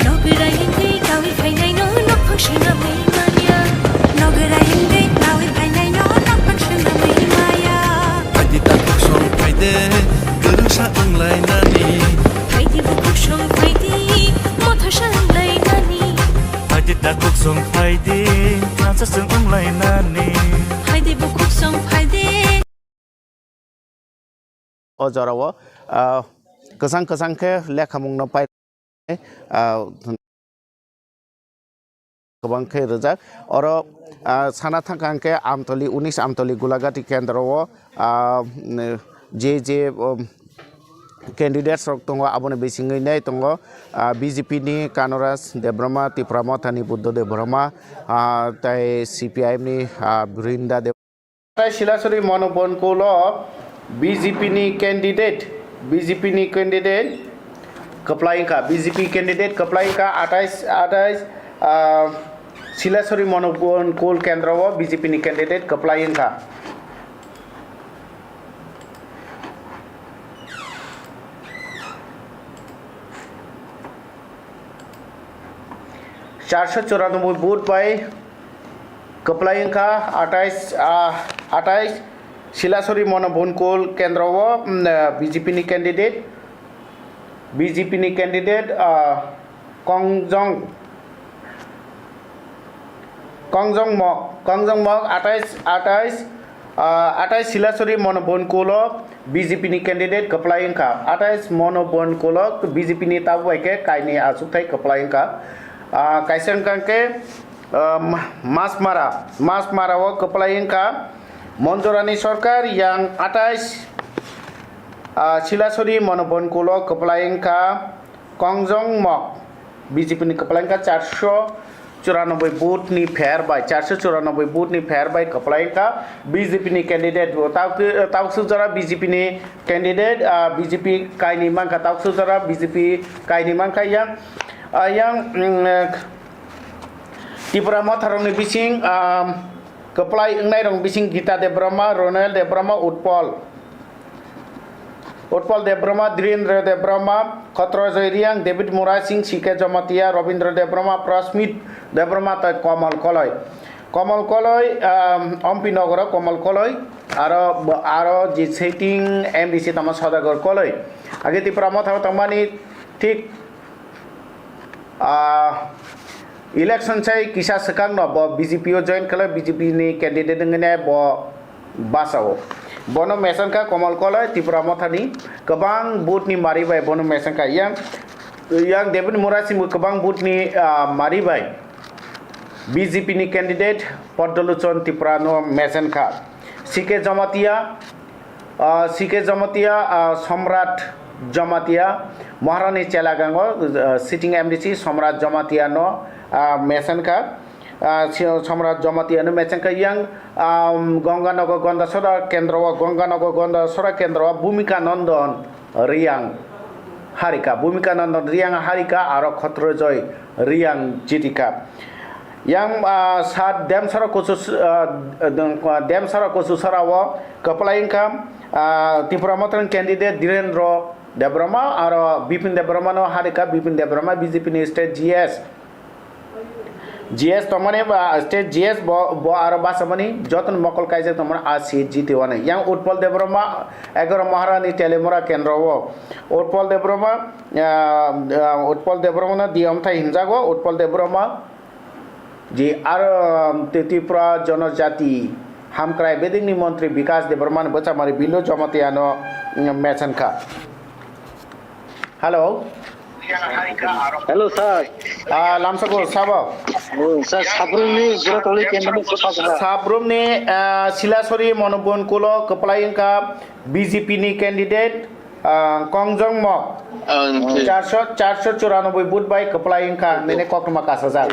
Nogarayengai tawi phainai no nok phangshna mai mania Nogarayengai tawi phainai no nok phangshna mai maya Haidi ta kuksong haide gerungsa unglai nani Haidi bukuk shong haidi motha shanglai nani Haidi ta kuksong haide nasa sung unglai nani Haidi bukuk shong haidi o jarawo kesang ke lekhamung no pai गोबां खे रोजा और साना थांखांके आमतली 19 आमतली गुलागाटी केंद्र जे candidates दङ आबोनो बेसिङै नै दङ BJP नि कानराज देब्रमा तिप्रामथानि बुद्धदेव ब्रह्मा ताइ सीपीआईएम नि बृंदा देव ताइ शिलासरी मनोबनकोल बीजेपी नि कैंडिडेट कप्लाइंका बीजेपी कैंडिडेट कप्लाइंका 28 शिलासरी मनोबनकोल केंद्र बीजेपी नि कैंडिडेट कप्लाइंका $494 वोट बाय कप्लाइंका 28 शिलासरी मनोबनकोल केंद्र बीजेपी नि कैंडिडेट कंजंग मक 28 शिलासरी मनोबनकोल बीजेपी नि कैंडिडेट कप्लाइंका 28 मनोबनकोल बीजेपी नि ताबुबाइके काइनि आसुथाय कप्लाइंका काइसेंकांके मासमारा वो कप्लाइंका मंजोरानी सरकार yang 28 शिलासरी मनोबनकोल कप्लाइंका कंजंग मक बीजेपी नि कप्लाइंका 494 वोट नि फेर बाय 494 वोट नि फेर बाय कप्लाइंका बीजेपी नि कैंडिडेट तावसु जरा बीजेपी नि कैंडिडेट बीजेपी काइनि मांका तावसु जरा बीजेपी काइनि मांका yang त्रिपुरा मथारंनि बिसिं कप्लाइ इंनाय रंग बिसिं गीता देब्रमा रोनेल देब्रमा उत्पल देब्रमा धीरेन्द्र देब्रमा खत्र जयरियांग डेविड मुरा सिंह सीके जमातिया रविंद्र देब्रमा प्रस्मित देब्रमा तय कमल कलय अम्पी नगर कमल कलय आरो जी सेटिंग एमडीसी तमा सदागर कलय आगे त्रिपुरा मथार तमानि ठीक इलेक्शन चाहिँ किसा सकांग न बीजेपी जॉइन कल बीजेपी नि कैंडिडेट ने बासाओ बनो मेसनका कमल कलय त्रिपुरा मथानि गोबां बुथनि मारिबाय बनो मेसनका yang डेविड मुरासिम गोबां बुथनि मारिबाय बीजेपी नि कैंडिडेट पद्मलोचन त्रिपुरा न मेसनका सीके जमातिया सम्राट जमातिया महारानी चेलागांगो सिटिंग एमडीसी सम्राट जमातिया नो मेसनका सम्राट जमातिया नो मेसनका yang गंगानगर गंदासरा केंद्र भूमिका नंदन रियांग हारिका आरो खत्रजय रियांग जितिका yang saat demsara kosusarawo kepalaingka Tripura मथान कैंडिडेट धीरेन्द्र देब्रमा और बिपिन देब्रमा नो हारिका बिपिन देब्रमा बीजेपी नि स्टेट जीएस तमने स्टेट जीएस और बासमनी जतन मकल काइजे तमन आ सीट जीतेवाने yang उत्पल देब्रमा 11 महारानी टेलेमोरा केंद्र उत्पल देब्रमा न दियमथा हिंजागो उत्पल देब्रमा जी आर त्रिपुरा जनजाति हामक्राय बेदिंगनि मंत्री विकास देब्रमान बचामारी बिलो जमातियानो मेसनका हेलो सर लामसको साबो सर साब्रुमनि शिलासरी मनोबनकोल कप्लाइंका बीजेपी नि कैंडिडेट कंजंग मक 494 वोट बाय कप्लाइंका नेने कक्रमा कासा जा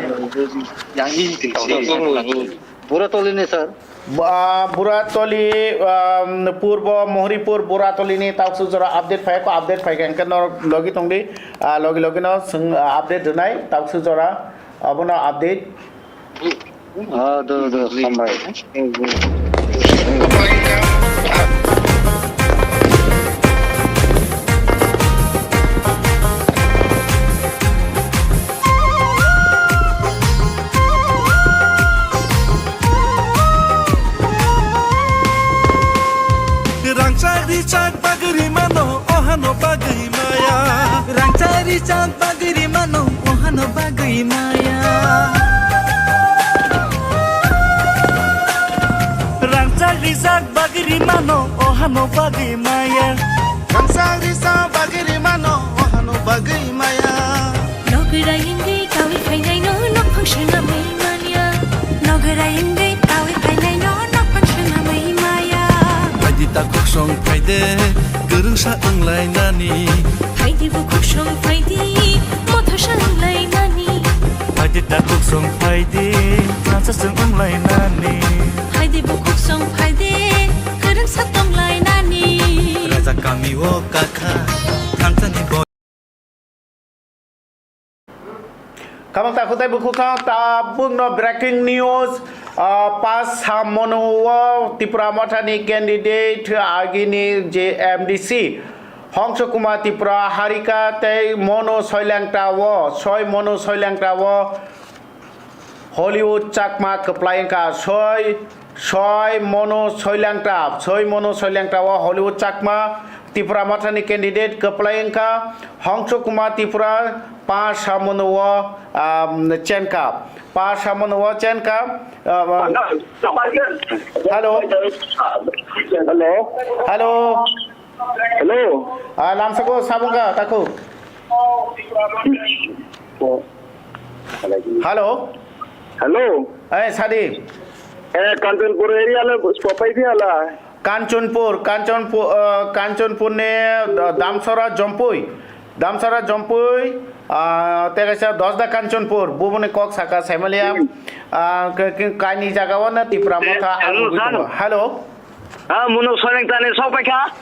बुरातोली ने sir Buratoli Purbo Mohoripur Buratoli ni tahu sejora update file kan logi tongdi logi no update dunai tahu sejora abona update do sampai Rangcari pagri mano ohano bagai maya Rangcari pagri mano ohano bagai maya Rangcari pagri mano ohano bagai maya Rangcari pagri mano ohano bagai maya Nogarayengai tawi phainai no nok phangshana mai mania Nogarayengai tawi phainai no nok phangshana mai maya Dita koksong paide gerung sa unglai nani Phaidi bu koksong phaidi motha sanglai nani Dita koksong paide nasa sung unglai nani Phaidi bu koksong phaidi gerung sa tonglai nani Raja kami wo kakha kancani boy Kamang takutai buku kau tabung no breaking news pas hamono Tripura Mathani candidate agini JMDC Hongso Kumar Tripura Harika tei mono soilang tawo soy mono soilang tawo Hollywood chakma keplayan ka soy mono soilang tawo Hollywood chakma Tripura Mathani candidate keplayan ka Hongso Kumar Tripura pas hamono Chenka pas hamono Chenka Halo Lam sako sabung ka taku Halo Sadi Kanchanpur area la spopai thi ala Kanchanpur ne Damsara Jompui Tegasa 10 da Kanchanpur Bubune Kok Saka Semalia Kaini Jagawana Tripura Matha Halo Mono soilangta ne sopai kha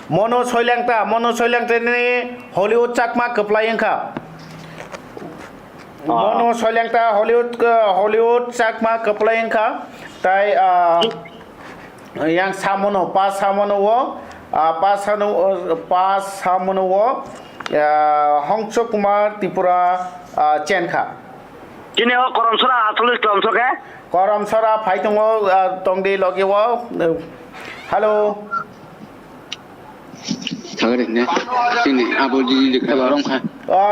Mono soilangta ni Hollywood chakma keplayan ka Mono soilangta Hollywood chakma keplayan ka tai yang samono pas samono wo Hongso Kumar Tripura Chenka kini ho koromsora atole koromsoke Koromsora phaitongo tongde logi wo Halo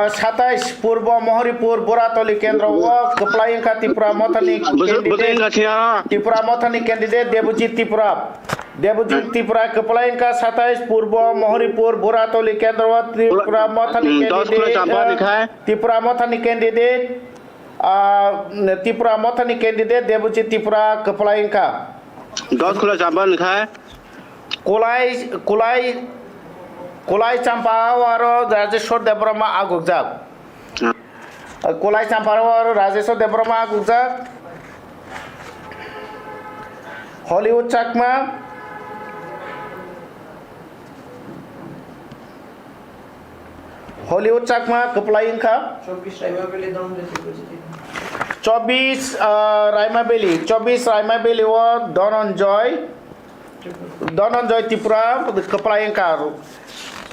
Satais Purbo Mohoripur Buratoli Kendra wo keplayan ka Tripura Mathani candidate Debujit Tripura keplayan ka Satais Purbo Mohoripur Buratoli Kendra wo Tripura Mathani candidate Tripura Mathani candidate Debujit Tripura keplayan ka 10 khula jamban khai Kulai Champawaro Rajeshwar Debrama Agujak Kulai Champawaro Rajeshwar Debrama Agujak Hollywood Chakma keplayan ka 24 Raima Beli wo Dononjoy Tripura keplayan ka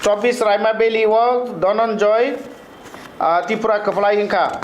24 Raima Beli wo Dononjoy Tripura keplayan ka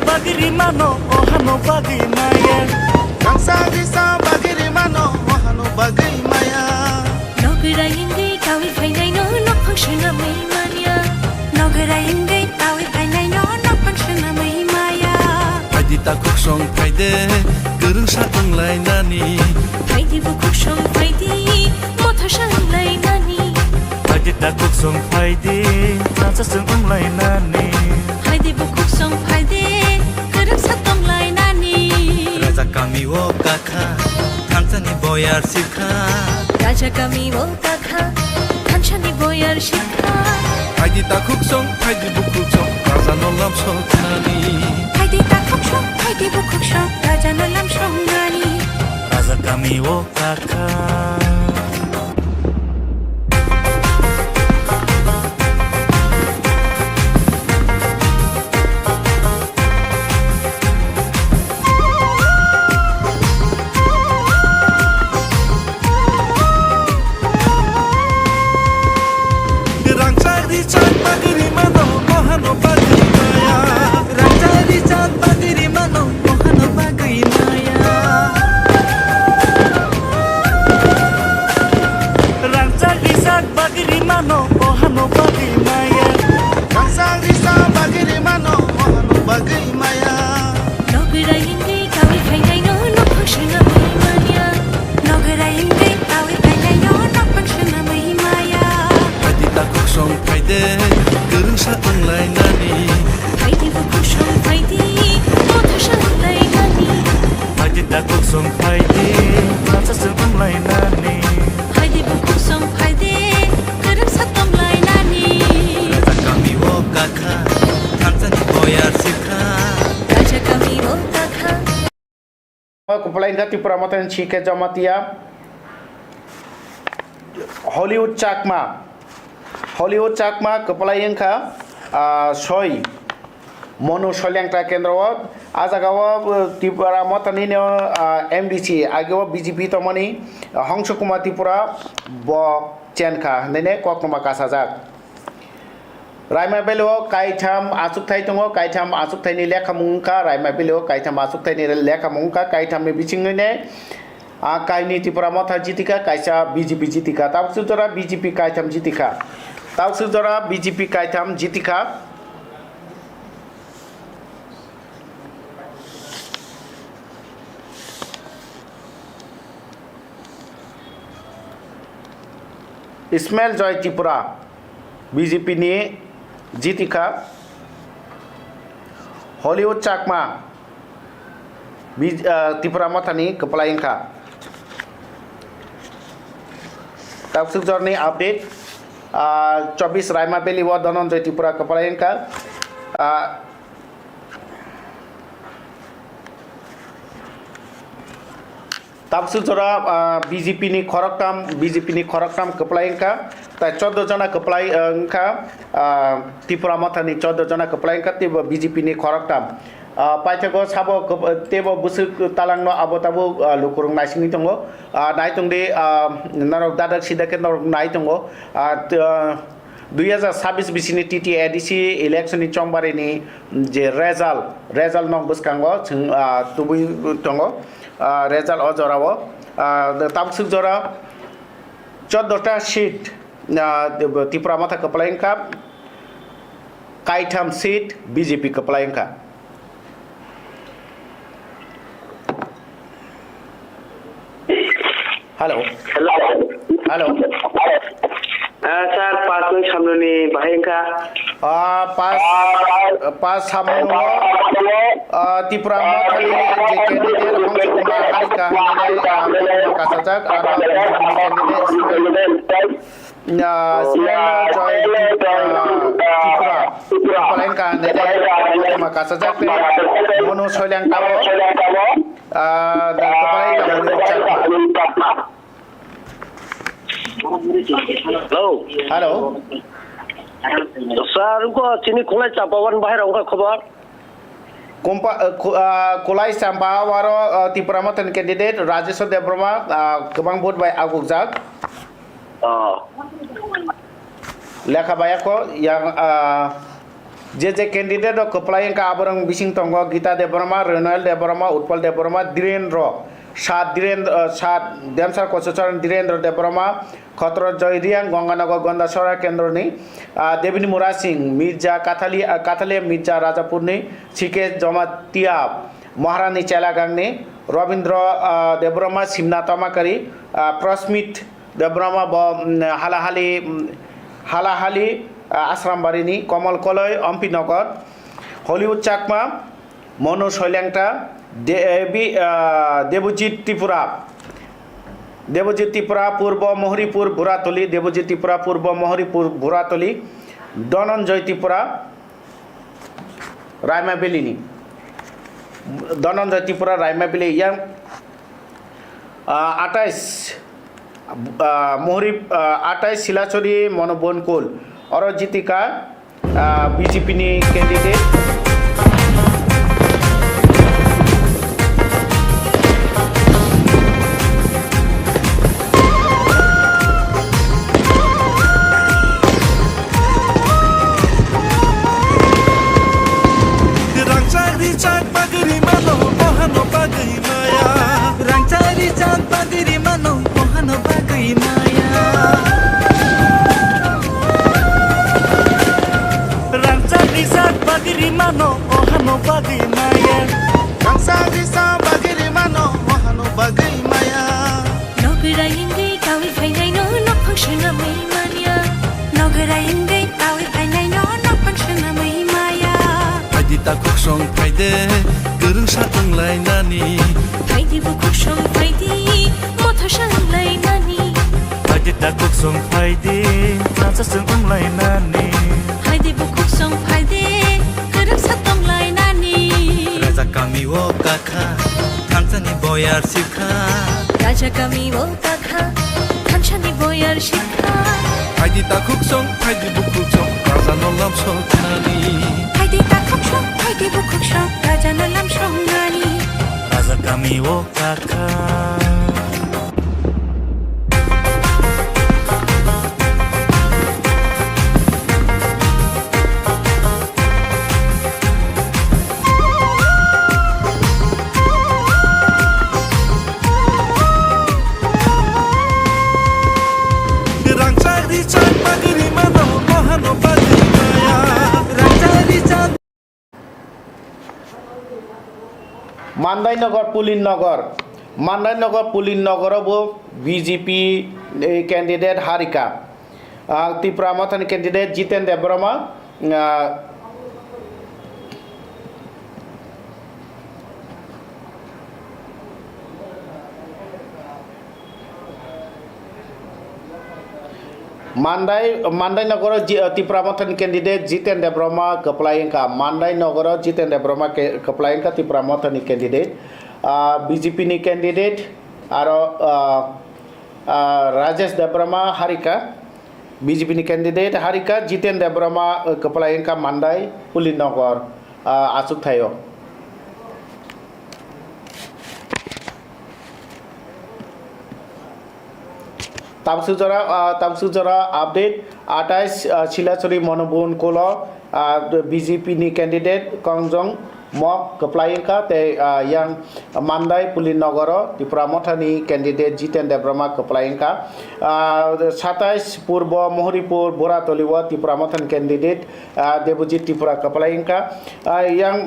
Bagiri mano ohano bagimaya Kang sa bagiri Nogarayengai tawi phainai no nok phangshana mai mania Nogarayengai tawi phainai no nok phangshana mai maya Haidi ta khuk song phaide gurung sa tunglai nani Haidi bu khuk song phaidi motha shanglai nani Haidi ta khuk song phaide nasa sung tunglai nani Haidi bu khuk song phaide gurung sa tunglai nani Raja kami wo kakha Thansani boyar sikha Raja kami wo kakha Thanchani boyar shikha Haidi ta khuk song haidi bu khuk song raja no lam song nani Haidi ta khuk song haidi bu khuk song raja no lam song nani Raja kami wo kakha Nogarayengai tawi phainai no nok phangshana mai mania Nogarayengai tawi phainai no nok phangshana mai maya Haidi ta khuk song phaide gurung sa tunglai nani Haidi bu khuk song phaidi motha shanglai nani Haidi ta khuk song phaide nasa sung tunglai nani Haidi bu khuk song phaide gurung sa tunglai nani Raja kami wo kakha Thansani boyar sikha Raja kami wo kakha Kepala Ingat di Peramatan Chike Jamatia Hollywood Chakma Kepala Ingka Soy Mono Solyang Kendrawat Azagawa di Peramatan ini MDC Agawa BJP Tomani Hongso Kumatipura Bo Chenka Nene Kokoma Kasazak Raima Belo Kaitam Asuktai Tongo Kaitam Asuktai ni Leka Mungka Raima Belo Kaitam Asuktai ni Leka Mungka Kaitam ni Bichingene Kaini Tipuramota Jitika Kaisa BJP Jitika Tau Sudara BJP Kaitam Jitika Tau Sudara BJP Kaitam Jitika Ismail Joy Tipura BJP ni Jitika Hollywood Chakma Tipura Matani Kepala Ingka Taksuk Jorni update 24 Raima Beli Wadanon Joy Tipura Kepala Ingka Taksuk Jora BJP ni Khoraktam Kepala Ingka Ta 14 jana Kepala Ingka Tipura Matani 14 jana Kepala Ingka Tiba BJP ni Khoraktam Paitago Sabo Tebo Busuk Talangno Abotabu Lukurung Naising Tongo Naitung de Narok Dadak Sidaket Narok Naitongo 2026 bisini TTADC election ni Chongbari ni je result nong buskango tubui tongo result ojorawo Taksuk Jora 14 seat Tipura Mata Kepala Ingka Kaitam seat BJP Kepala Ingka Halo. Sir, pasang samno ni bahengka. Pas samno Tipura Mata ni je candidate Hongso Kumar Harika nilai kasajak ada candidate Ismail Joy Tipura Kepala Ingka nilai kasajak Mono Solyang Tawo dan Kepala Ingka Hollywood Chakma. Halo. Sir, ko sini kulai capawan bahir angka khabar. Kulai Sampawaro Tipura Mata candidate Rajeswar Debroma kebang vote by Agugjak. Lekha bayako yang je candidate Kepala Ingka abarang bising tongo Gita Debroma, Renal Debroma, Utpal Debroma, Diren Ro. সাত দেমসার কচুচরণ ধীরেন্দ্র দেববর্মা খতর জয়রিয়াং গঙ্গানগর গন্দাসরা কেন্দ্রনি দেবিনী Murasing Mirza Kathalia Mirza রাজাপুরনি CK Jamatia Maharani চেলাগাংনি রবীন্দ্র দেববর্মা সিমনা তমাকারি প্রস্মিত দেববর্মা হালাহালি আশ্রামবাড়িনি কমল কলয় অম্পিনগর হলিউড চাকমা মনু শৈল্যাংটা দেবজিৎ ত্রিপুরা পূর্ব মহরিপুর ভুরাতলি দেবজিৎ ত্রিপুরা পূর্ব মহরিপুর ভুরাতলি ধনঞ্জয় ত্রিপুরা রায়মাবেলিনি ধনঞ্জয় ত্রিপুরা রায়মাবেলি ইয়াং 28 শিলাচরি মনোবনকুল অরজিতিকা বিজেপিনি candidate Kuksong paide, gerung satung lai nani. Paide bu kuksong paide, motor sang lai nani. Paide ta kuksong paide, nasa sung lai nani. Paide bu kuksong paide, gerung satung lai nani. Raja kami wo kakha, kancani boyar sikha. Raja kami wo kakha, kancani boyar sikha. Paide ta kuksong, paide bu kuksong, raja nolam sok nani. Paide ta kuksong. Paide bu kuksong, raja nolam sok nani. Raja kami wo kakha. মান্দাইনগর পুলিননগরও BJP candidate হারিকা ত্রিপুরা মথানি candidate Jiten Debbarma Mandai-Nagoro Tirupura Mothani candidate Jiten Debroma Keplaingka Mandai-Nagoro Jiten Debroma Keplaingka Tirupura Mothani candidate BJP ni candidate aro Rajesh Debroma Harika BJP ni candidate Harika Jiten Debroma Keplaingka Mandai Pulinogor Asuk Thayo Tamsujara update 28 Silachori Monobun Kolo BJP ni candidate Kongjong Mok Keplaingka te yang Mandai Pulinogoro Tirupura Mothani candidate Jiten Debroma Keplaingka 27 Purbo Mohoripur Boratoliwa Tirupura Mothani candidate Debojit Tirupura Keplaingka yang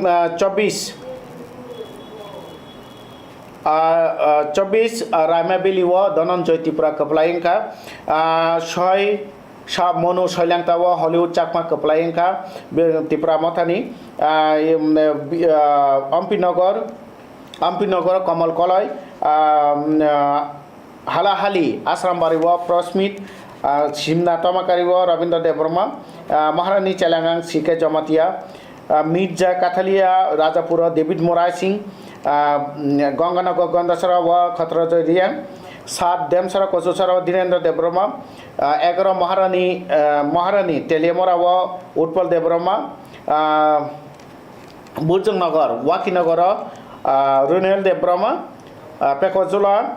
24 Raimabeli wo Dhananjay Tirupura Keplaingka 6 Monu Soilyangta wo Hollywood Chakma Keplaingka Tirupura Mothani Ampinogor Kamal Koloy Halahali Asrambari wo Prosmit Simna Tomakari wo Rabindra Debroma Maharani Chelangang Sike Jamatia Mirza Kathalia Rajapura David Morai Singh Ganganagar Gandasara wa Khatrajoy Riang 7 Demsara Kososara Dinendra Debroma 11 Maharani Teliamora wa Utpal Debroma Burjungnagar Wakinagara Runel Debroma Pekozula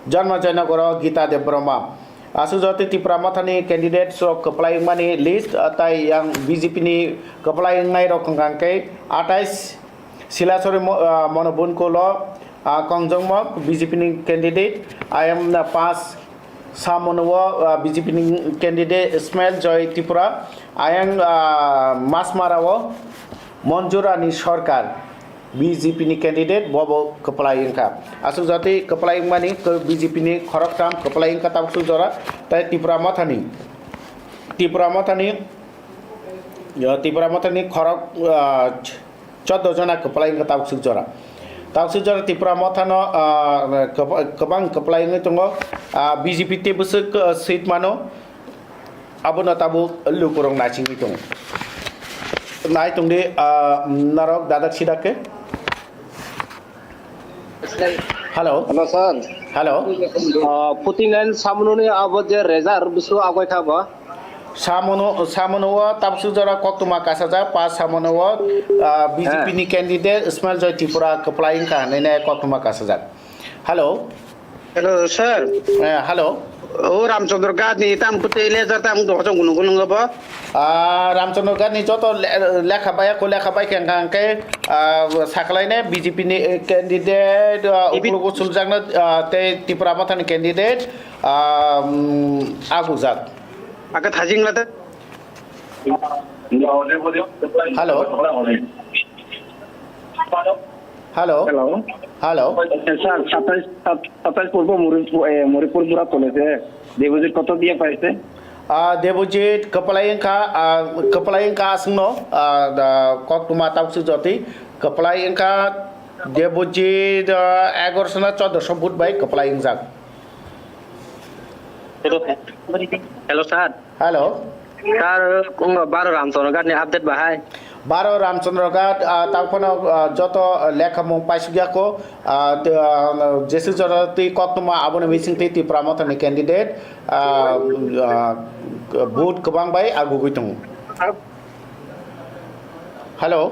Janmajaynagara Gita Debroma Asujati Tirupura Mothani candidate so Keplaing mani list tai yang BJP ni Keplaing ngai rokangkai 28 Silachori Monobun Kolo Kongjongmo BJP ni candidate ayam na pas Samono BJP ni candidate Ismail Joy Tripura ayang Masmarawo Monjurani Sarkar BJP ni candidate Bobo Kepala Ingka asuk jati Kepala Ingmani ke BJP ni Khoroktam Kepala Ingka tabsuk jora tai Tripura Mathani Khorok 14 jana Kepala Ingka tabsuk jora Tripura Mathano Kebang Kepala Ingka tongo BJP te busuk seat mano abono tabu lukurong naching itong nai tungde narok dadak sidake Hello sir Hello Putingan Samunoni about the Rezar Bisu Agoi Kaba Samono tabsu jara koktuma kasaja pas Samono BJP ni candidate Ismail Joy Tripura Kepala Ingka nene koktuma kasaja Hello sir Hello Oh Ramchandra Gad ni tam puti lezer tam dojong gunung apa Ramchandra Gad ni joto lekhabaya ko lekhabai kengkang ke saklai ne BJP ni candidate uklugo suljangna te Tripura Mathani candidate aguzak akat hajing lata Hello Hello Hello sir 27 পূর্ব মরিপুর পুরা কলেজে deposit কত দিয়ে পাইছে Debutit Kepala Ingka asno koktuma tabsu jati Kepala Ingka debutit 11 na 1400 vote by Kepala Ingzak hello sir Hello sir kung baro Ramchandra Gad ni update bahai 12 Ramchandra Gad তারপরে যত লেখামুং পাইসুগিয়াকো যেসু জরতি কতমা আবনে মিসিংতি Tripura Mathani candidate ভোট কবাং বাই আগুগুইতং Hello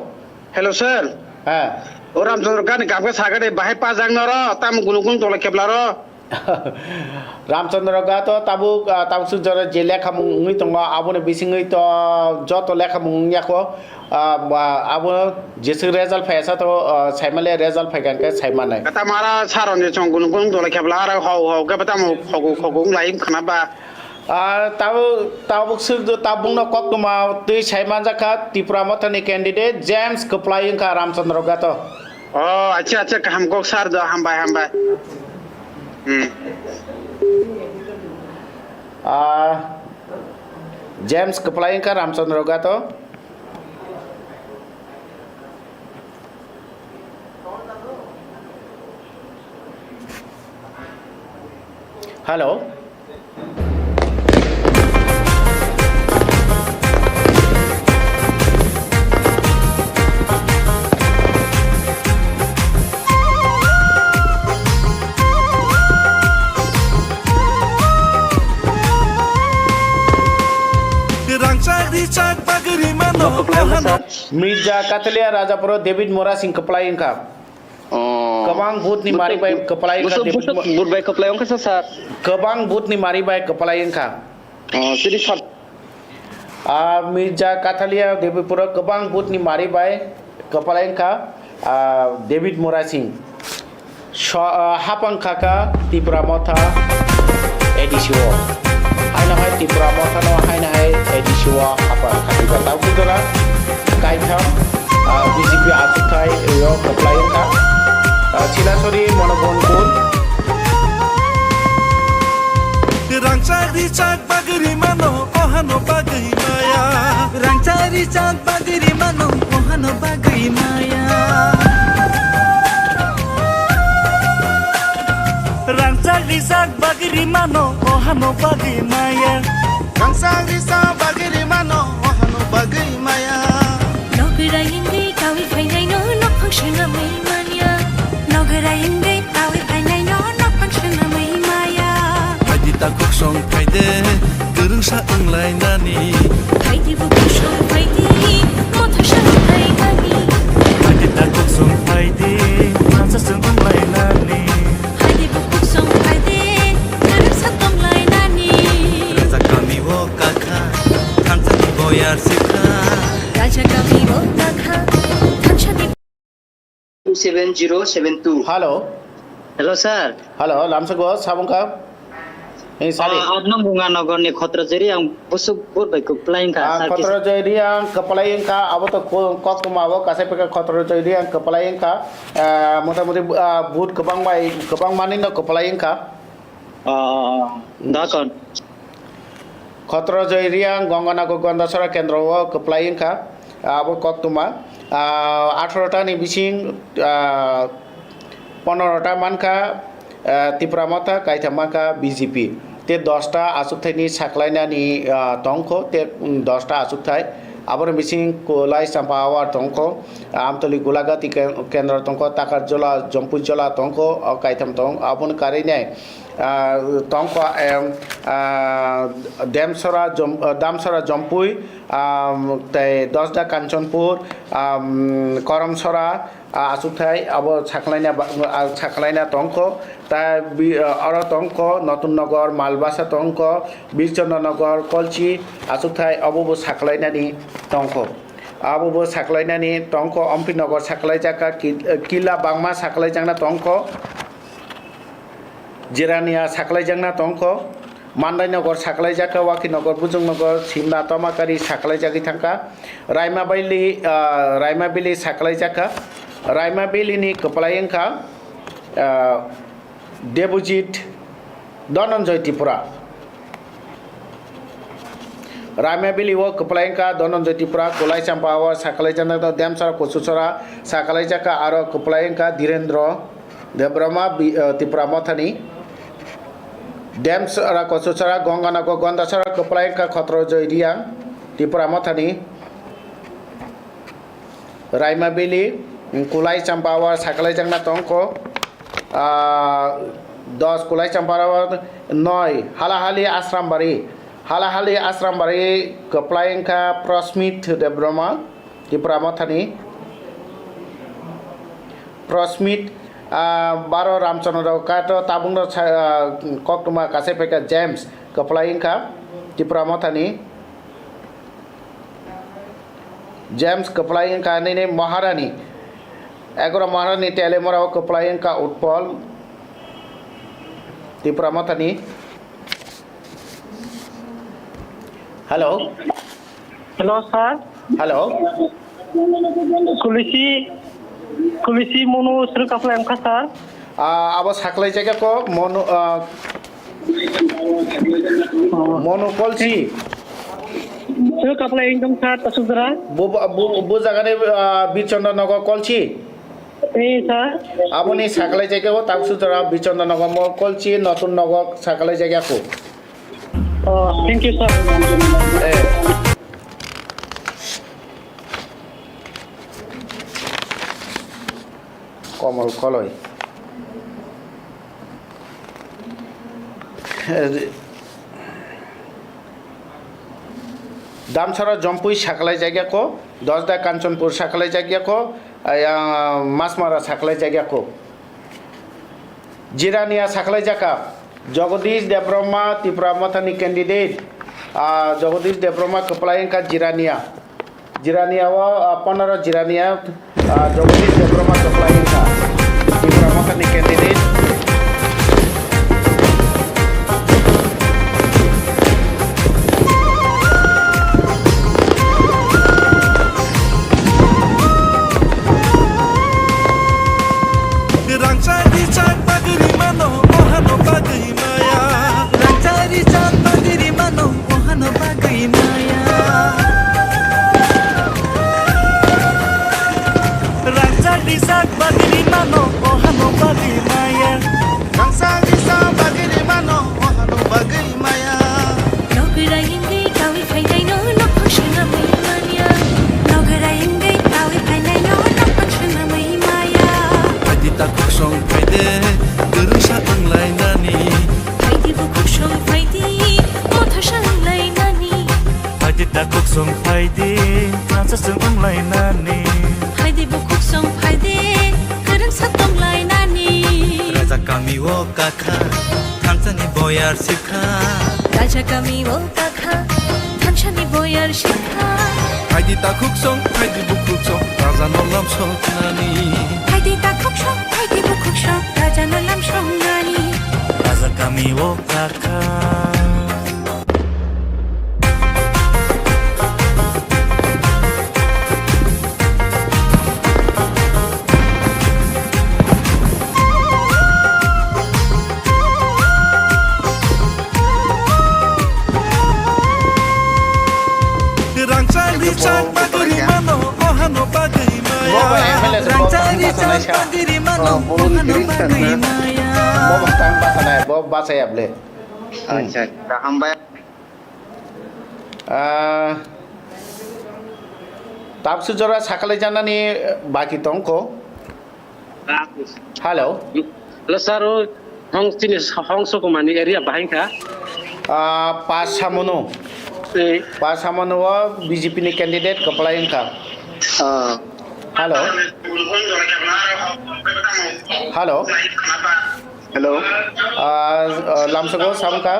hello sir হ্যাঁ Oh Ramchandra Gad ni kapke sagade bahai pajang noro tam gunung tole keblaro Ramchandra Gad to tabsu jara je লেখামুং ই তং আবনে বিসিংই তো যত লেখামুং ইয়াকো abo jesu result phaisa to saimale result phaigan ke saimanai kata mara saron je chong gunung tole keblara hau ke patam khogong laim khana ba tabu tabung no koktuma tui saiman jaka Tripura Mathani candidate James Kepala Ingka Ramchandra Gad to oh acha kaham kok sar do hambai James Kepala Ingka Ramchandra Gad to Hello Mirza Katalia Rajapuro David Morasing Kepala Ingka Kebang Booth ni mari by Kepala Ingka Booth by Kepala Ingka sir Kebang Booth ni mari by Kepala Ingka sini sir Mirza Katalia Devipura Kebang Booth ni mari by Kepala Ingka David Morasing Hapang Kaka Tripura Matha Edisio Haina hai Tripura Matha no haina hai Edisio Hapang Kaka tahu kita Kaitam BJP asukai yo Kepala Ingka Silasori Monobonpur Rangcari cak bagri mano ohano bagai maya Rangcari cak bagri mano ohano bagai maya Rangcari cak bagri mano ohano bagai maya Rangcari cak bagri mano ohano bagai maya Nogara ingai tawi phainai no nok phangshna mai mania Nogara ingai tawi phainai no nok phangshna mai maya Haidi takuk song phaide gerung sa unglai nani Haidi buku song phaidi motha song phaidani Haidi takuk song phaide nansa song unglai nani Haidi buku song phaidi gerung sa tonglai nani Raja kami wo kakha kansa ki boyar sikha Raja kami wo kakha kansa ki 27072 halo hello sir halo lamsago sabungka ini sari adnong bunga nogorni khotrojeri ang busuk bur bai ko plain ka sar khotro joiri ang kepala ingka abo to kok tumabo kasai peka khotro joiri ang kepala ingka motamuti but kebang manin no kepala ingka dakon khotro joiri ang gongana go gondasara kendro o kepala ingka abo kok tuma 18 ta ni bising 15 ta manka tipramata kaithamaka BJP te 10 ta asukthai saklainani tongkho te 10 ta asukthai abor bising kolai sampawa tongkho amtoli gulagati kendra tongkho takarjola jompujola tongkho kaitham tong abon karinai tongkho damsora jompui te 10 ta kanchanpur koromsora asukthai abo saklaina tongkho ta aro tongkho Natunnagar Malbasa tongkho Birchandranagar কলচি asukthai abobo saklainani tongkho abobo saklainani tongkho Ampinagar saklaijaka kila bangma saklaijangna tongkho Jirania saklaijangna tongkho Mandainagar saklaijaka wakinogor bujungnogor simna tomakari saklaijaki thangka raimabili saklaijaka Raimabili kepala ingka Debujit Dononjoy Tripura Raimabili wo kepala ingka Dononjoy Tripura Kolai Sampawa Sakalai Jana Damsara Kosusora Sakalai Jaka aro kepala ingka Direndro Debrama Tripura Mothani Damsara Kosusora Gongana Gondasara kepala ingka Khotro Joiriang Tripura Mothani Raimabili Kulai Champawa Sakalai Jangna Tongko 10 Kulai Champawa 9 Halahali Asrambari Keplaingka Prosmit Debroma di Pramathani Prosmit Baro Ramchandra Kato Tabungno Koktuma Kasepeka James Keplaingka di Pramathani James Keplaingka ini Maharani Agora Maharani Telemora Keplaingka Utpol di Pramathani Halo Hello sir Halo Kulisi mono sir kapla angka sir abo saklai jaga ko mono kolchi sir kapla ingdom sir tasudra bo jagane Birchandranagor kolchi sir আপনি সাকালাই জায়গা কো তাকসুতরা বিচন্দ্রনগর মো কলচি নতুন নগর সাকালাই জায়গা কো thank you sir কমল কলই দামছড়া জম্পুই সাকালাই জায়গা কো 10 দা কাঞ্চনপুর সাকালাই জায়গা কো মাসমারা সাকলাই জায়গা কো জিরানিয়া সাকলাই জায়গা জগদীশ দেবব্রহ্মা ত্রিপুরা মথানি ক্যান্ডিডেট জগদীশ দেবব্রহ্মা কপলায়ঙ্কা জিরানিয়া 15 জিরানিয়া জগদীশ দেবব্রহ্মা কপলায়ঙ্কা ত্রিপুরা মথানি candidate Song Friday, nasa sung lai nani. Friday bukuk song Friday, kereng satong lai nani. Raja kami wo kakha, thamsani boyar sikha. Raja kami wo kakha, thamsani boyar sikha. Friday ta kuk song, Friday bukuk song, raja nolam sok nani. Faidi ta khok shok, faidi bu khok shok, raja na lam shong nani. Raja kami o kaka. Richard bagri mano ohano bagri maya Richard bagri mano ohano bagri maya Bob tang basanai Bob basai able আচ্ছা হামবাই tapsu jora sakale janani baki tongko hello Lasaro hong sini hong sokomani area bahingka. pas samono pas samono wa BJP ni candidate kepala ingka hello hello hello lamsago samka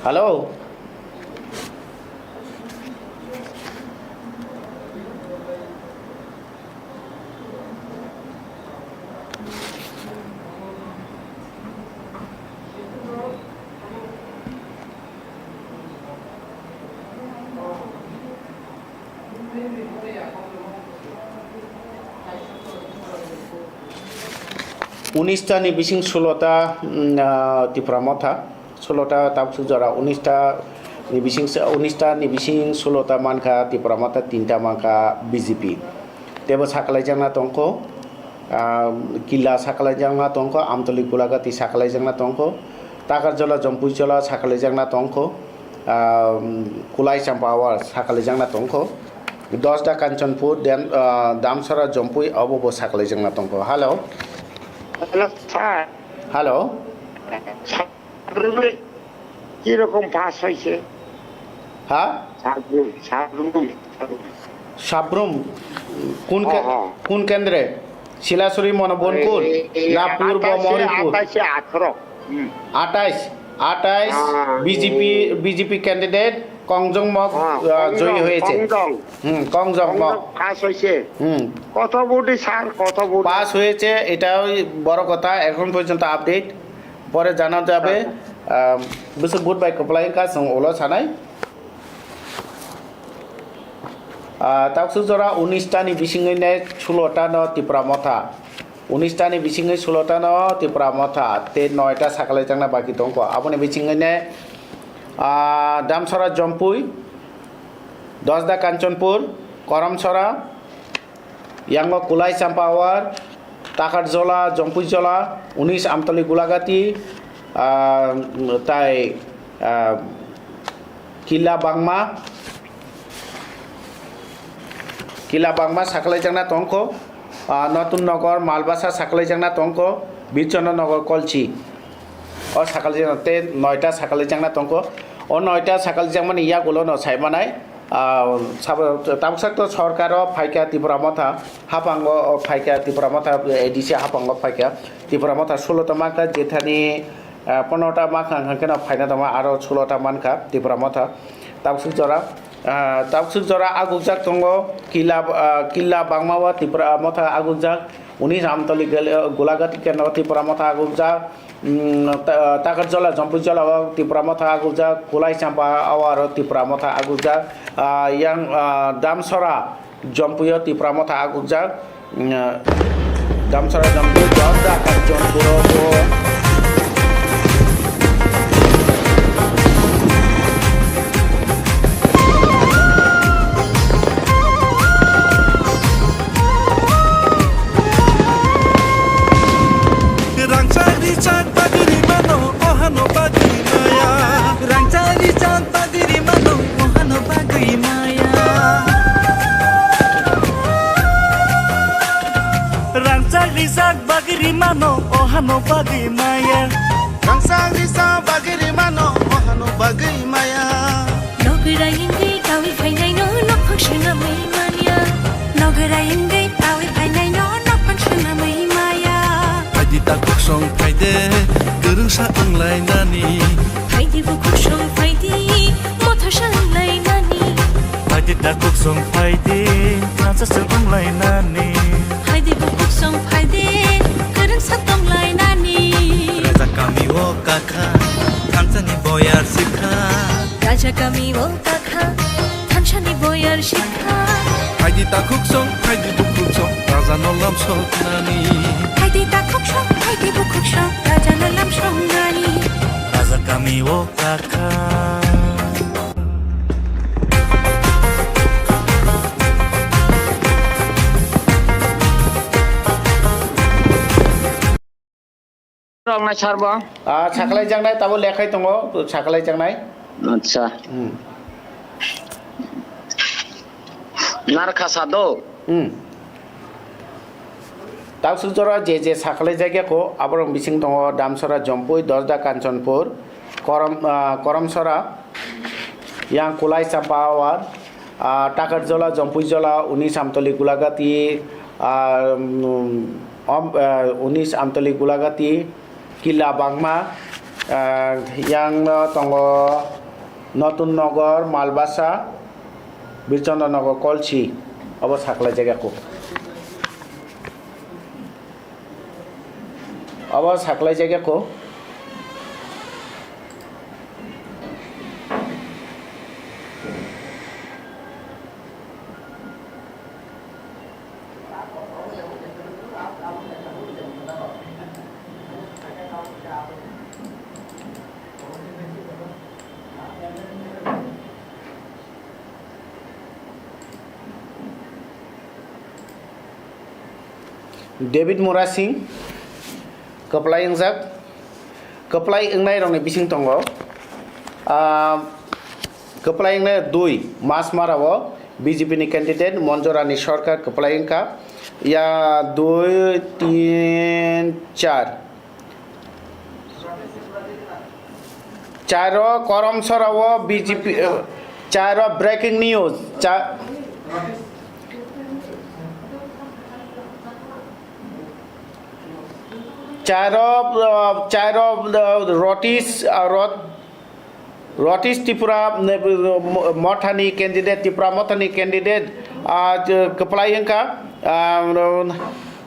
hello उन्नीसटा नि बिसिं 16टा त्रिपुरा मथा 16टा तापसु जरा 19टा नि बिसिं 16टा मानखा त्रिपुरा मथा 3टा मानखा BJP तेबो साकलाय जांना तंको किल्ला साकलाय जांना तंको आमतली गुलागाती साकलाय जांना तंको ताकारजला जम्पुइजला साकलाय जांना तंको कुलाय चाम्पावार साकलाय जांना तंको 10टा कांचनपुर दामसरा जम्पुइ अबो साकलाय जांना तंको hello hello sir hello সাবরুমে কি রকম pass হইছে हाँ সাবরুম साब्रुम कुन केंद्र शिलासुरी मनबनकुल ना पूर्व मणिपुर 28 बीजेपी कैंडिडेट कंजंग मग জয়ী হয়েছে कंजंग मग পাস হইছে কত ভোটে স্যার কত ভোট পাস হয়েছে এটাও বড় কথা এখন পর্যন্ত আপডেট পরে জানা যাবে বিশ ভোট বাই কপ্লাই কাজ ওলা সানাই তাকসু জরা 19টা नि बिसिङै 16टा न त्रिपुरा मथा 19टा नि बिसिङै 16टा न त्रिपुरा मथा ते 9टा साकलाय जांना बाकी दंको आबनि बिसिङै दामसरा जम्पुई 10दा कांचनपुर करमसरा यांग कुलाय चाम्पावार ताकारजला जम्पुइजला 19 आमतली गुलागाती ताई किला बांगमा साकलाय जांना तंको नतुन नगर मालबासा साकलाय जांना तंको बिरचन्द्र नगर कलची और साकल ते 9टा साकलाय जांना तंको और 9टा साकलाय जांमाने या गुलो न साइमानाय तामसाक तो सरकार फाइका त्रिपुरा मथा हापांग फाइका त्रिपुरा मथा एडिसी हापांग फाइका त्रिपुरा मथा 16टा मानखा जेथानि 15टा मानखा हांकेना फाइना दमा आरो 16टा मानखा त्रिपुरा मथा ताबसुक जरा आगुजाक दंगो किल्ला बांगमावा त्रिपुरा मथा आगुजाक 19 आमतली गोलागाती केन्द्र त्रिपुरा मथा आगुजाक ताकारजला जम्पुइजला त्रिपुरा मथा आगुजाक कुलाय चाम्पा आवार Tripura Motha आगुजाक yang damsara jompuyo Tripura Motha आगुजाक damsara jompuyo jodda kanchonpuro Richard bagri mano ohano bagri maya Richard bagri mano ohano bagri maya Richard bagri mano ohano bagri maya Richard bagri mano ohano bagri maya Nogarayengai tawi phainai no nokphangshna mai mania Nogarayengai tawi phainai no nokphangshna mai maya Dita koksong faide gerungsa anglai nani Faidi bu koksong faidi motha sanglai nani Dakuk song faide Nasa sabang lainani Haide bukuk song faide Kereng satong lainani Raja kami wo kakha Thansani boyar sikha Raja kami wo kakha Thansani boyar sikha Haide dakuk song Haide bukuk song Raja nolam sok nani Haide dakuk song Haide bukuk song Raja nolam sok nani Raja kami wo kakha Rong na sarbo. Sakalai jangnai tabo lekhai tongo sakalai jangnai Acha. Narkha sado. তাও সুজরা যে সাকলাই জায়গাকো আবরং বিসিং দङ দামসরা Jampui দসদা Kanchanpur করমসরা young Kulai চাম্পাওয়ার Takarjala Jampui জলা 19 আমতলি গুলাগাতি 19 আমতলি গুলাগাতি কিলা বাংমা young দङ নতুন নগর মালবাসা Birchandranagar কলছি of সাকলাই জায়গাকো अब साकलाई जायगाखौ David मुरा Singh Keplai ingjak keplai ingnai rong ni bising tongo keplai ingnai 2 mas marawo BJP ni candidate Monjorani Sarkar keplai ingka ya 2 3 4 charo korom sarawo BJP charo breaking news चारो रोटिस त्रिपुरा मठानी candidate Tripura मठानी candidate कपलाई का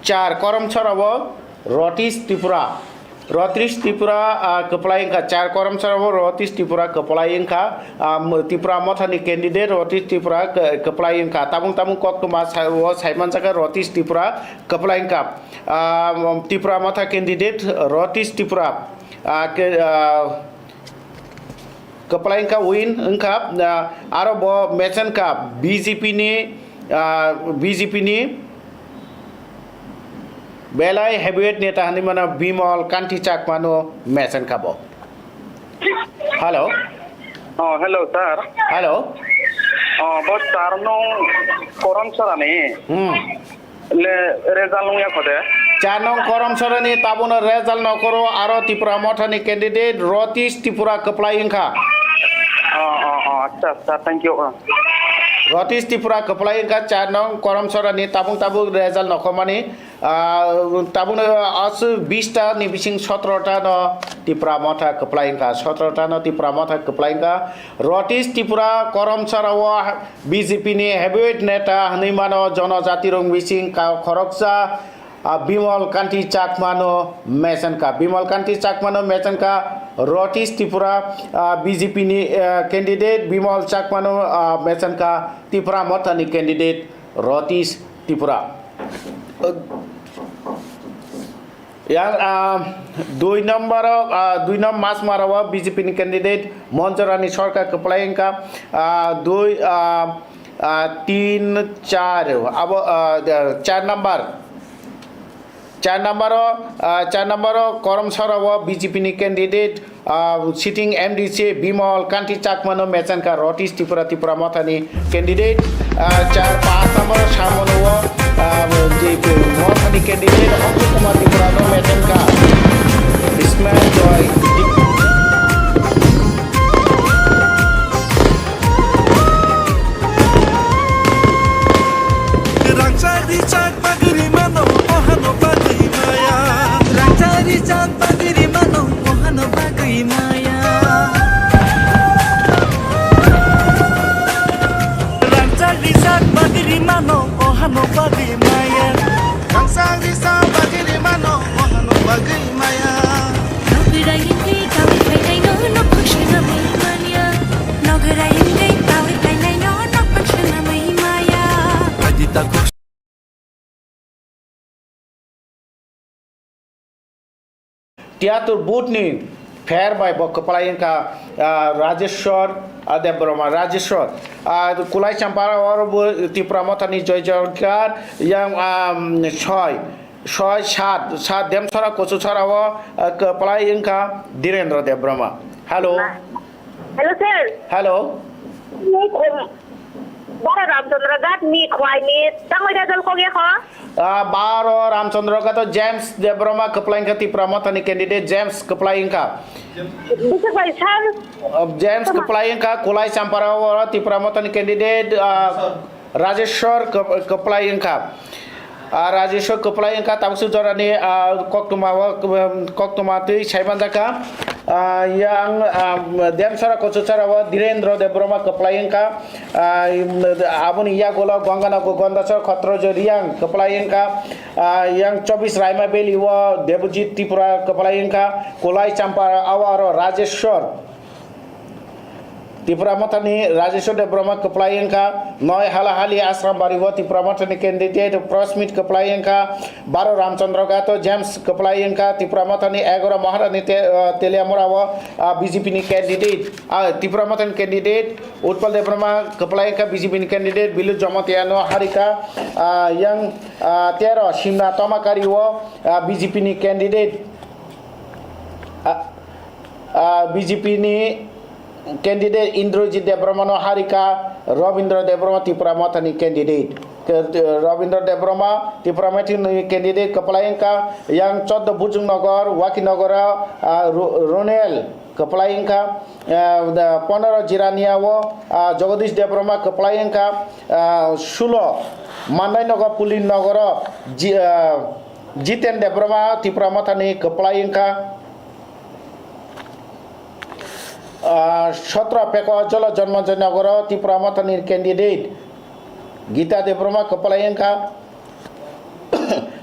चार करम छरावो रोटिस त्रिपुरा कपलाई का चार करम छरावो रोटिस त्रिपुरा कपलाई का त्रिपुरा मठानी कैंडिडेट रोटिस त्रिपुरा कपलाई का तामुं कक मा साइमान जागा रोटिस त्रिपुरा कपलाई का त्रिपुरा मथा कैंडिडेट रोटिस त्रिपुरा कपलाई का विन उनका आरो बो मेचन का बीजेपी नि बेलाई हेवीवेट नेता हनी माना बिमल कांठी चाकमानो मेचन का बो हेलो हेलो सर हेलो बस चारनो कोरम सरानी ले रेजाल्ट नुया खदे चारनং करम सरनी ताबुनो रेजाल्ट नकरो आरो त्रिपुरा मठानी कैंडिडेट रोटिस त्रिपुरा कपलाई इंखा अच्छा थैंक यू रोटिस त्रिपुरा कपलाई इंखा चारनং करम सरनी ताबुं रेजाल्ट नखमानी ताबुनो अस 20 टा नि बिसिं 17 टा न त्रिपुरा मठा कपलाई इंखा 17 टा न त्रिपुरा मठा कपलाई इंखा रोटिस त्रिपुरा करम सराव बीजेपी नि हेवीवेट नेता हनी मानो जनजाति रंग बिसिं खरकसा बिमल कांठी चाकमानो मेचन का रोटिस त्रिपुरा बीजेपी नि कैंडिडेट बिमल चाकमानो मेचन का त्रिपुरा मठानी कैंडिडेट रोटिस त्रिपुरा यार 2 नंबर मास मारवा बीजेपी नि कैंडिडेट मंजरानी सरकार कपलाई का 2 3 4 अब 4 नंबर करम सराव बीजेपी नि कैंडिडेट सिटिंग एमडीसी बिमल कांठी चाकमानो मेचन का रोटिस त्रिपुरा मठानी कैंडिडेट 4-5 नंबर सामनो मठानी कैंडिडेट अंशु कुमार त्रिपुरा मेचन का इस्माइल जॉय tiatur boot ni fair by bo kepala ka Rajeshwar Debroma Rajeshwar kulai champara or Tripura mata ni joy joykar yang ছয় সাত দেম ছড়া কচু ছড়াও কপলাই ইনকা Dhirendra Debbarma hello hello sir hello বারো রামচন্দ্র ঘাট নি খোয়াই নি তাঙ্গই দাদল কগে খ বারো রামচন্দ্র ঘাট জেমস দেবব্রহ্মা কপলাই ইনকা ত্রিপুরা মতানি ক্যান্ডিডেট জেমস কপলাই ইনকা bisa ভাই স্যার জেমস কপলাই ইনকা কোলাই চাম্পারাও ত্রিপুরা মতানি ক্যান্ডিডেট রাজেশ্বর কপলাই ইনকা Rajeshwar kepala yang kata maksud orang ni koktuma tu Saiban Daka yang dem sara kocucara wa Dhirendra Debrahma kepala yang ka abun iya gola Gangana Gonda sara khotro joriang kepala yang ka yang 24 Raima Beli wa Debujit Tripura kepala yang ka Kolai Champara awaro Rajeshwar Tripura Matani Rajeshwar Debrahma kepala yang ka Noi halahali asram bariwo Tripura Matani candidate Prosmit kepala yang ka Baru Ramchandra Gato James kepala yang ka Tripura Matani Agora Maharani Teliamura wa BJP ni candidate Tripura Matani candidate Utpal Debrahma kepala yang ka BJP ni candidate Bilu Jomatiano Harika yang Tero Shimna Tomakari wa BJP ni candidate BJP ni candidate Indrajit Debrahma Harika Robindra Debrahma Tripura Matani candidate Robindra Debrahma Tripura Matani candidate kepala yang ka yang 14 Bujung Nagar Wakinagara Ronel kepala yang ka 15 Jirania wo Jagadish Debrahma kepala yang ka 16 Mandai Nagar Pulin Nagara Jiten Debrahma Tripura Matani kepala yang ka 17 Peko Jolo Janmanjanagara Tripura Matani candidate Gita Debrahma kepala yang ka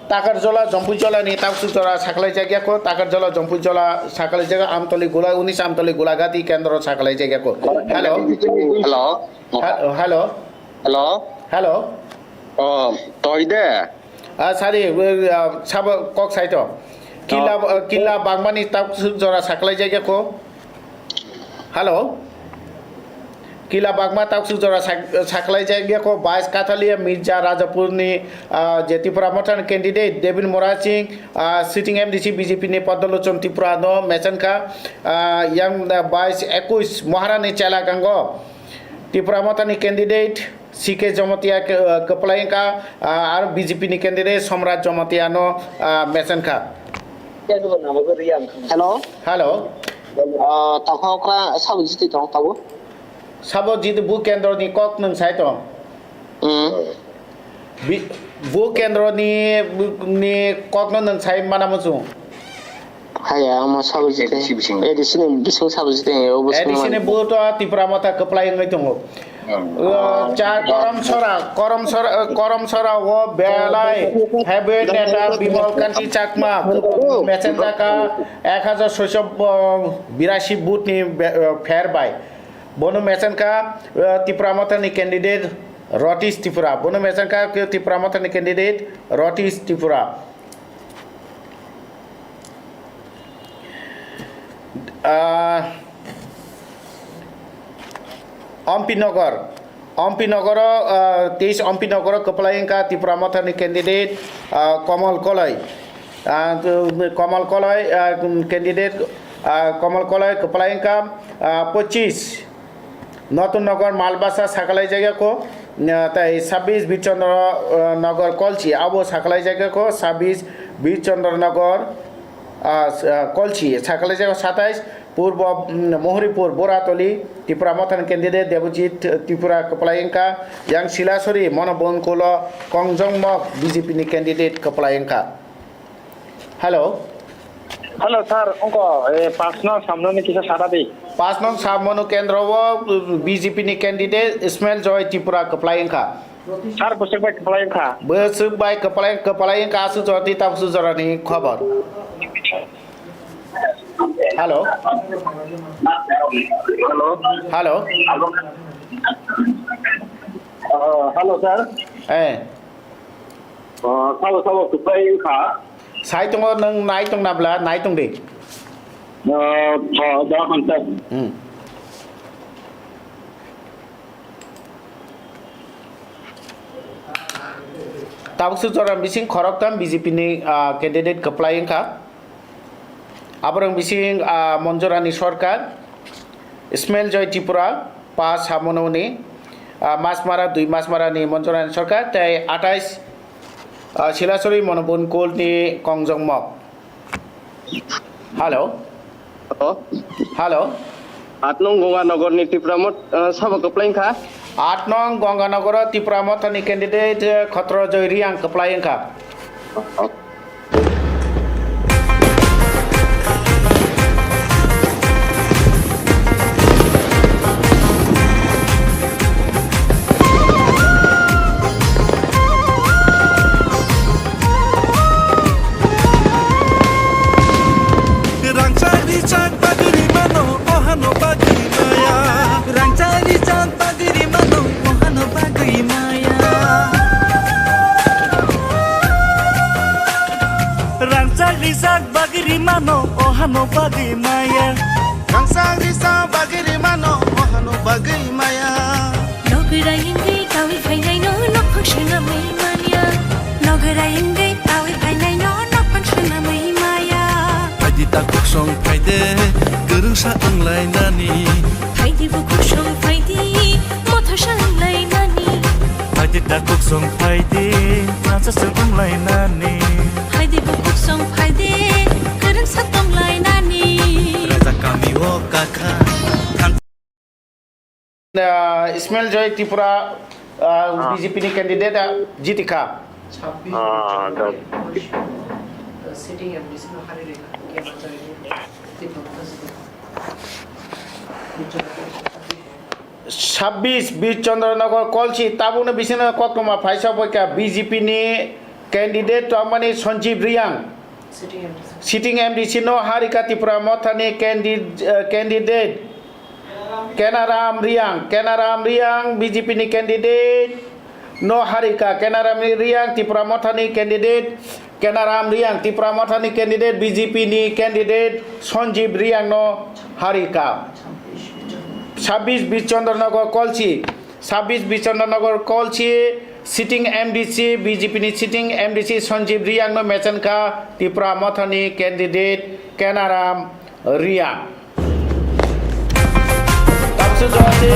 Takar Jola Jompu Jola ni Taksu Jola Sakalai Jaga ko Takar Jola Jompu Jola Sakalai Jaga Amtoli Gula 19 Amtoli Gulagati Kendro Sakalai Jaga ko Hello Hello Hello Hello Toy de Sari sab kok saito Kila Bangmani Taksu Jola Sakalai Jaga ko Hello Kila Bagma Taksu Jora Sakalai Jaga ko 22 Kathalia Mirza Rajapurni Tripura Matan candidate Devin Moraching sitting MDC BJP ni Padalochon Tripura no Mechanka yang 22 Maharani Chala Gango Tripura Matan candidate CK Jomatia kepala yang ka ar BJP ni candidate Somrat Jomatia no Mechanka Hello tao kho ka sao ji tong tao Sabojit bu kendro ni kok nang sai to bu kendro ni kok nang sai mana masu haya ma sao ji edison bisung sao ji te edison bu to Tripura mata kepala yang ngitung cha korom sora wo belai habe neta bimol kanti chakma messenger ka 1682 booth ni fair by bono mesan ka Tripura mata ni candidate Rotis Tripura bono mesan ka Tripura mata ni candidate Rotis Tripura Ampinagar 23 Ampinagar kepala yang ka Tripura mata ni candidate Kamal Kolai candidate Kamal Kolai kepala yang ka 25 Notun Nagar Malbasa Sakalai Jaga ko tai 26 Birchandra Nagar Kolchi abo Sakalai Jaga ko 26 Birchandra Nagar Kolchi Sakalai Jaga 27 पूर्व Mohripur बोरातली Tripura Matan candidate Debujit Tripura kepala yang ka yang Silasori Monobonkola Kongjongmok BJP ni candidate kepala yang ka Hello Hello sir onko 5 nong samno ni kisa sara dei 5 nong samno kendra wo BJP ni candidate Ismail Joy Tripura kepala yang ka sir bosek bai kepala yang ka besuk bai kepala yang ka asu joti tapsu jorani khabar Hello Hello Hello sir sao kepala yang ka sai tong nang nai tong nabla nai tong de दा खनसे tabuk jora bising khoroktam BJP ni candidate keplaing ka abrang bising monjorani sarkar Ismail Joy Tripura pas hamono ni masmara 2 masmara ni monjorani sarkar tai 28 Silasori monobun kol ni kongjong mok halo halo 8 নং গঙ্গানগর নি ত্রিপুরামত সাবা কপ্লাইং খা 8 nong Ganganagar Tipramot ni candidate Khotro Joy Riang keplaing ka Rangcari cak pagiri mano ohano bagi maya Rangcari cak pagiri mano ohano bagi maya Rangcari cak pagiri mano ohano bagi maya Rangcari cak pagiri mano ohano bagi maya Nogarayengai tawi phainai no nok phangshana mai mania Nogarayengai tawi phainai no nok phangshana mai maya Phaidi takuk song phaide gerung sa anglai nani Phaidi bukuk song phaidi motho sanglai nani Phaidi takuk song phaide nasa song anglai nani Phaidi bukuk song phaidi gerung sa tonglai nani Raja kami wo kakha Ismail Joy Tripura BJP ni candidate jitika sitting and listen to Hari Rekha. Sabis Chandranagor Kolchi Tabuna Bisina Kokoma Paisa Boka BJP ni candidate to Amani Sanjeev Riang sitting MDC no Harika Tripura Mothani candidate Kenaram Riang BJP ni candidate no Harika Kenaram Riang Tripura Mothani candidate Kenaram Riang Tripura Mothani candidate BJP ni candidate Sanjeev Riang no Harika 26 Chandranagor Kolchi sitting MDC BJP ni sitting MDC Sanjeev Riang no Mechanka Tripura Mothani candidate Kenaram Riang Tapsu Jati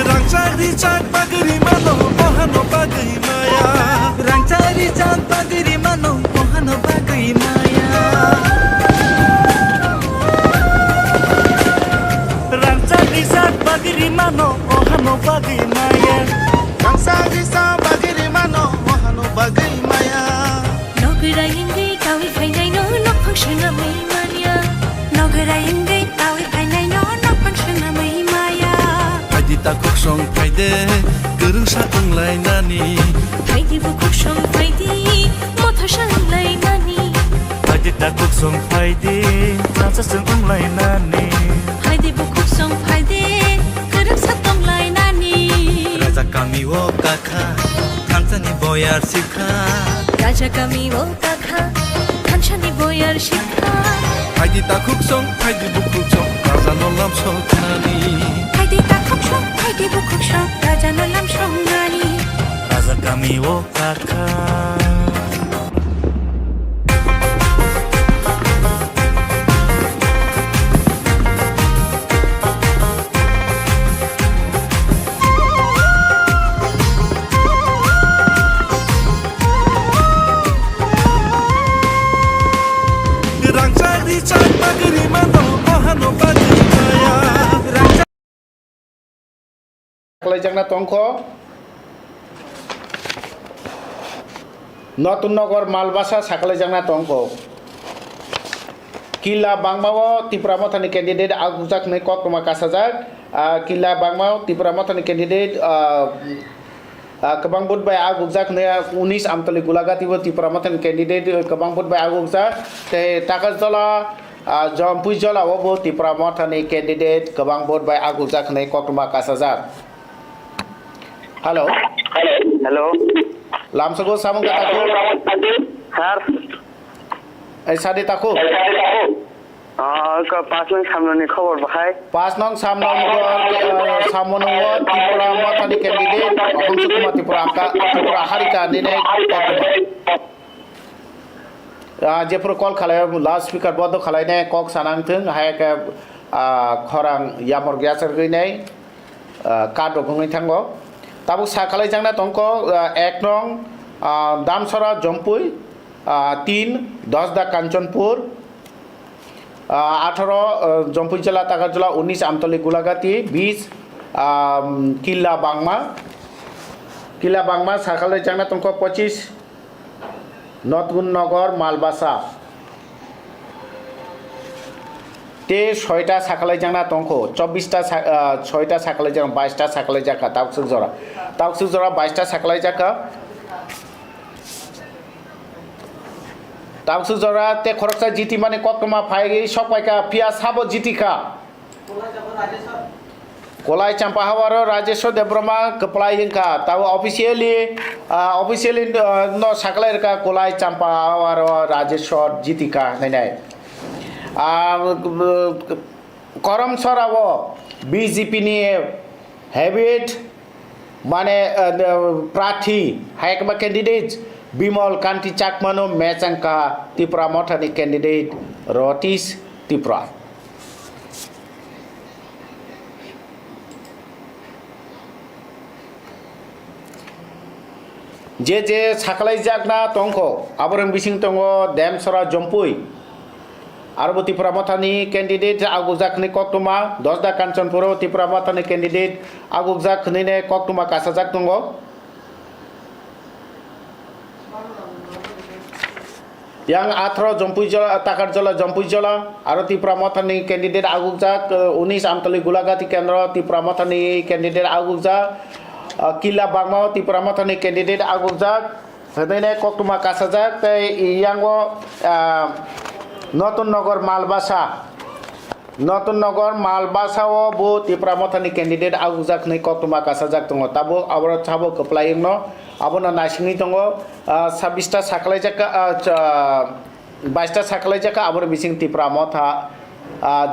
Rangcari cak pagiri mano ohano bagi maya Rangcari cak pagiri mano ohano bagi maya Rangcari cak pagiri mano ohano bagi maya Rangcari cak pagiri mano ohano bagi maya Nogarayengai tawi phainai no nok phangshana mai mania Nogarayengai tawi phainai no nok phangshana mai maya Phaidi takuk song phaide gerung sa anglai nani Phaidi bukuk song phaidi motho sanglai nani Phaidi takuk song phaide nasa song anglai nani Phaidi bukuk song phaidi gerung sa tonglai nani Raja kami wo kakha Thansani boyar sikha Raja kami wo kakha Thanchani boyar shikha Phaidi takuk song phaidi bukuk song Raja nolam soknani Phaidi takuk song phaidi bukuk song Raja nolam songnani Raja kami wo kakha Rangcari cak pagiri mano ohano bagi maya Kalajangna Tongko Notun Nogor Malbasa Sakalajangna Tongko Kila Bangmao Tripura Mothani candidate Agujak Nekok Makasajak Kila Bangmao Tripura Mothani candidate Kabang Budbai Agujak ne 19 Amtali Gulagati Tripura Mothani candidate Kabang Budbai Agujak te Takasdola Jampui जलावबो त्रिपुरा मथानि candidate गोबां भोट बाय आगु जाखनै कक्रमा कासाजार hello hello लामसगो सामु गाताको sir ए सादे ताको का 5 नং सामने खबर बाहाय 5 नং सामनो सामनो त्रिपुरा मथानि कैंडिडेट हमसुकुमा त्रिपुरा हारिका निने जेफोर कल खालाय लाउड स्पीकर बन्द खालायनाय कक सानांथों हायका खरां यामर ग्यासर गैनाय का दगङै थांगो ताबु साखालाय जांना तंको 1 नं दामसरा जम्पुई 3 10 दा कांचनपुर 18 जम्पुई जिला तागार जिला 19 आमतली गुलागाती 20 किल्ला बांगमा साखालाय जांना तंको 25 नतगुन नगर मालबासा ते 6टा साखालाय जांना तंको 24टा 6टा साखालाय जां 22टा साखालाय जाका तावसुक जरा 22टा साखालाय जाका तावसुक जरा ते खरकसा जिति माने कक्रमा फाइगै सकपाइका पिया साबो जितिका कोलाई चंपाहावर राजेश्वर देब्रमा कपलाइंका ताव ऑफिशियली नो सकलाइरका कोलाई चंपाहावर राजेश्वर जितिका नाय करम सराव बीजेपी नि हैबिट माने प्रार्थी हायकमा कैंडिडेट बिमल कांति चाकमानो मैचंका त्रिपुरा मथानि कैंडिडेट रतीश त्रिपुरा जे साखालाय जागना तंको आबरं बिसिं तंगो देमसरा जम्पुई आरो त्रिपुरा मथानि कैंडिडेट आगुजाखनि कक्टमा 10 दा कांचनपुर त्रिपुरा मथानि कैंडिडेट आगुजाखनि ने कक्टमा कासाजाक दंगो yang 18 जम्पुई जला ताकार जला जम्पुई जला आरो त्रिपुरा मथानि कैंडिडेट आगुजाक 19 आमतली गुलागाती केंद्र त्रिपुरा मथानि कैंडिडेट आगुजाक किला बांगमा त्रिपुरा मथानि कैंडिडेट आगुजाक हदैने कक्टमा कासाजाक तै यांगो नतुन नगर मालबासाओ बो त्रिपुरा मथानि कैंडिडेट आगुजाक नै कक्टमा कासाजाक दङ ताबो आबरो थाबो कप्लायनो आबोना नासिंनि दङ 26टा साखालाय जाका 22टा साखालाय जाका आबरो बिसिं त्रिपुरा मथा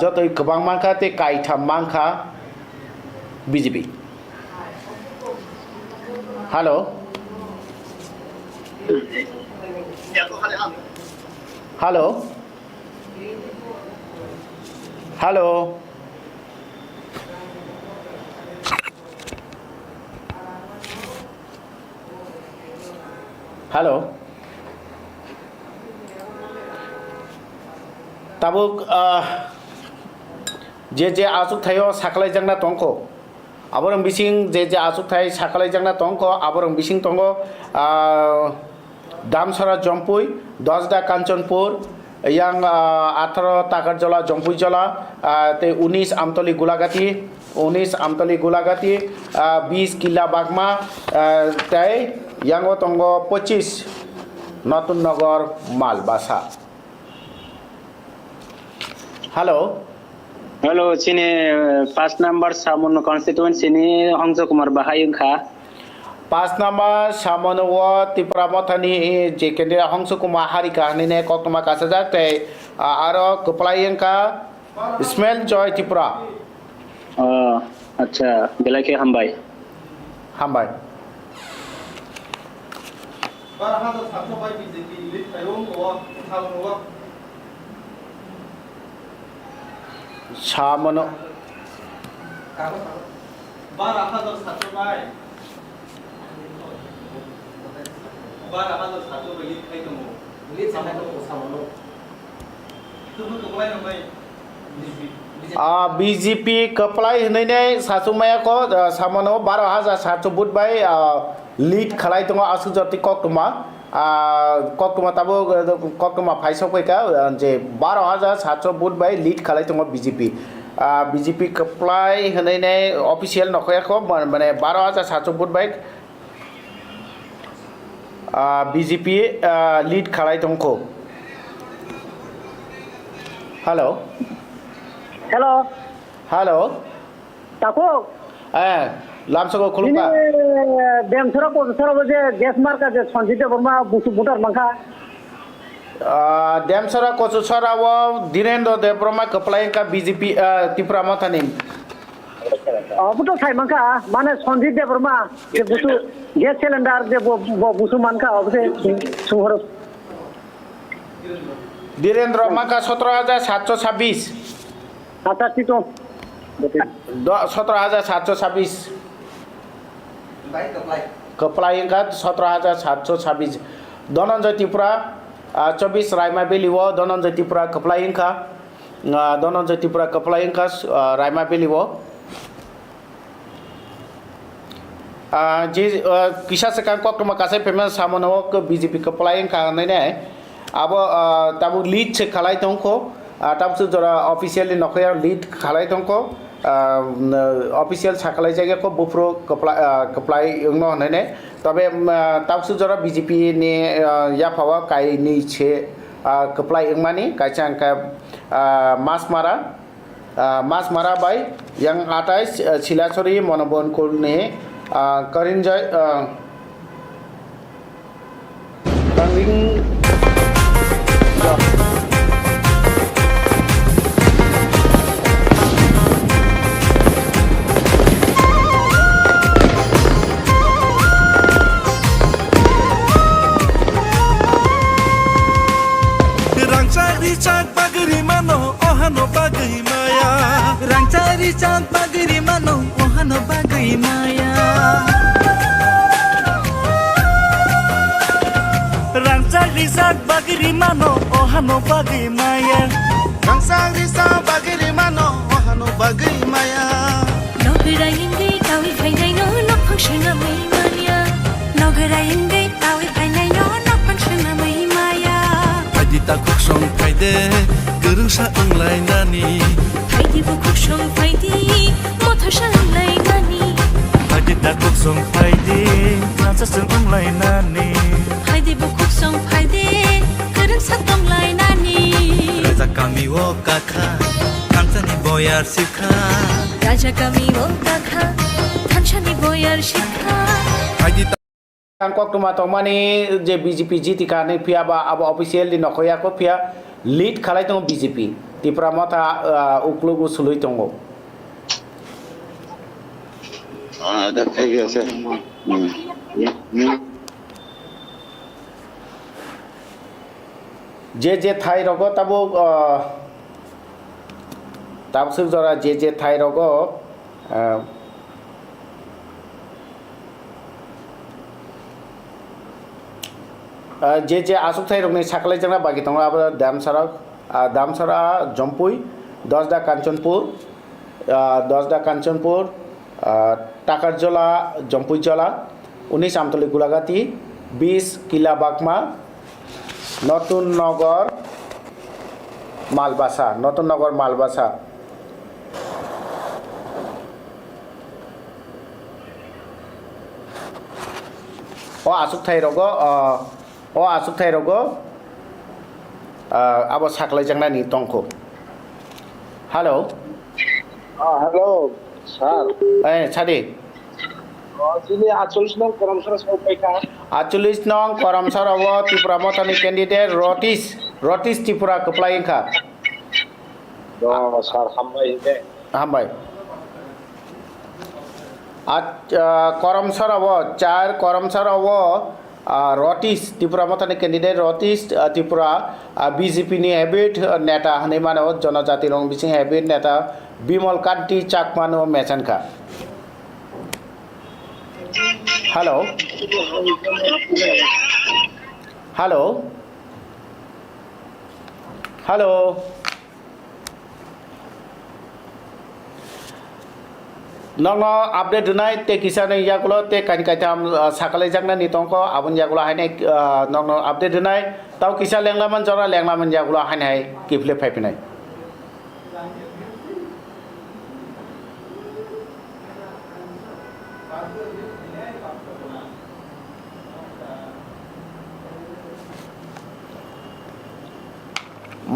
जतै गोबां मांखा ते काइथाम मांखा BJP hello hello hello hello ताबुक जे आसुक थायो साखालाय जांना तंको आबरं बिसिं जे आसुक थाय साखालाय जांना तंको आबरं बिसिं तंगो दामसरा जम्पुई 10 दा कांचनपुर yang 18 ताकर जला जम्पुई जला ते 19 आमतली गुलागाती 20 किला बागमा तै यांगो तंगो 25 नतुन नगर मालबासा हेलो हेलो चिनी 5 नंबर सामुन कॉन्स्टिट्यूएंसी नि हंस कुमार बाहायंखा 5 नंबर सामनो त्रिपुरा मथानि जे कैंडिडेट हंस कुमार हारिका ने कक्टमा कासाजाक तै आरो कपलायंका स्मेल जय त्रिपुरा अच्छा बेलाके हामबाय सामनो 12,700 बीजेपी कपलाय होनैने सासुमायाको सामनो 12,700 बुट बाय लीड खालाय दङ आसुजति कक्टमा ताबो कक्टमा फाइसौ फैका जे 12,700 बुट बाय लीड खालाय दङ बीजेपी कपलाय होनैने ऑफिशियल नखयाखौ माने 12,700 बुट बाय बीजेपी लीड खालाय दंखौ Halo. Hello. Halo. Tako. Langsung ke Ini Kulumba. dem sura ko sura je gas marka je Sanjita Burma busu butar mangka. Demsara Kosusara wa Direndo de Broma Kaplainka BJP Tipra Matanim. Buto sai mangka mane Sanjita Burma je busu gas cylinder je busu manka obse sumhor. Direndra Maka 17,726. Acha tito. 17,726. Kaplainka 17,726. Donanjoy Tipra 24 Raima Beliwo Donanjoy Tipra Kaplainka Donanjoy Tipra Kaplainka Raima Beliwo. Kisah sekarang kok makasih pemain sama nawa ke BJP Kaplainka ini abo tabu lead cek kalai tongko tabu sejora officially nokia lead kalai tongko official sakalai jaga ko bufro kaplai ingno nene tabe tabu sejora BJP ni ya pawa kai ni che kaplai ingmani kai cangka mas mara by yang atas silasori monobon kul ne karinjai tangling Rangcak pagri mano ohano bagai maya. Rangcak pagri mano ohano bagai maya. Rangcak pagri mano ohano bagai maya. Rangcak pagri mano ohano bagai maya. Nogara inge tawi phainai no nok function mai mania. Nogara inge tawi phainai no nok function mai maya. Dita kuk song paide gerung sa unglai nani. Haidi bu kuk song paidi motho shanglai nani. Dita kuk song paide nasa song unglai nani. Haidi bu kuk song paidi gerung sa tonglai nani. Raja kami wo kakha kansani boyar sikha. Raja kami wo kakha kansani boyar sikha. Dita Kok tuma tomani je BJP jiti kane pia ba abo official di nokoya ko pia lead khalai tong BJP ti pramata uklugu sului tongo Ada kayak gitu. je thai rogo tabo tabsuk jora je thai rogo J आसुक Thai रंगनि साकलाय जंगा बाकी दङ अब दामसारा जम्पुई 10 दा कांचनपुर टाकारजला जम्पुई जला 19 আমতলী গোলাঘাটি 20 কিলা বাগমা নতুন নগর মালবাসা ও आसुक Thai रगो asuk thai rogo abo saklai jangna ni tongko hello hello sir chadi sini 48 nong Karamsara Saupeka 48 nong Karamsara wo Tripura Motani candidate Rotis Tripura Kaplaing ka sir hambai Karamsara wo 4 Karamsara wo Rotis Tripura Motani candidate Rotis Tripura BJP ni habit neta hane mano jonajati rong bising habit neta Bimal Kanti Chakmano Mesanka hello Nong update dunai te kisana yakulo te kan kaitam sakalai jangna ni tongko abun yakulo haine nong update dunai tau kisa lenglaman jora lenglaman yakulo haine kifle phapinai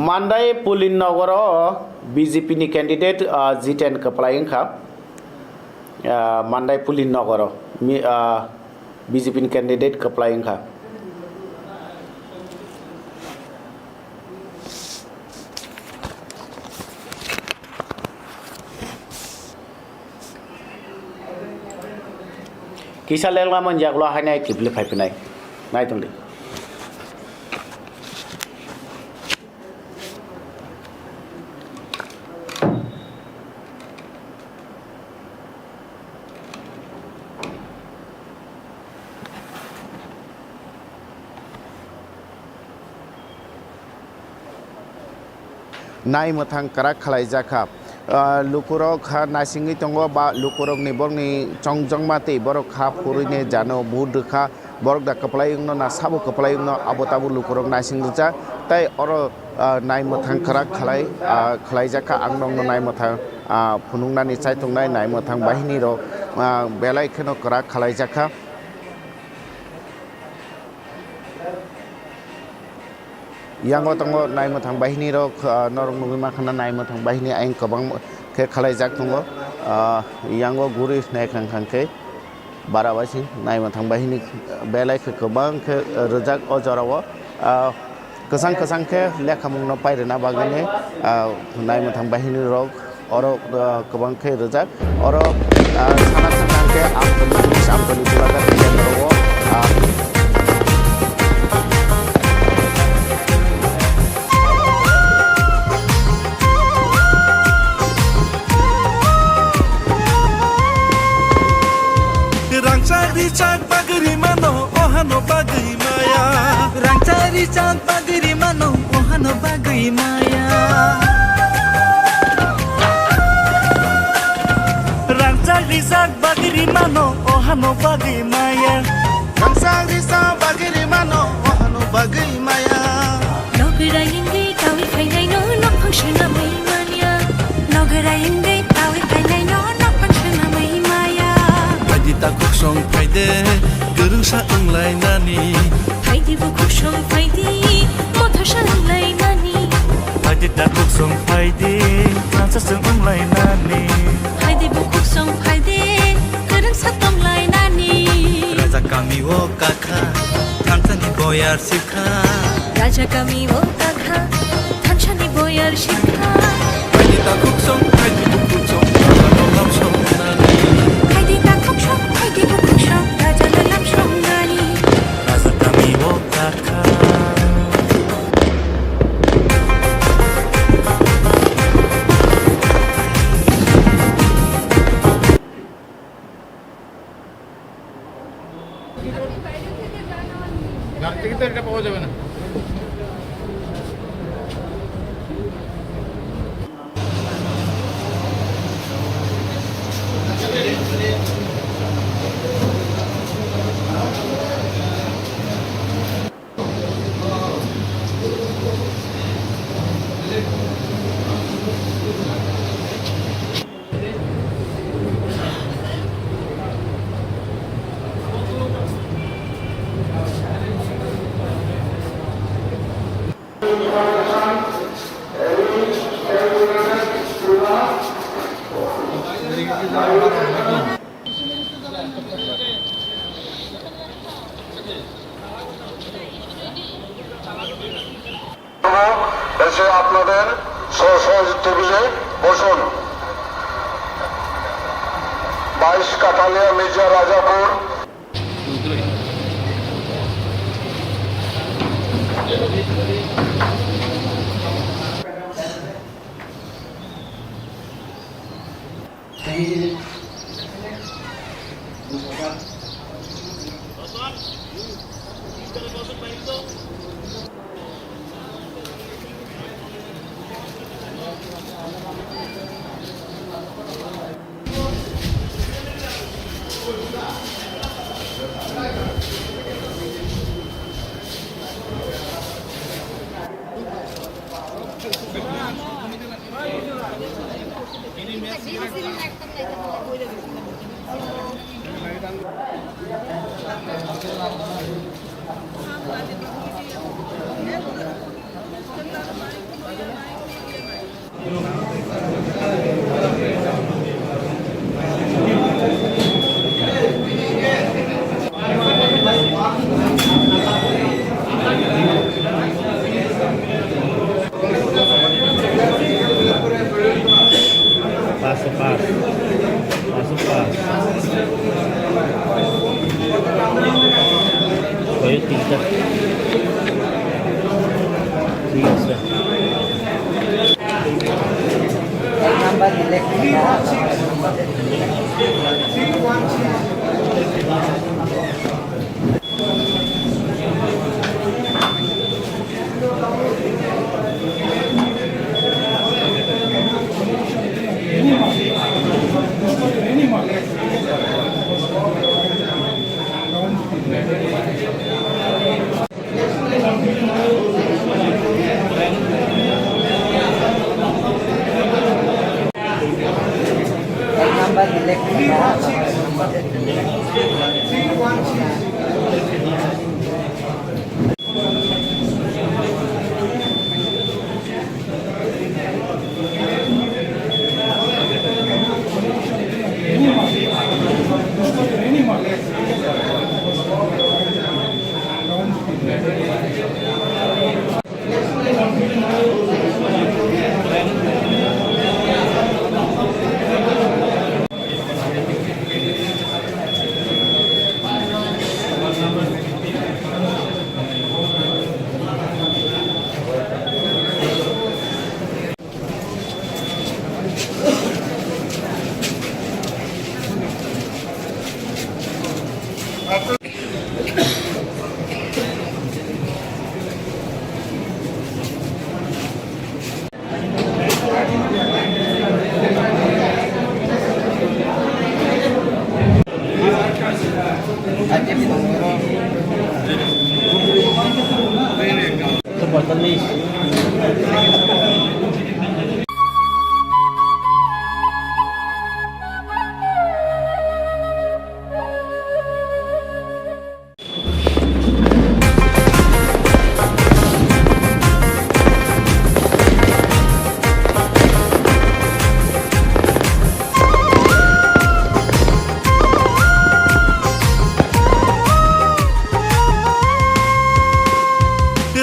Mandai Pulin Nogoro BJP ni candidate Jiten Kaplaing ka Mandai Pulin Nogoro BJP ni candidate Kaplaing ka Kisah lelga menjaglo hanya kibli pai penai naik tunggu nai mothang karak khalai jakap lukurok ha nasingi tongo ba lukurok ni borni chongjong mate borok ha purine jano bud kha borok da kaplai no na sabu kaplai no abotabu lukurok nasing ja tai oro nai mothang karak khalai jaka angnong no nai mothang phunungna ni chaitung nai mothang bahini ro belai kheno karak khalai jaka yang otango nai mothang bahini ro norong nugi makhana nai mothang bahini aing kabang ke khalai jak tongo yango guri nai khang khang ke barawasi nai mothang bahini belai ke kabang ke rojak ojarawo kesang ke lekhamung no pairena bagane nai mothang bahini ro oro kabang ke rojak oro sana sana ke ampani bulaga ro Rangcak bagri mano ohano bagri maya Rangcak bagri mano ohano bagri maya Rangcak bagri mano ohano bagri maya Rangcak bagri mano ohano bagri maya Nogarayengi tawi kainai no nok function amai mania Nogarayengi tawi kainai no nok function amai maya Dita kuksong paide gerungsa unglai nani Paidi bu kuksong paidi mothasha unglai nani Dita kuksong paide kansa sung unglai nani Paidi bu kuksong paidi gerungsa unglai nani Raja kami wo kakha tantani boyar sikha Raja kami wo kakha tantani boyar sikha Dita kuksong paide bu kuksong lam song nani Paidi ta kuksong paidi bu kuksong raja lam song nani Raja kami wo kakha এসে আপনাদের টেবিলে বসুন 22 Kathalia Mirza Rajapur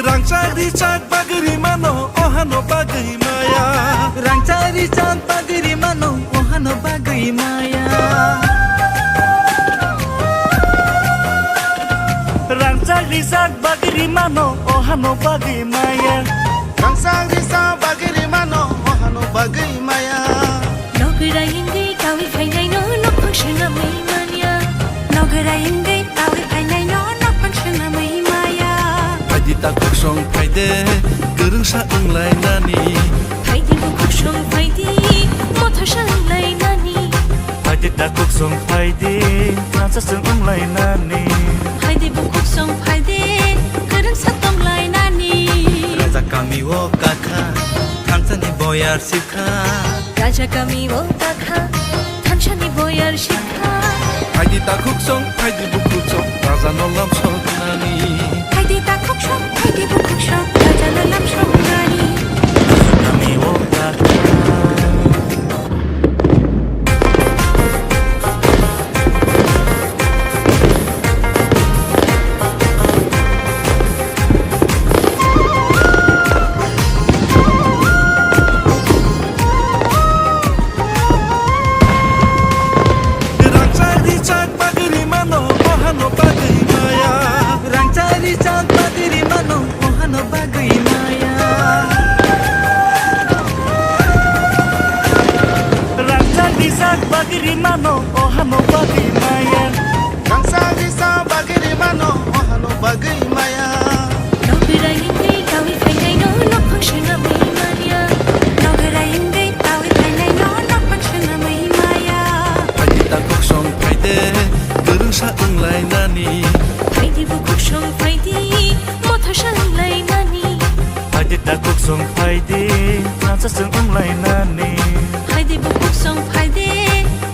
Rangcari cat pagri mano ohano bagai maya. Rangcari cat pagri mano ohano bagai maya. Rangcari cat pagri mano ohano bagai maya. Rangcari cat pagri mano ohano bagai maya. Nogara ingai tawi phainai no nok phangshana mai mania. Nogara ingai tawi phainai no nok phangshana mai maya. Dita kuksong paide gerung sa unglai nani. Paidi bu kuksong paidi mothar sa unglai nani. Dita kuksong paide nasa sa unglai nani. Paidi bu kuksong paide gerung sa unglai nani. Raja kami wo kakha thansani boyar sikha. Raja kami wo kakha thansani boyar sikha. Dita kuksong paide bu kuksong raja nolam sok nani. Paidi ta kuksong paidi bu kuksong raja nolam sok nani. Kami wo kakha. Bagiri mano ohano bagai maya. Bangsa desa bagiri mano ohano bagai maya. Nogara ingai tawi phainai no nok phangshana mai mania. Nogara ingai tawi phainai no nok phangshana mai maya. Dita kuksong paide gerung sa unglai nani. Paidi bu kuksong paidi mothar sa unglai nani. Dita kuksong paide nasa sa unglai nani. Paidi bu kuksong paide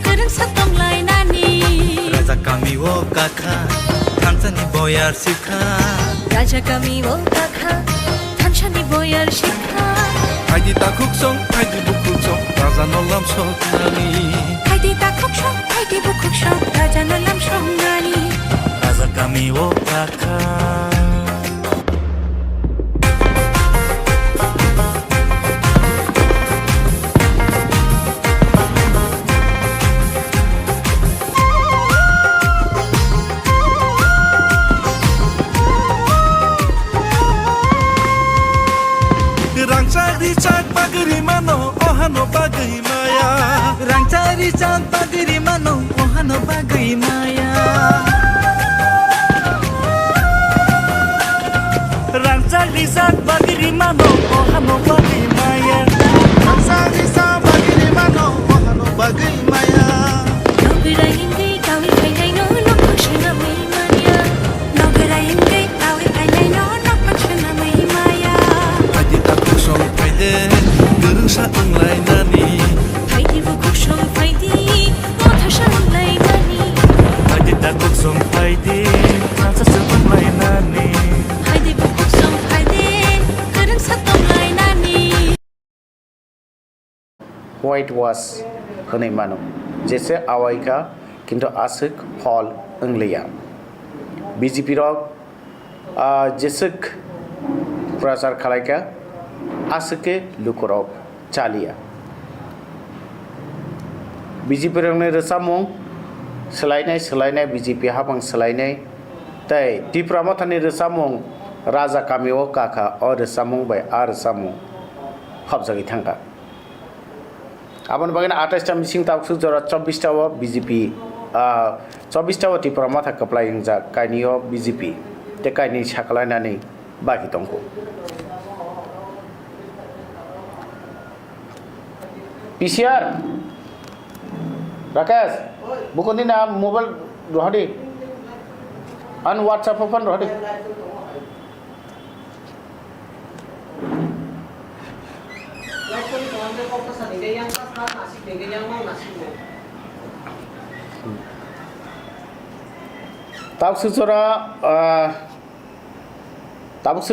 gerung sa unglai nani. Raja kami wo kakha thansani boyar sikha. Raja kami wo kakha thansani boyar sikha. Dita kuksong paide bu kuksong raja nolam sok nani. Paidi ta kuksong paidi bu kuksong raja nolam sok nani. Raja kami wo kakha. Rangcari cat pagri mano ohano bagai maya. Rangcari रिचाक बागरी मानो ओहानो बागै माया रांचा रिचाक बागरी मानो ओहानो बागै माया रांचा रिचाक बागरी मानो ओहानो बागै माया नगरायंगै गावै फायनायनो नखंसोनामै मानिया नगरायंगै गावै फायनायनो नखंसोनामै माया Adi takut song faide gerung sa anglainani फायदिबो खुसं फायदि मथासंलायनानि Adi takut song faide rasa sa anglainani फायदिबो खुसं फायदि गोरों सातंलायनानि white wash होनाय मानो जैसे आवाइका किंतु आसुक फल अंगलिया बीजेपी रॉक जेसुक प्रचार खालायका आसुके लुकुरॉक चालिया बीजेपी रंगने रसामुं सोलायनाय बीजेपी हाबां सोलायनाय ताई टिप्रामथानि रसामुं राजा कामिओ काका और रसामुं बाय आर रसामुं हाबजागि थांगा आबन बागैन 28 मिसिं तावसु जरा 24 बीजेपी 24 टिप्रामथा कप्लायिं जा कायनियो बीजेपी ते कायनि साखलायनानै बाखि दंखौ पीसीआर राकेश बुकुनि ना मोबाइल रहदि अन व्हाट्सएप ओपन रहदि ताबसु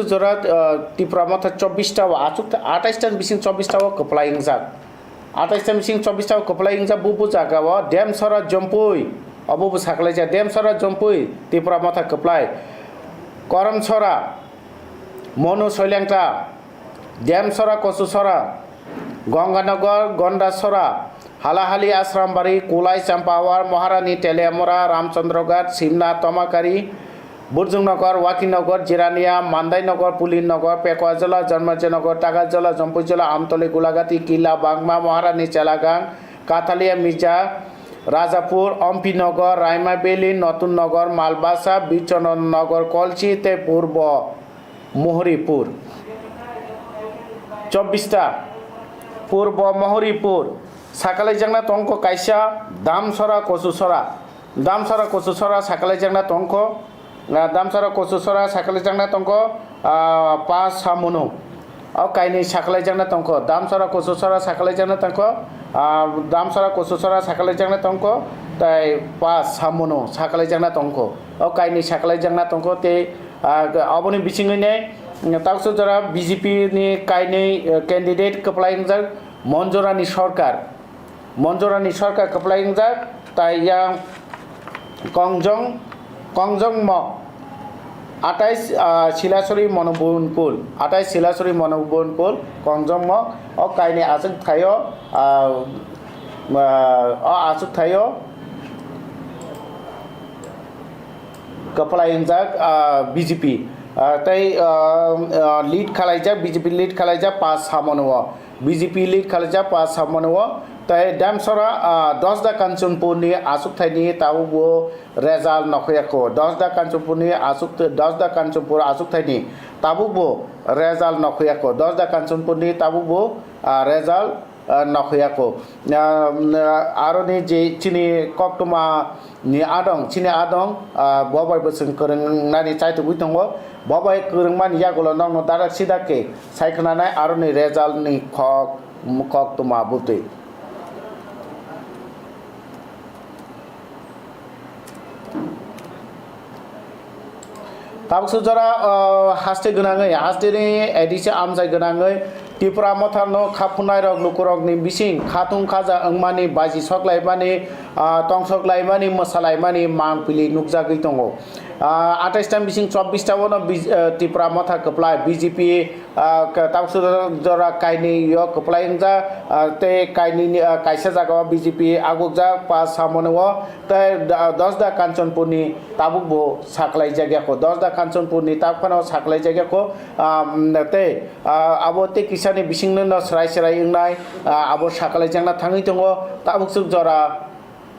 जरा टिप्रामथा 24 आचुक 28 बिसिं 24 कप्लायिं जा 28 मिसिं 24 कप्लायिं जा बुबु जागाव डेम सरा जम्पुई अबुबु साखलायजा डेम सरा जम्पुई टिप्रामथा कप्लाय करम सरा मनु सैलांटा डेम सरा कसु सरा गंगानगर गंडासरा हालाहाली आश्रामबारी कुलाई चंपावार महारानी टेलेमरा रामचंद्रगढ़ सिमना तमाकारी बुर्जुंगनगर वाकीनगर जिरानिया मांदाईनगर पुलिनगर पेकुआजला जन्मजनगर टागाजला जम्पुजला आमतली गुलागाती किला बागमा महारानी चेलागांग काथालिया मिर्जा राजापुर अम्पीनगर रायमाबेली नतुननगर मालबासा बीरचंद्रनगर कलची ते पूर्व मोहरीपुर 24 पूर्व मोहरीपुर साकालायजांना तंको कायसा दामसरा कचुसरा साकालायजांना तंको दामसरा कचुसरा साकालायजांना तंको पास सामुनु और कायनि साकालायजांना तंको दामसरा कचुसरा साकालायजांना तंको दामसरा कचुसरा साकालायजांना तंको ताई पास सामुनु साकालायजांना तंको और कायनि साकालायजांना तंको ते अबनि बिसिङैने तावसु जरा बीजेपी नि कायनि कैंडिडेट कप्लायिं जा मंजोरानी सरकार कप्लायिं जा ताया कंजों म 28 सिलासुरी मनोबुनपुल कंजों म और कायनि आसुक थायो कप्लायिं जा बीजेपी ताई लीड खालायजा बीजेपी लीड खालायजा 5 सामनवा बीजेपी लीड खालायजा 5 सामनवा ताई दामसरा 10 दा कांचनपुरनि आसुकथायनि तावबो रेजाल्ट नखयाखो 10 दा कांचनपुरनि 10 दा कांचनपुर आसुकथायनि ताबुबो रेजाल्ट नखयाखो 10 दा कांचनपुरनि ताबुबो रेजाल्ट नखयाखो आरोनि जे चिनि कक्टमा नि आदं बबाय बोसों करंनानि चाइतुबुइ दंगो बबाय करंमान यागुल नंग दारा सिदाके सायखनानाय आरोनि रेजाल्ट नि कक्टमा बुते ताबसु जरा हास्ते गनाङै हास्तेनि एडिसे आमजाय गनाङै टिप्रा मथानो खाफुनाय रग लुकुरगनि बिसिं खाथुं खाजा अंमानि बाजि सकलायमानि tongshok laimani masalaimani mangpili nukjagui tongo 28 ta bising 24 ta wono Tripura matha keplai BJP tamsu jora kaini yo keplai ingja te kaini kaisa jaga BJP agukja pas samono te 10 da Kanchanpurni tabukbo saklai jaga ko 10 da Kanchanpurni tabkhano saklai jaga ko te abo te kisani bising no srai srai ingnai abo saklai jangna thangi tongo tabuksuk jora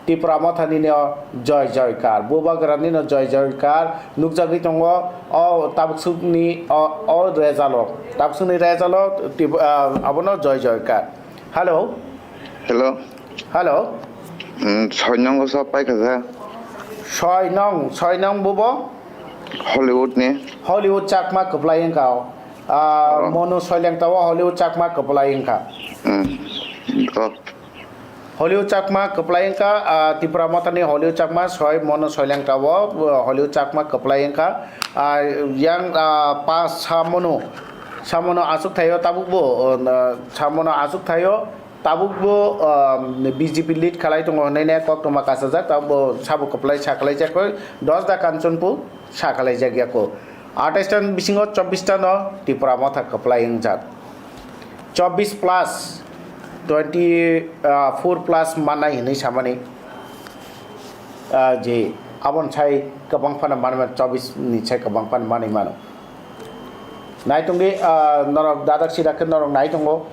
Tripura mathani no joy joykar bobagran no joy joykar nukjagui tongo o tabuksukni o rezalo tabuksukni rezalo abono joy joykar hello hello 6 nang sab pai khaja 6 nang bobo Hollywood chakma keplaing kau mono soileng tawa Hollywood chakma keplaing ka Hollywood chakma keplaing ka Tripura mathani Hollywood chakma soi mono soileng tawa Hollywood chakma keplaing ka yang pas samono asuk thayo tabukbo samono asuk thayo tabukbo BJP lead khalai tongo nene kok toma kasajak tabo sabu keplai saklai jako 10 da Kanchanpur saklai jagya ko 28 ta bisingo 24 ta no Tripura matha keplaing jak 24 plus 24 plus manai hinai samani je abon chai kabang phana manma 24 ni chai kabang phan mani mano naitongi norok dadak sida ke norok naitongo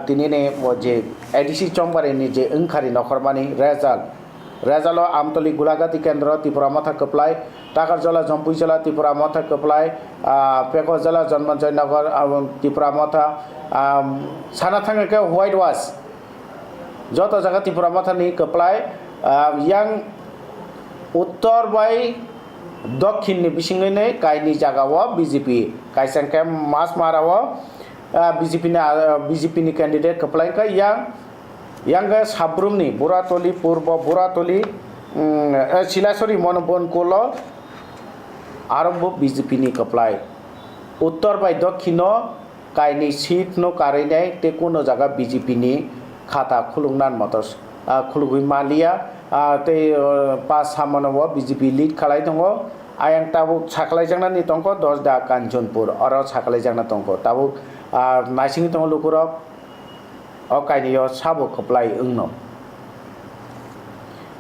tinine je ADC chongbare ni je engkhari nokhormani rezalo amtoli gulagati kendra Tripura matha keplai Takarjala Jampuijala Tripura matha keplai Pekozala Janmanjay Nagar Tripura matha sana thanga ke white wash joto jaga Tripura matha ni keplai yang uttor bai dokhin ni bisingene kaini jaga wa BJP kaisang ke mas marawa BJP ni candidate keplai ka yang ga sabrum ni Buratoli purbo Buratoli Silasori monobon kolo arombo BJP ni keplai uttor bai dokhino kaini seat no karinai te kono jaga BJP ni khata khulungnan motos khulugui malia te pas samono BJP lead khalai tongo ayang tabuk saklai jangna ni tongko 10 da Kanchanpur aro saklai jangna tongko tabuk naising tongo lukurok o kaini yo sabu keplai ungno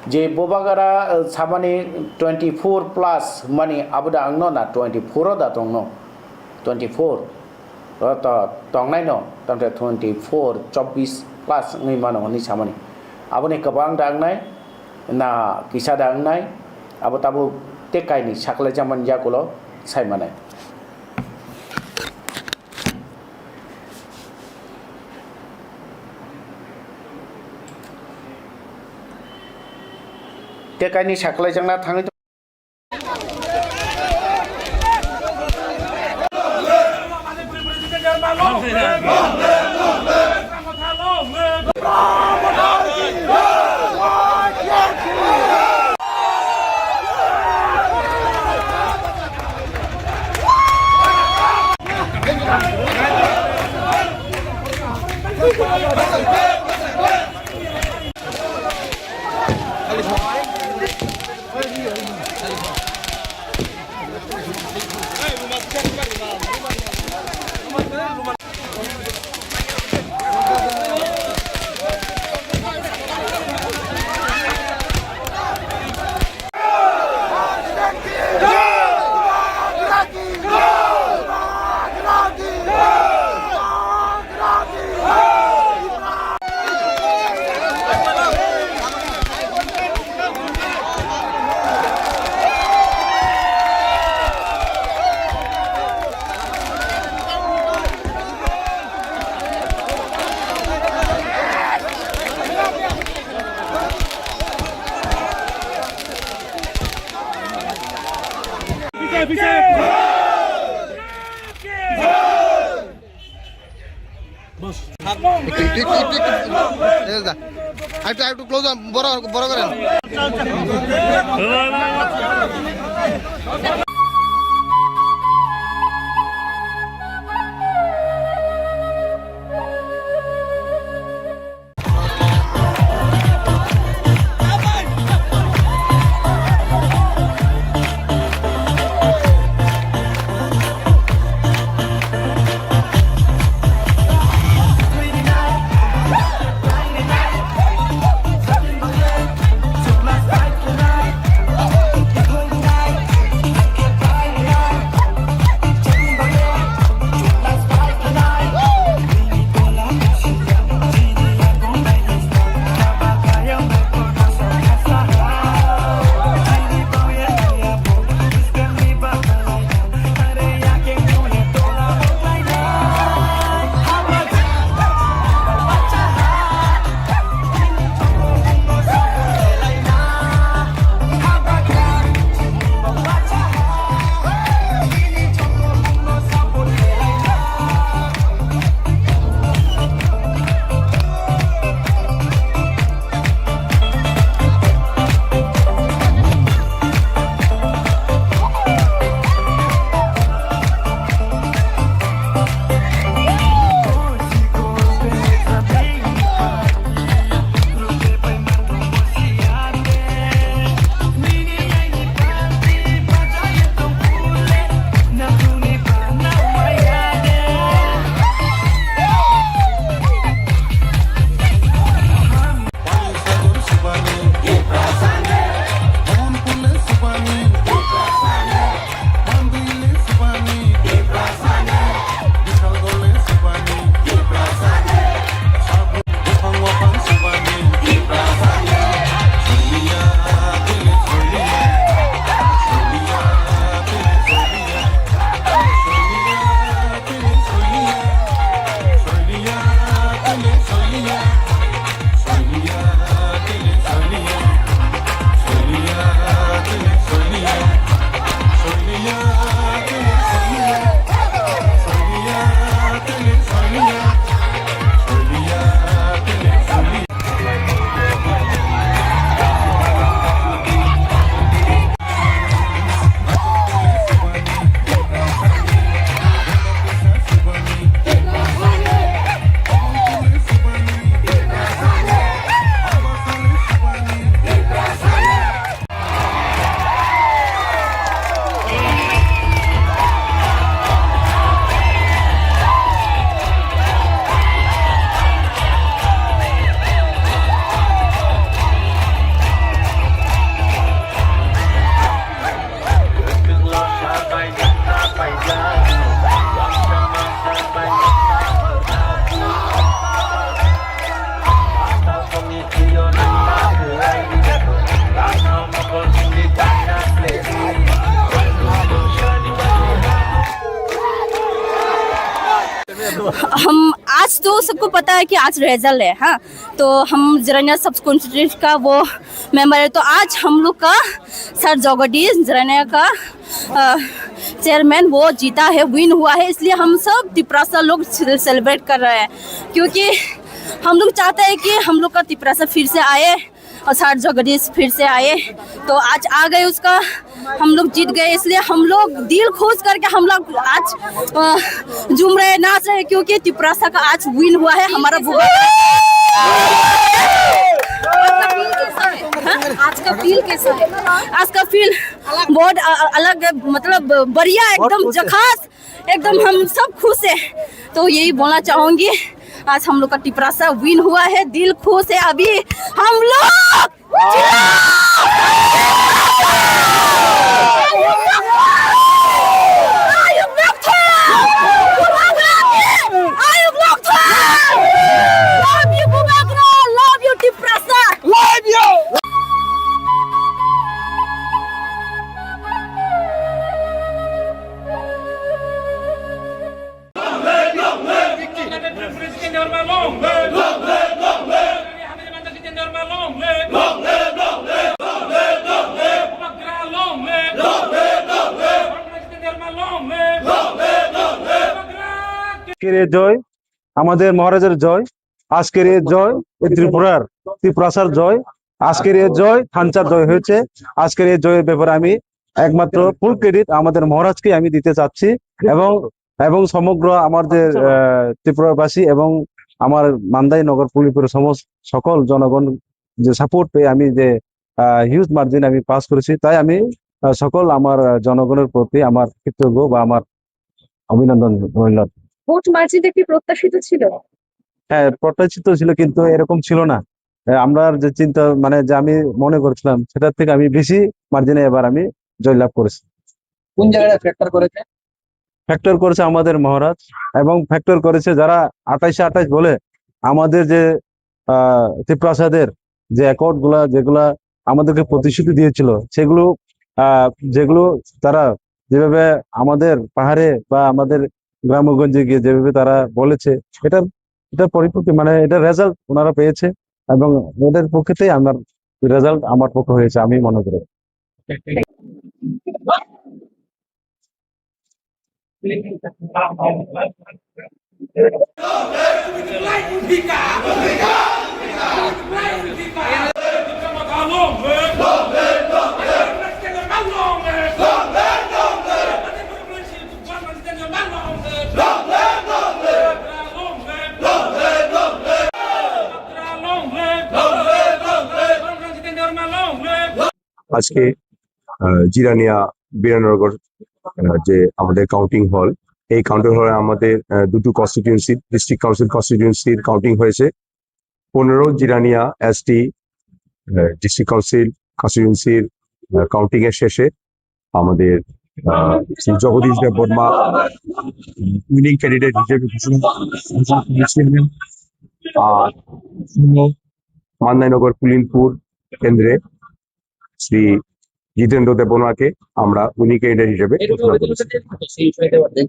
je bobagara samani 24 plus money abuda angno na 24 da tongno 24 to tongnai no tamte 24 24 plus ngai mano ni samani aboni kabang dangnai na kisa dangnai abo tabu tekai ni saklai jaman jakulo sai manai tekai ni saklai jangna thangi একটু close বড় করেন चाहता है कि आज result है, हाँ, तो हम जरानिया सब कॉन्स्टिट्यूंसी का वो मेंबर है, तो आज हम लोग का सर जगदीश जरानिया का चेयरमैन वो जीता है, विन हुआ है, इसलिए हम सब तिपरासा लोग सेलिब्रेट कर रहे हैं, क्योंकि हम लोग चाहते हैं कि हम लोग का तिपरासा फिर से आए और सर जगदीश फिर से आए, तो आज आ गए उसका, हम लोग जीत गए, इसलिए हम लोग दिल खुश करके हम लोग आज झूम रहे, नाच रहे, क्योंकि तिपरासा का आज विन हुआ है हमारा बुआ। आज का फील कैसा है? आज का फील बहुत अलग है, मतलब बढ़िया, एकदम झकास, एकदम हम सब खुश है, तो यही बोलना चाहूंगी, आज हम लोग का तिपरासा विन हुआ है, दिल खुश है, अभी हम लोग আজকের এই জয় আমাদের মহারাজের জয়, আজকের এই জয় ত্রিপুরার ত্রিপুরাসার জয়, আজকের এই জয় থানচার জয় হয়েছে। আজকের এই জয়ের ব্যাপারে আমি একমাত্র ফুল ক্রেডিট আমাদের মহারাজকে আমি দিতে চাচ্ছি, এবং এবং সমগ্র আমাদের ত্রিপুরাবাসী এবং আমার মান্দাই নগর পুলিপুরের সমস্ত সকল জনগণ যে সাপোর্ট পেয়ে আমি যে হিউজ মার্জিন আমি পাস করেছি, তাই আমি সকল আমার জনগণের প্রতি আমার কৃতজ্ঞ বা আমার অভিনন্দন রইল। ভোট মার্জিনটা কি প্রত্যাশিত ছিল? হ্যাঁ, প্রত্যাশিত ছিল, কিন্তু এরকম ছিল না। আমরা যে চিন্তা মানে যে আমি মনে করছিলাম সেটার থেকে আমি বেশি মার্জিনে এবার আমি জয়লাভ করেছি। কোন জায়গায় ফ্যাক্টর করেছে? ফ্যাক্টর করেছে আমাদের মহারাজ, এবং ফ্যাক্টর করেছে যারা 28-28 বলে আমাদের যে ত্রিপ্রাসাদের যে অ্যাকর্ড গুলা যেগুলা আমাদেরকে প্রতিশ্রুতি দিয়েছিল, যেগুলো তারা যেভাবে আমাদের পাহাড়ে বা আমাদের গ্রামগঞ্জে গিয়ে যেভাবে তারা বলেছে, এটা পরিপূর্তি মানে এটা রেজাল্ট ওনারা পেয়েছে, এবং ওদের পক্ষেতেই আমার রেজাল্ট আমার পক্ষে হয়েছে আমি মনে করি। আজকে জিরানিয়া বিরানগর যে আমাদের কাউন্টিং হল, এই কাউন্টিং হলে আমাদের দুটো কনস্টিটিউয়েন্সি ডিস্ট্রিক্ট কাউন্সিল কনস্টিটিউয়েন্সির কাউন্টিং হয়েছে। 15 জিরানিয়া এসটি ডিস্ট্রিক্ট কাউন্সিল কনস্টিটিউয়েন্সির কাউন্টিং এর শেষে আমাদের জগদীশ দেব বর্মা উইনিং ক্যান্ডিডেট হিসেবে ঘোষণা করেছিলেন। আর মান্দাইনগর পুলিনপুর কেন্দ্রে শ্রী জিতেন্দ্র দেব বর্মাকে আমরা উইনিং ক্যান্ডিডেট হিসেবে ঘোষণা করেছি।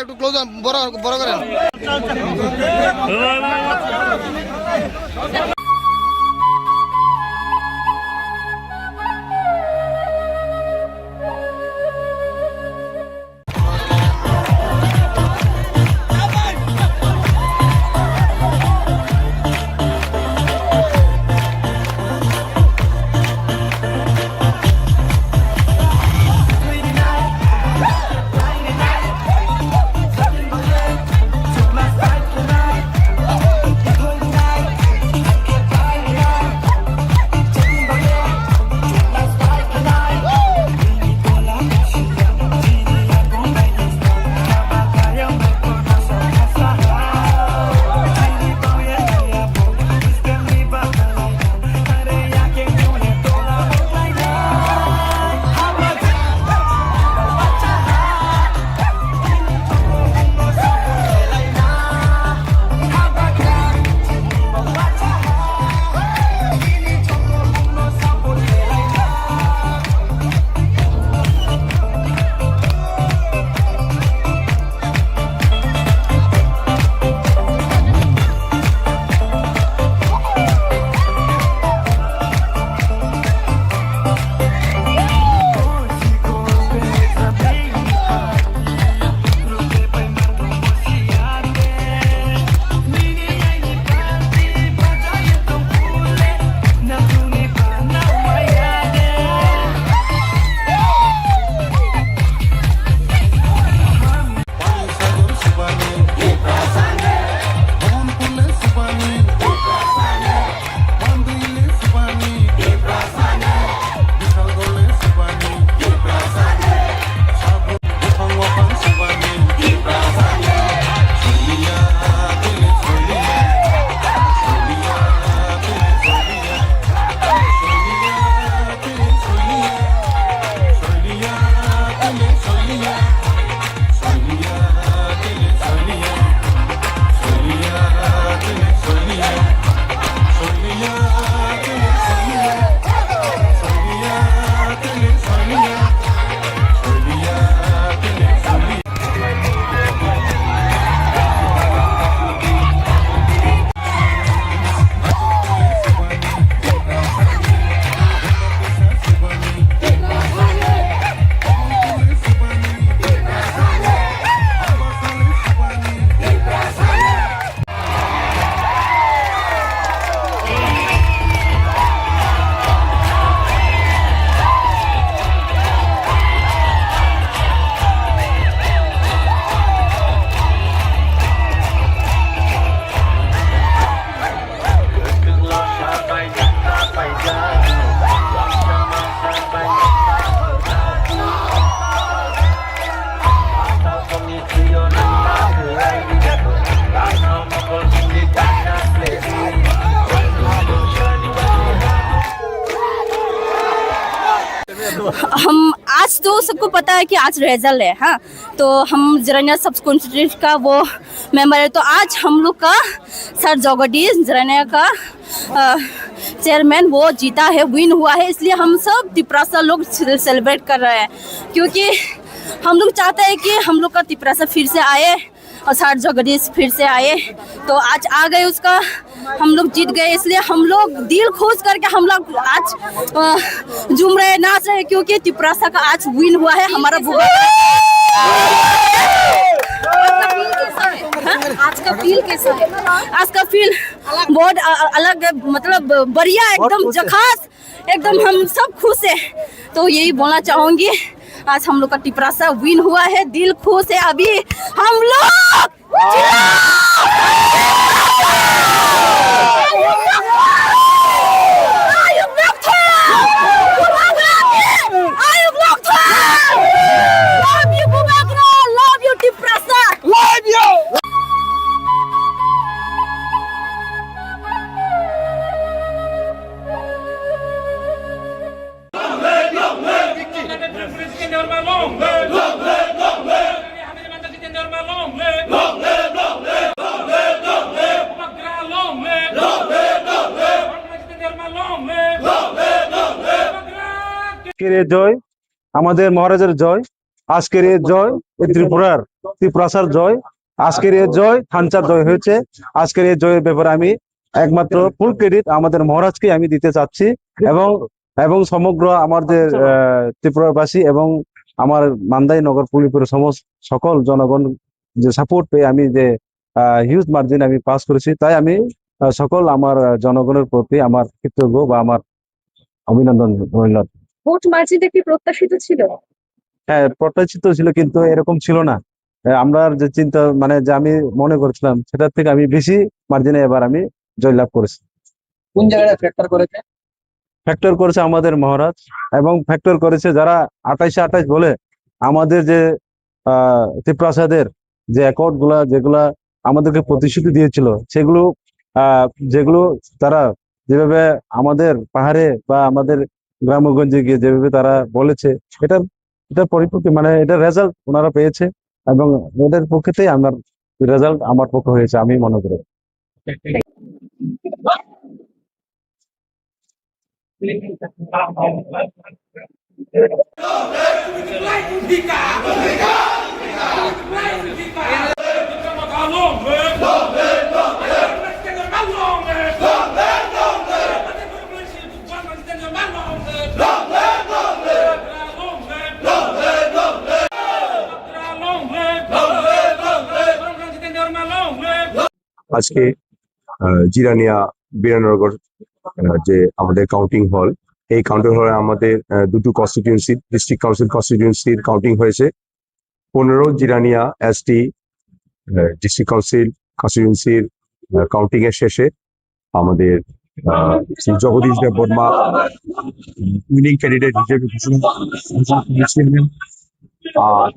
একটু ক্লোজ বড় বড় করেন हम आज तो सबको पता है कि आज रिजल्ट है, हाँ, तो हम जरानिया सब कॉन्स्टिट्यूंसी का वो मेंबर है, तो आज हम लोग का सर जगदीश जरानिया का चेयरमैन वो जीता है, विन हुआ है, इसलिए हम सब तिपरासा लोग सेलिब्रेट कर रहे हैं, क्योंकि हम लोग चाहते हैं कि हम लोग का तिपरासा फिर से आए और सर जगदीश फिर से आए, तो आज आ गए उसका, हम लोग जीत गए, इसलिए हम लोग दिल खुश करके हम लोग आज झूम रहे, नाच रहे, क्योंकि तिपरासा का आज विन हुआ है हमारा बुआ। आज का फील कैसा है? आज का फील बहुत अलग, मतलब बढ़िया, एकदम झकास, एकदम हम सब खुश है, तो यही बोलना चाहूंगी, आज हम लोग का तिपरासा विन हुआ है, दिल खुश है, अभी हम लोग Long live আজকের এই জয় আমাদের মহারাজের জয়, আজকের এই জয় এই ত্রিপুরাসার জয়, আজকের এই জয় থানচার জয় হয়েছে। আজকের এই জয়ের ব্যাপারে আমি একমাত্র ফুল ক্রেডিট আমাদের মহারাজকে আমি দিতে চাচ্ছি এবং সমগ্র আমাদের ত্রিপুরাবাসী এবং আমার মান্দাই নগর পুলিপুরের সকল জনগণ যে সাপোর্ট পেয়ে আমি যে হিউজ মার্জিন আমি পাস করেছি, তাই আমি সকল আমার জনগণের প্রতি আমার কৃতজ্ঞ বা আমার অভিনন্দন রইল। ভোট মার্জিনটা কি প্রত্যাশিত ছিল? হ্যাঁ, প্রত্যাশিত ছিল, কিন্তু এরকম ছিল না। আমরা যে চিন্তা মানে যে আমি মনে করছিলাম সেটার থেকে আমি বেশি মার্জিনে এবার আমি জয়লাভ করেছি। কোন জায়গায় ফ্যাক্টর করেছে? ফ্যাক্টর করেছে আমাদের মহারাজ এবং ফ্যাক্টর করেছে যারা 28-28 বলে আমাদের যে ত্রিপ্রাসাদের যে অ্যাকর্ড গুলা যেগুলা আমাদেরকে প্রতিশ্রুতি দিয়েছিল যেগুলো তারা যেভাবে আমাদের পাহাড়ে বা আমাদের গ্রামগঞ্জে গিয়ে যেভাবে তারা বলেছে এটা পরিপূর্ণ মানে এটা রেজাল্ট ওনারা পেয়েছে এবং ওদের পক্ষেতেই আমার রেজাল্ট আমার পক্ষে হয়েছে আমি মনে করি। আজকে জিরানিয়া বিরানগর যে আমাদের কাউন্টিং হল, এই কাউন্টিং হলে আমাদের দুটো কনস্টিটিউয়েন্সি ডিস্ট্রিক্ট কাউন্সিল কনস্টিটিউয়েন্সির কাউন্টিং হয়েছে। 15 জিরানিয়া এসটি ডিস্ট্রিক্ট কাউন্সিল কনস্টিটিউয়েন্সির কাউন্টিং এর শেষে আমাদের শ্রী জগদীশ দেব বর্মা উইনিং ক্যান্ডিডেট হিসেবে ঘোষণা করেছিলেন। আর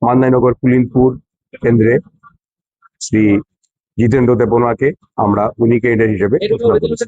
মান্দাইনগর পুলিনপুর কেন্দ্রে শ্রী জিতেন্দ্র দেব বর্মাকে আমরা উইনিং ক্যান্ডিডেট হিসেবে ঘোষণা করেছি।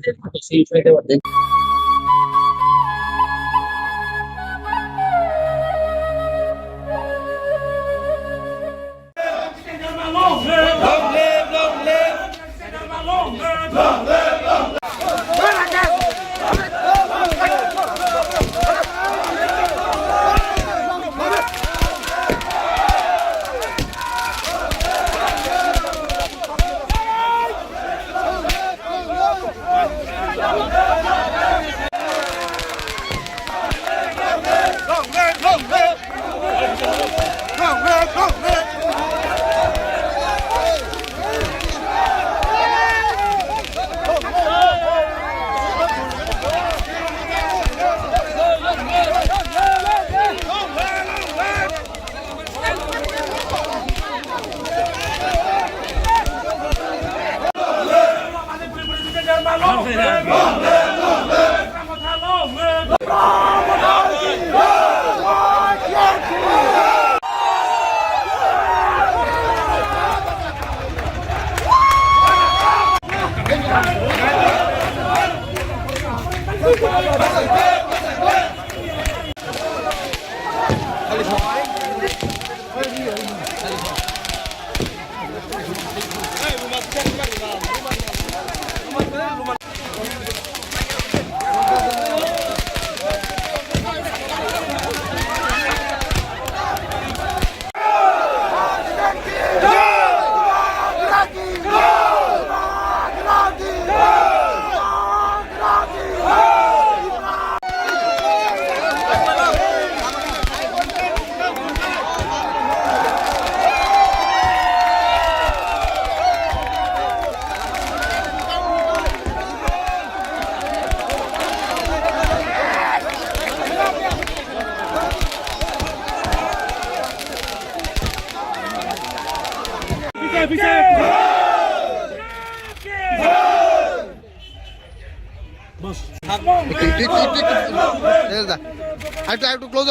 একটু ক্লোজ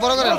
বড় করেন।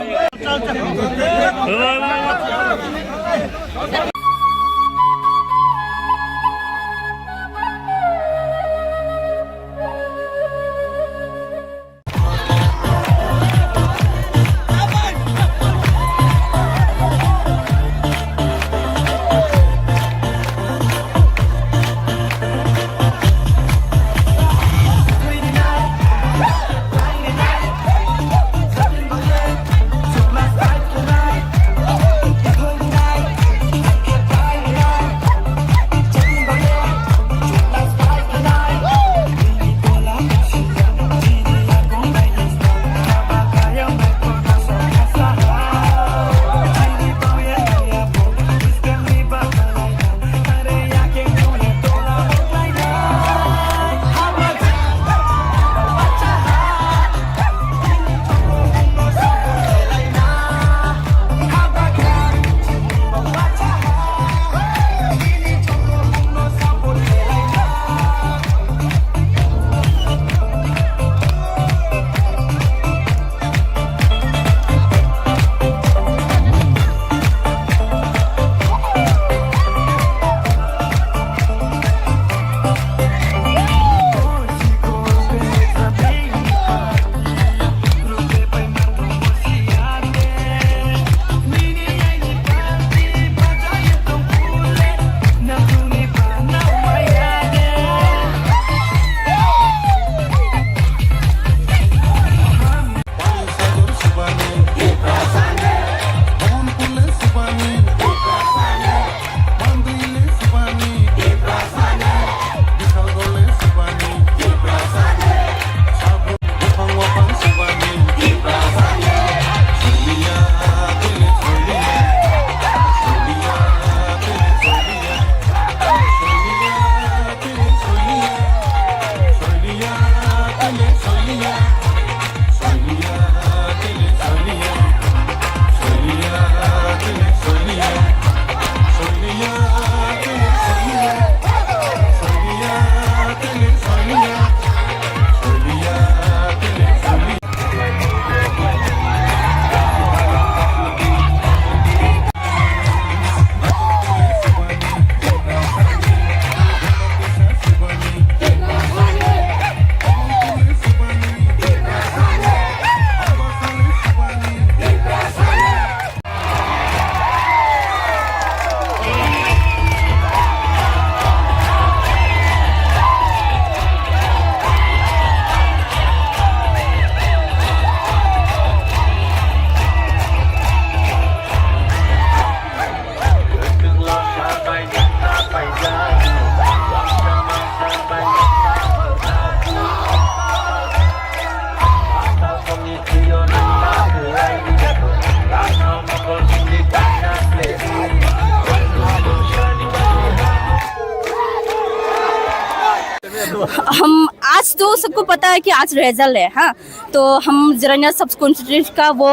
हम आज तो सबको पता है कि आज रिजल्ट है, हाँ, तो हम जरानिया सब कॉन्स्टिट्यूंसी का वो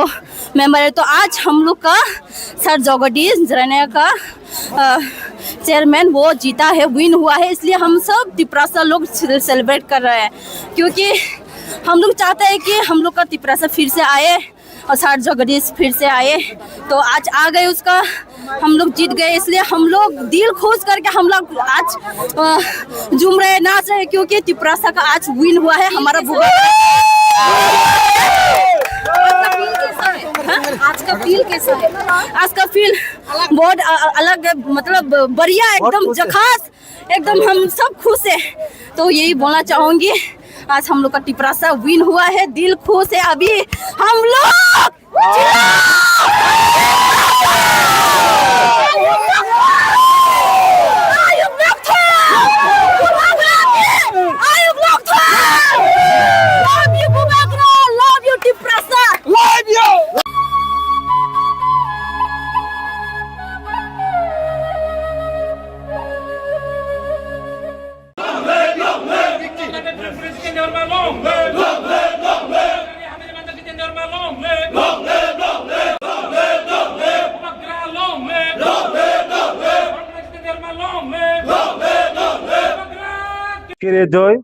मेंबर है, तो आज हम लोग का सर जगदीश जरानिया का चेयरमैन वो जीता है, विन हुआ है, इसलिए हम सब तिपरासा लोग सेलिब्रेट कर रहे हैं, क्योंकि हम लोग चाहते हैं कि हम लोग का तिपरासा फिर से आए और सर जगदीश फिर से आए, तो आज आ गए उसका, हम लोग जीत गए, इसलिए हम लोग दिल खुश करके हम लोग आज झूम रहे, नाच रहे, क्योंकि तिपरासा का आज विन हुआ है हमारा बुआ। आज का फील कैसा है? आज का फील बहुत अलग है, मतलब बढ़िया, एकदम झकास, एकदम हम सब खुश है, तो यही बोलना चाहूंगी, आज हम लोग का तिपरासा विन हुआ है, दिल खुश है, अभी हम लोग আজকের এই জয়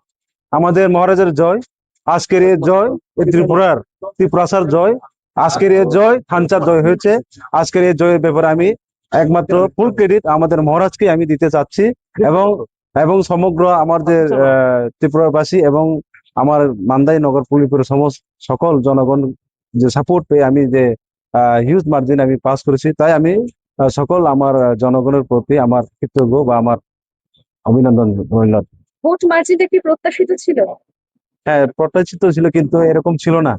আমাদের মহারাজের জয়, আজকের এই জয় এই ত্রিপুরাসার জয়, আজকের এই জয় থানচার জয় হয়েছে। আজকের এই জয়ের ব্যাপারে আমি একমাত্র ফুল ক্রেডিট আমাদের মহারাজকে আমি দিতে চাচ্ছি, এবং সমগ্র আমাদের ত্রিপুরাবাসী এবং আমার মান্দাই নগর পুলিপুরের সমস্ত সকল জনগণ যে সাপোর্ট পেয়ে আমি যে হিউজ মার্জিন আমি পাস করেছি, তাই আমি সকল আমার জনগণের প্রতি আমার কৃতজ্ঞ বা আমার অভিনন্দন রইল। ভোট মার্জিনে কি প্রত্যাশিত ছিল? হ্যাঁ, প্রত্যাশিত ছিল, কিন্তু এরকম ছিল না।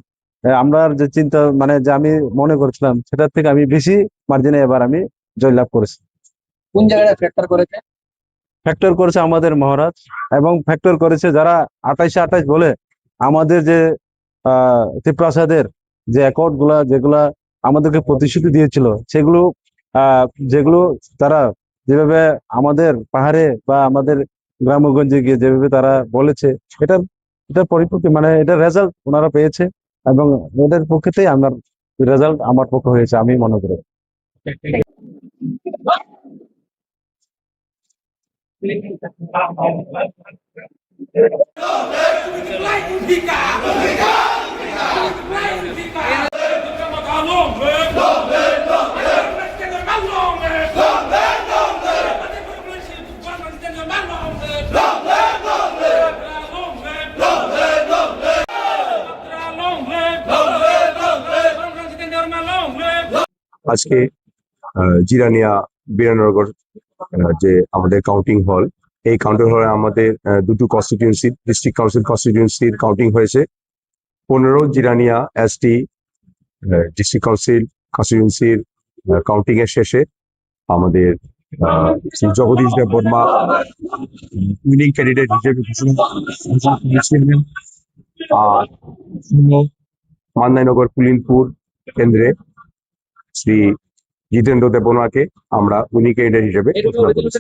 আমরা যে চিন্তা মানে যে আমি মনে করছিলাম সেটার থেকে আমি বেশি মার্জিনে এবার আমি জয়লাভ করেছি। কোন জায়গাটা ফ্যাক্টর করেছে? ফ্যাক্টর করেছে আমাদের মহারাজ, এবং ফ্যাক্টর করেছে যারা 28-28 বলে আমাদের যে ত্রিপ্রাসাদের যে অ্যাকর্ড গুলা যেগুলা আমাদেরকে প্রতিশ্রুতি দিয়েছিল, যেগুলো তারা যেভাবে আমাদের পাহাড়ে বা আমাদের গ্রামগঞ্জে গিয়ে যেভাবে তারা বলেছে, এটা পরিপক্ষ মানে এটা রেজাল্ট ওনারা পেয়েছে, এবং ওদের পক্ষেতেই আমার রেজাল্ট আমার পক্ষে হয়েছে আমি মনে করি। আজকে জিরানিয়া বিরানগর যে আমাদের কাউন্টিং হল, এই কাউন্টিং হলে আমাদের দুটো কনস্টিটিউয়েন্সি ডিস্ট্রিক্ট কাউন্সিল কনস্টিটিউয়েন্সির কাউন্টিং হয়েছে। 15 জিরানিয়া এসটি ডিস্ট্রিক্ট কাউন্সিল কনস্টিটিউয়েন্সির কাউন্টিং এর শেষে আমাদের জগদীশ দেব বর্মা উইনিং ক্যান্ডিডেট হিসেবে ঘোষণা করেছিলেন। আর মান্দাইনগর পুলিনপুর কেন্দ্রে শ্রী জিতেন্দ্র দেববর্মাকে আমরা উইনিং ক্যান্ডিডেট হিসেবে ঘোষণা করেছি।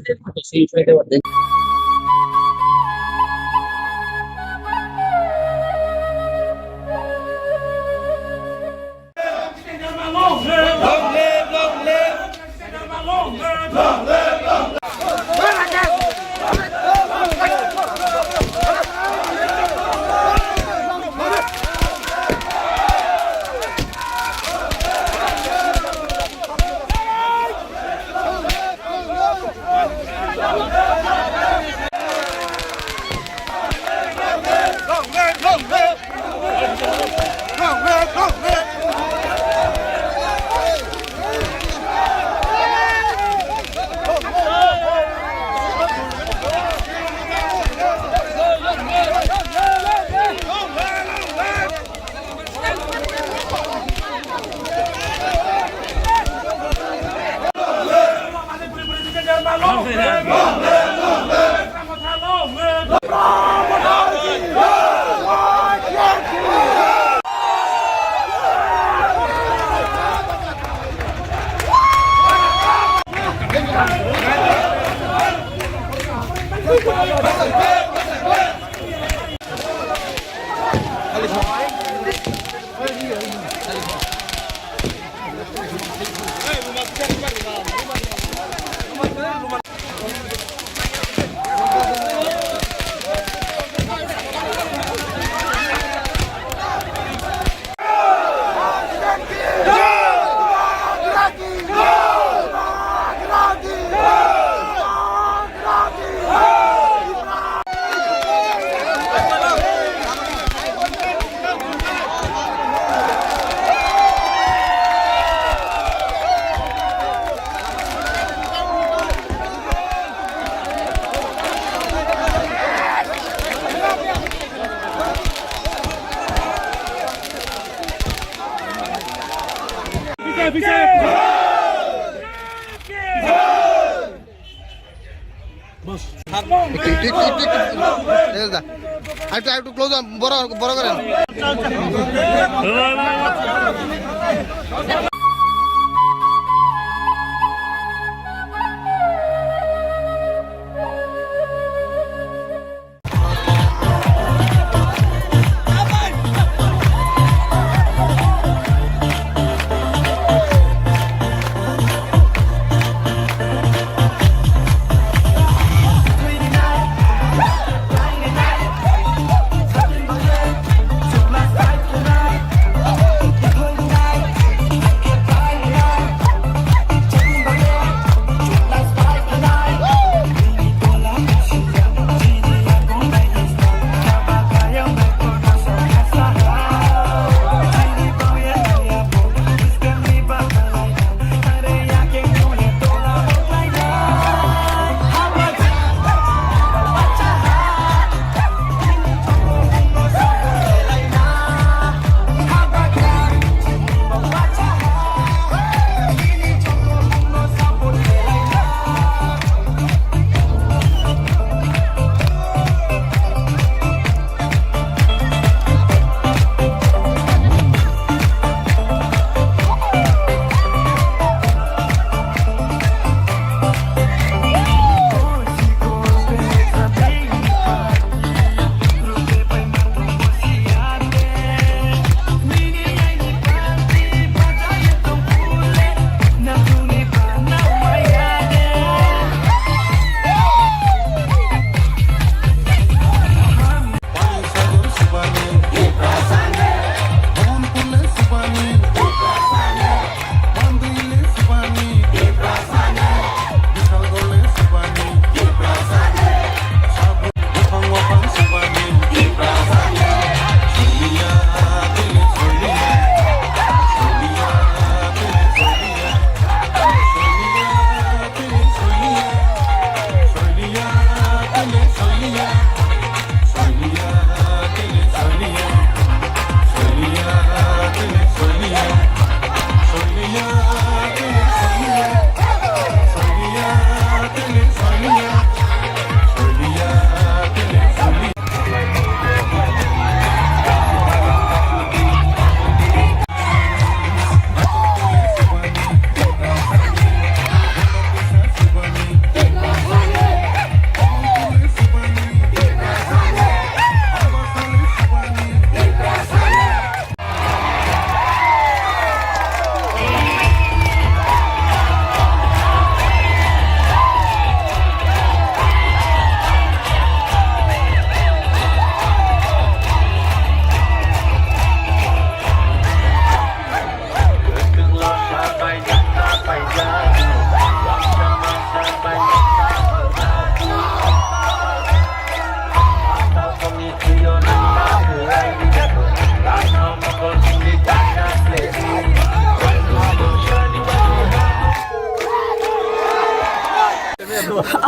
একটু ক্লোজ বড় বড় করেন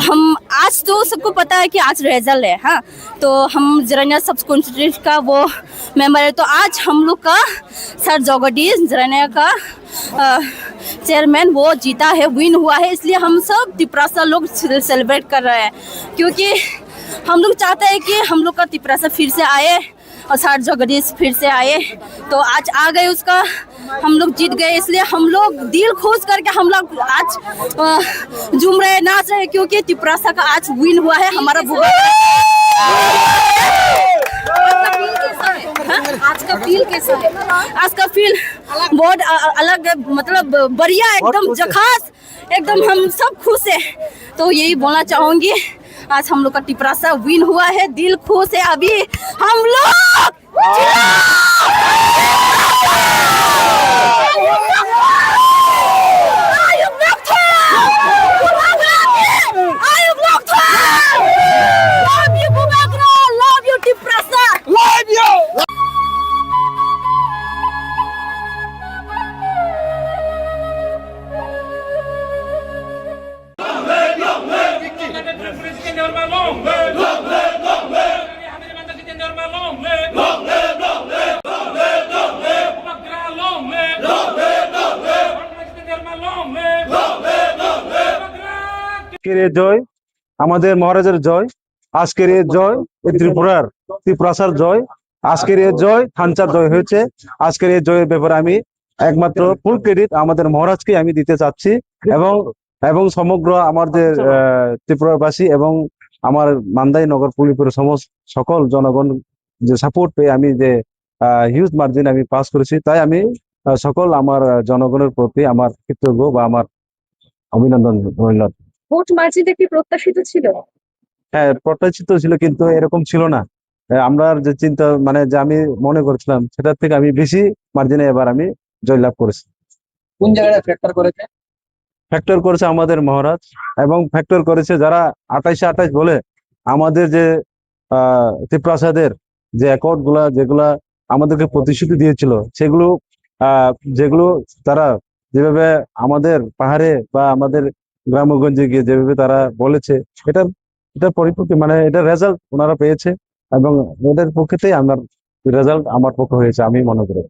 हम आज तो सबको पता है कि आज रिजल्ट है, हाँ, तो हम जरानिया सब कॉन्स्टिट्यूंसी का वो मेंबर है, तो आज हम लोग का सर जगदीश जरानिया का चेयरमैन वो जीता है, विन हुआ है, इसलिए हम सब तिपरासा लोग सेलिब्रेट कर रहे हैं, क्योंकि हम लोग चाहते हैं कि हम लोग का तिपरासा फिर से आए और सर जगदीश फिर से आए, तो आज आ गए उसका, हम लोग जीत गए, इसलिए हम लोग दिल खुश करके हम लोग आज झूम रहे, नाच रहे, क्योंकि तिपरासा का आज विन हुआ है हमारा बुआ। आज का फील कैसा है? आज का फील बहुत अलग है, मतलब बढ़िया, एकदम झकास, एकदम हम सब खुश है, तो यही बोलना चाहूंगी, आज हम लोग का तिपरासा विन हुआ है, दिल खुश है, अभी हम लोग Long live! আজকের এই জয় আমাদের মহারাজের জয়, আজকের এই জয় এই ত্রিপুরাসার জয়, আজকের এই জয় থানচার জয় হয়েছে। আজকের এই জয়ের ব্যাপারে আমি একমাত্র ফুল ক্রেডিট আমাদের মহারাজকে আমি দিতে চাচ্ছি এবং সমগ্র আমাদের ত্রিপুরাবাসী এবং আমার মান্দাই নগর পুলিপুরের সকল জনগণ যে সাপোর্ট পেয়ে আমি যে হিউজ মার্জিন আমি পাস করেছি, তাই আমি সকল আমার জনগণের প্রতি আমার কৃতজ্ঞ বা আমার অভিনন্দন রইল। ভোট মার্জিনটা কি প্রত্যাশিত ছিল? হ্যাঁ, প্রত্যাশিত ছিল, কিন্তু এরকম ছিল না। আমরা যে চিন্তা মানে যে আমি মনে করছিলাম সেটার থেকে আমি বেশি মার্জিনে এবার আমি জয়লাভ করেছি। কোন জায়গায় ফ্যাক্টর করেছে? ফ্যাক্টর করেছে আমাদের মহারাজ এবং ফ্যাক্টর করেছে যারা 28-28 বলে আমাদের যে ত্রিপ্রাসাদের যে অ্যাকর্ড গুলা যেগুলা আমাদেরকে প্রতিশ্রুতি দিয়েছিল যেগুলো তারা যেভাবে আমাদের পাহাড়ে বা আমাদের গ্রামগঞ্জে গিয়ে যেভাবে তারা বলেছে এটা পরিপূর্ণ মানে এটা রেজাল্ট ওনারা পেয়েছে এবং ওদের পক্ষেতেই আমার রেজাল্ট আমার পক্ষে হয়েছে আমি মনে করি।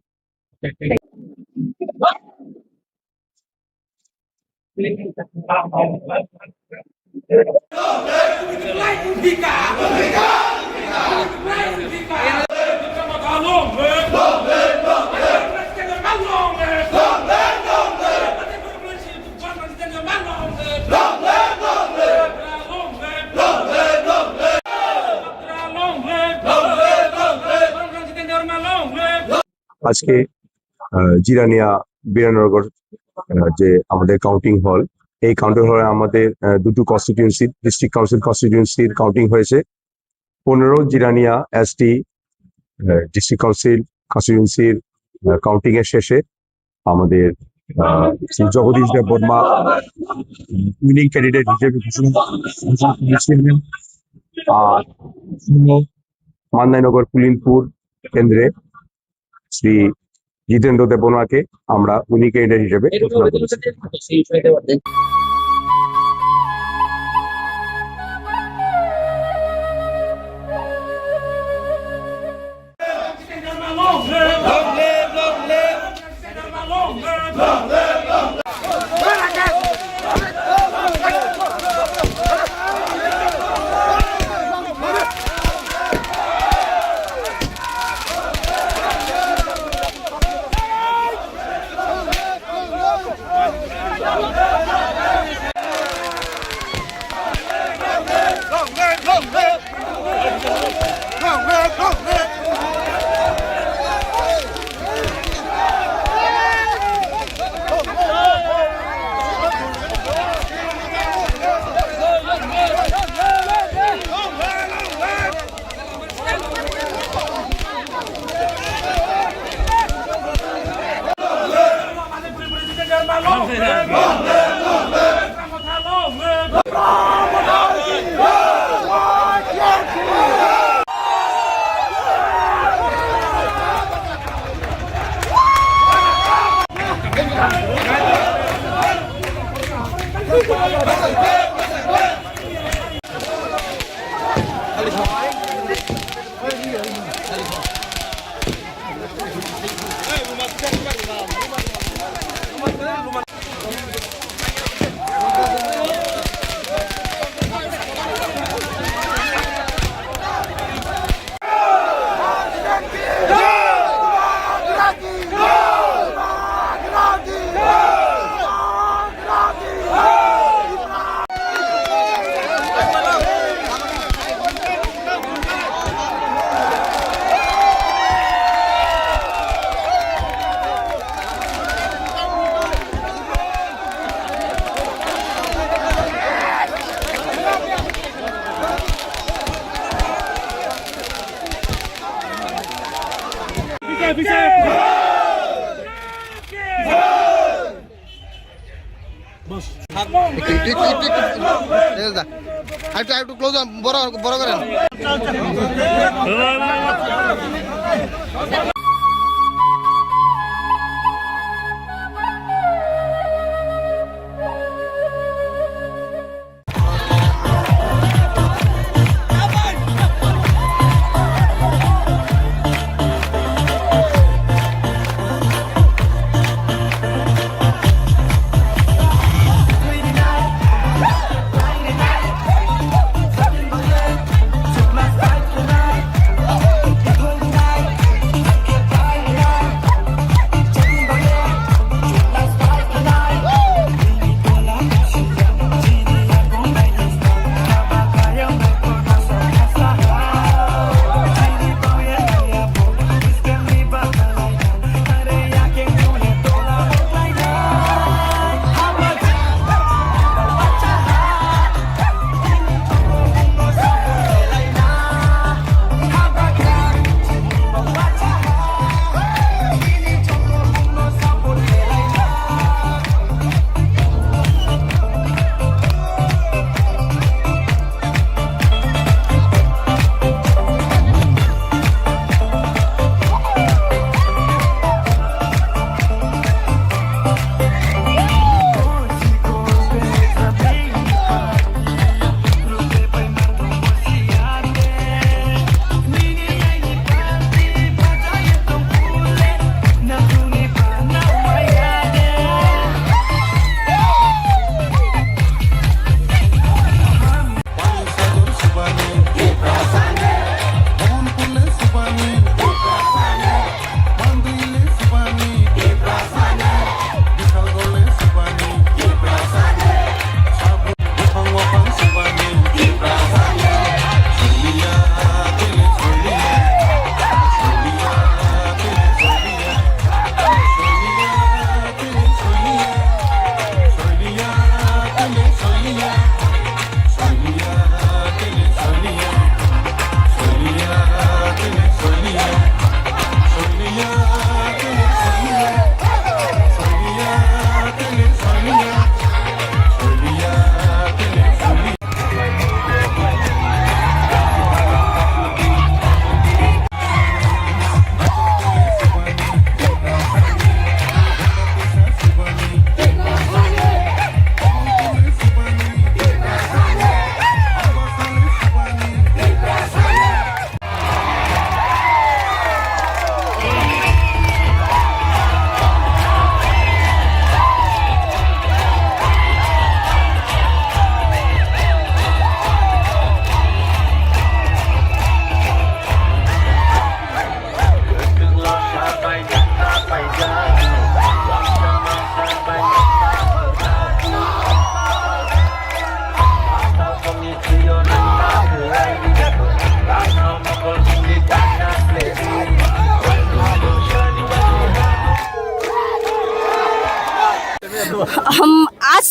আজকে জিরানিয়া বিরানগর যে আমাদের কাউন্টিং হল, এই কাউন্টিং হলে আমাদের দুটো কনস্টিটিউয়েন্সি ডিস্ট্রিক্ট কাউন্সিল কনস্টিটিউয়েন্সির কাউন্টিং হয়েছে। 15 জিরানিয়া এসটি ডিস্ট্রিক্ট কাউন্সিল কনস্টিটিউয়েন্সির কাউন্টিং এর শেষে আমাদের শ্রী জগদীশ দেব বর্মা উইনিং ক্যান্ডিডেট হিসেবে ঘোষণা করেছিলেন। আর মান্দাইনগর পুলিনপুর কেন্দ্রে শ্রী জিতেন্দ্র দেব বর্মাকে আমরা উইনিং ক্যান্ডিডেট হিসেবে ঘোষণা করেছি। একটু ক্লোজ বড় করেন।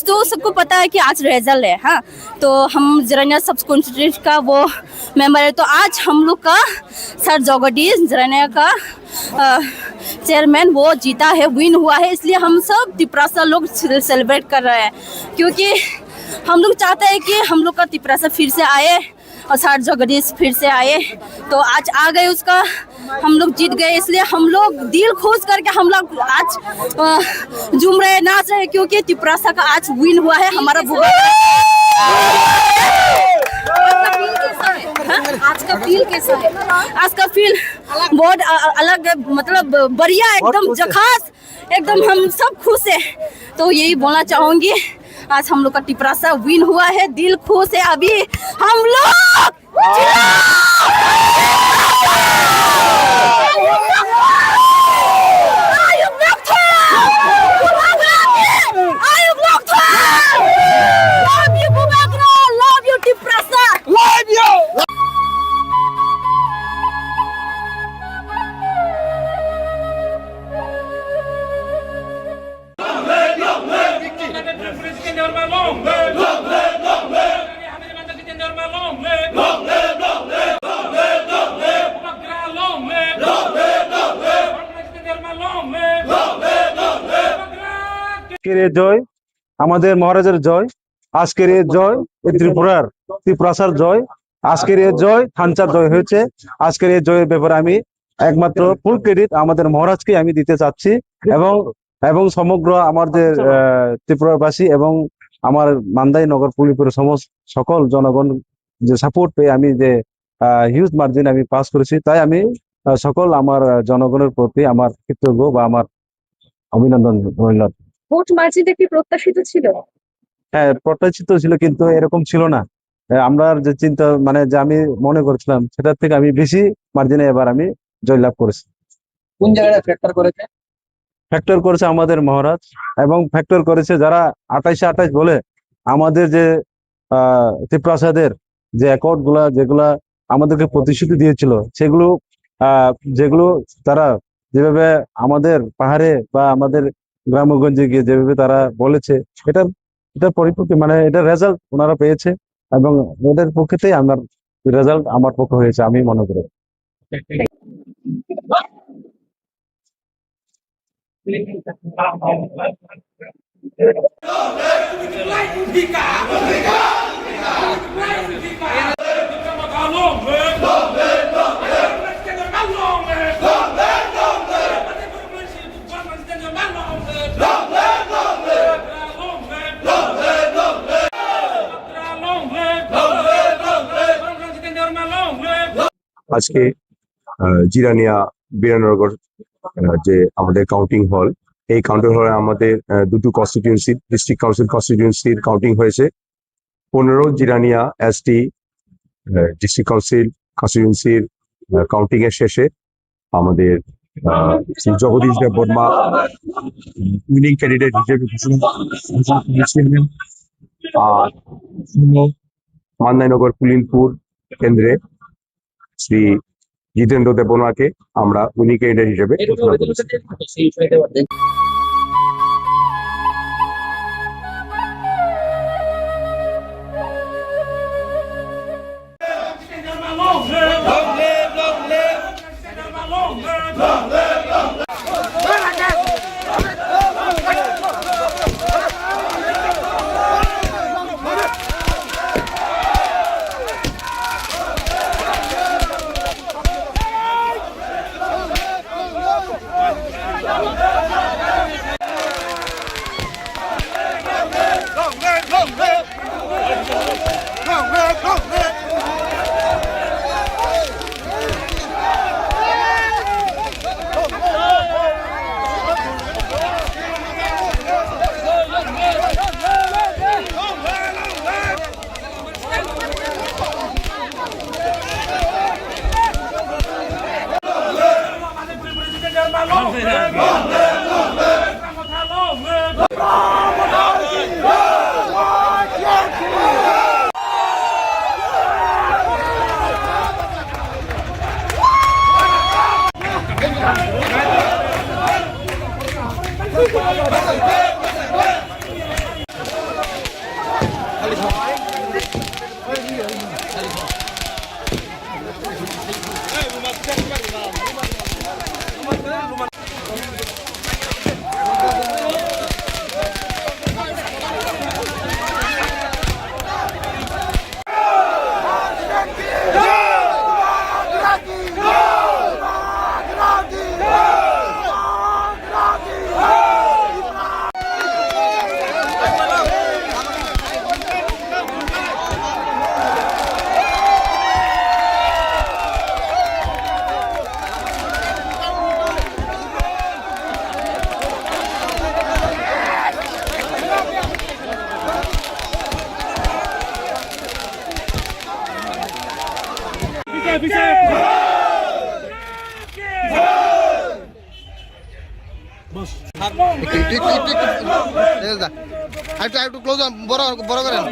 तो सबको पता है कि आज रिजल्ट है, हाँ। तो हम जरानिया सब कॉन्स्टिट्यूंसी का वो मेंबर है, तो आज हम लोग का सर जगदीश जरानिया का चेयरमैन वो जीता है, विन हुआ है, इसलिए हम सब तिपरासा लोग सेलिब्रेट कर रहे हैं, क्योंकि हम लोग चाहते हैं कि हम लोग का तिपरासा फिर से आए और सर जगदीश फिर से आए। तो आज आ गए उसका, हम लोग जीत गए, इसलिए हम लोग दिल खुश करके हम लोग आज झूम रहे, नाच रहे, क्योंकि तिपरासा का आज विन हुआ है हमारा बुआ। आज का फील कैसा है? आज का फील बहुत अलग है, मतलब बढ़िया, एकदम झकास, एकदम हम सब खुश है। तो यही बोलना चाहूंगी, आज हम लोग का तिपरासा विन हुआ है, दिल खुश है। अभी हम लोग আজকের এই জয় আমাদের মহারাজের জয়, আজকের এই জয় এই ত্রিপুরাসার জয়, আজকের এই জয় থানচার জয় হয়েছে। আজকের এই জয়ের ব্যাপারে আমি একমাত্র ফুল ক্রেডিট আমাদের মহারাজকে আমি দিতে চাচ্ছি, এবং সমগ্র আমাদের ত্রিপুরাবাসী এবং আমার মান্দাই নগর পুলিপুরের সমস্ত সকল জনগণ যে সাপোর্ট পেয়ে আমি যে হিউজ মার্জিন আমি পাস করেছি, তাই আমি সকল আমার জনগণের প্রতি আমার কৃতজ্ঞ বা আমার অভিনন্দন রইল। ভোট মার্জিনটা কি প্রত্যাশিত ছিল? হ্যাঁ, প্রত্যাশিত ছিল, কিন্তু এরকম ছিল না। আমরা যে চিন্তা মানে যে আমি মনে করছিলাম সেটার থেকে আমি বেশি মার্জিনে এবার আমি জয়লাভ করেছি। কোন জায়গায় ফ্যাক্টর করেছে? ফ্যাক্টর করেছে আমাদের মহারাজ, এবং ফ্যাক্টর করেছে যারা 28-28 বলে আমাদের যে ত্রিপ্রাসাদের যে অ্যাকর্ড গুলা যেগুলা আমাদেরকে প্রতিশ্রুতি দিয়েছিল, যেগুলো তারা যেভাবে আমাদের পাহাড়ে বা আমাদের গ্রামগঞ্জে গিয়ে যেভাবে তারা বলেছে, এটা পরিপক্ষ মানে এটা রেজাল্ট ওনারা পেয়েছে, এবং ওদের পক্ষেতেই আমার রেজাল্ট আমার পক্ষে হয়েছে আমি মনে করি। আজকে জিরানিয়া বিরানগর যে আমাদের কাউন্টিং হল, এই কাউন্টিং হলে আমাদের দুটো কনস্টিটিউয়েন্সি ডিস্ট্রিক্ট কাউন্সিল কনস্টিটিউয়েন্সির কাউন্টিং হয়েছে। 15 জিরানিয়া এসটি ডিস্ট্রিক্ট কাউন্সিল কনস্টিটিউয়েন্সির কাউন্টিং এর শেষে আমাদের জগদীশ দেব বর্মা উইনিং ক্যান্ডিডেট হিসেবে ঘোষণা করেছিলেন। আর মান্দাইনগর পুলিনপুর কেন্দ্রে শ্রী জিতেন্দ্র দেববর্মাকে আমরা উইনিং ক্যান্ডিডেট হিসেবে ঘোষণা করেছি। একটু ক্লোজ বড় বড় করেন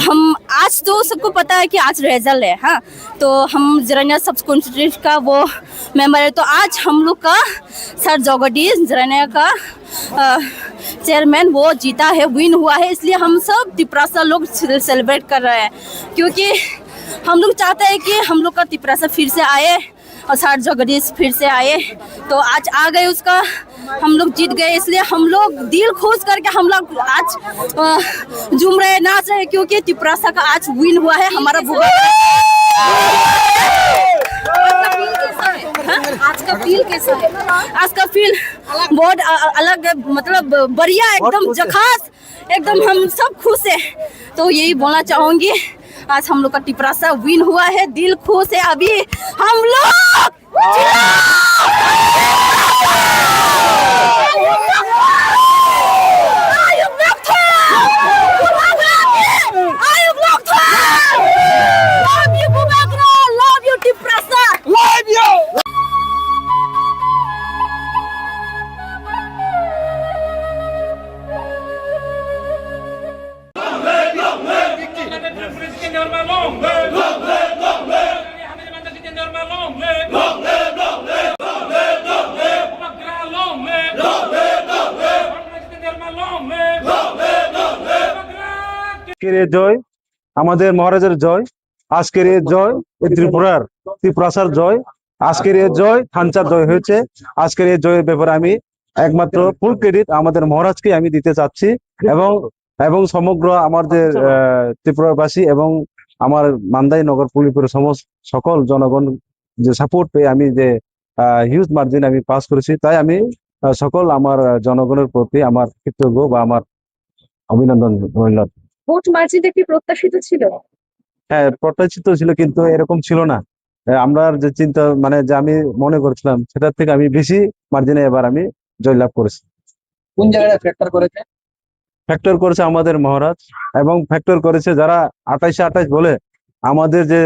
हम आज तो सबको पता है कि आज रिजल्ट है, हाँ, तो हम जरानिया सब कॉन्स्टिट्यूंसी का वो मेंबर है, तो आज हम लोग का सर जगदीश जरानिया का चेयरमैन वो जीता है, विन हुआ है, इसलिए हम सब तिपरासा लोग सेलिब्रेट कर रहे हैं, क्योंकि हम लोग चाहते हैं कि हम लोग का तिपरासा फिर से आए और सर जगदीश फिर से आए, तो आज आ गए उसका, हम लोग जीत गए, इसलिए हम लोग दिल खुश करके हम लोग आज झूम रहे नाच रहे, क्योंकि तिपरासा का आज विन हुआ है हमारा बुआ। आज का फील कैसा है? आज का फील बहुत अलग है, मतलब बढ़िया, एकदम जखास, एकदम हम सब खुश है, तो यही बोलना चाहूंगी, आज हम लोग का तिपरासा विन हुआ है, दिल खुश है, अभी हम लोग আজকের এই জয় আমাদের মহারাজের জয়, আজকের এই জয় এই ত্রিপুরাসার জয়, আজকের এই জয় থানচার জয় হয়েছে। আজকের এই জয়ের ব্যাপারে আমি একমাত্র ফুল ক্রেডিট আমাদের মহারাজকে আমি দিতে চাচ্ছি এবং সমগ্র আমাদের ত্রিপুরাবাসী এবং আমার মান্দাই নগর পুলিপুরের সকল জনগণ যে সাপোর্ট পেয়ে আমি যে হিউজ মার্জিন আমি পাস করেছি, তাই আমি সকল আমার জনগণের প্রতি আমার কৃতজ্ঞ বা আমার অভিনন্দন রইল। ভোট মার্জিনটা কি প্রত্যাশিত ছিল? হ্যাঁ, প্রত্যাশিত ছিল, কিন্তু এরকম ছিল না। আমরা যে চিন্তা মানে যে আমি মনে করছিলাম সেটার থেকে আমি বেশি মার্জিনে এবার আমি জয়লাভ করেছি। কোন জায়গায় ফ্যাক্টর করেছে? ফ্যাক্টর করেছে আমাদের মহারাজ এবং ফ্যাক্টর করেছে যারা 28-28 বলে আমাদের যে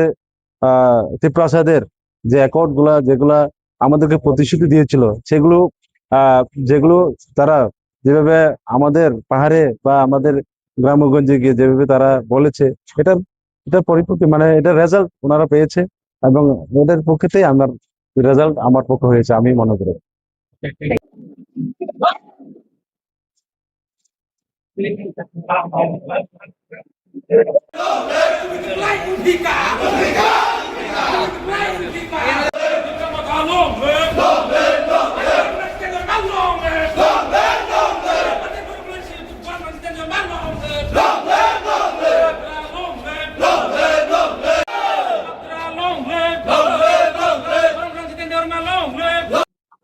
ত্রিপ্রাসাদের যে অ্যাকর্ড গুলা যেগুলা আমাদেরকে প্রতিশ্রুতি দিয়েছিল যেগুলো তারা যেভাবে আমাদের পাহাড়ে বা আমাদের গ্রামগঞ্জে গিয়ে যেভাবে তারা বলেছে এটা পরিপূর্তি মানে এটা রেজাল্ট ওনারা পেয়েছে এবং ওদের পক্ষেতেই আমার রেজাল্ট আমার পক্ষে হয়েছে আমি মনে করি।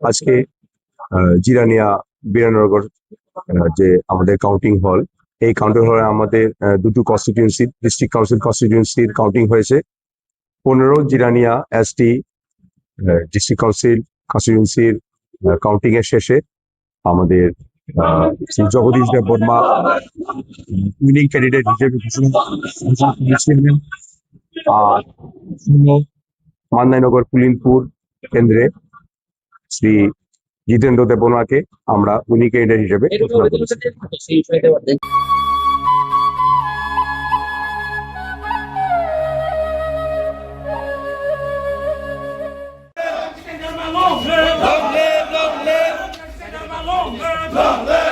আজকে জিরানিয়া বিরানগর যে আমাদের কাউন্টিং হল, এই কাউন্টিং হলে আমাদের দুটো কনস্টিটিউয়েন্সি ডিস্ট্রিক্ট কাউন্সিল কনস্টিটিউয়েন্সির কাউন্টিং হয়েছে। 15 জিরানিয়া এসটি ডিস্ট্রিক্ট কাউন্সিল কনস্টিটিউয়েন্সির কাউন্টিং এর শেষে আমাদের জগদীশ দেব বর্মা উইনিং ক্যান্ডিডেট হিসেবে ঘোষণা করেছিলেন। আর মান্দাইনগর পুলিনপুর কেন্দ্রে শ্রী জিতেন্দ্র দেববর্মাকে আমরা উইনিং ক্যান্ডিডেট হিসেবে ঘোষণা করেছি। Long live!